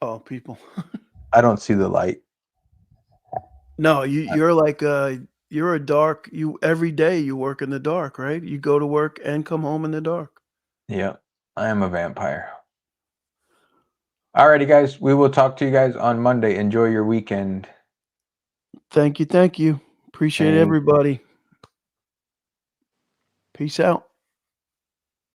Oh, people. I don't see the light. No, you're like you're a dark you every day you work in the dark, right? You go to work and come home in the dark. Yep. I am a vampire. Alrighty, guys. We will talk to you guys on Monday. Enjoy your weekend. Thank you. Appreciate Thank you. everybody. Peace out.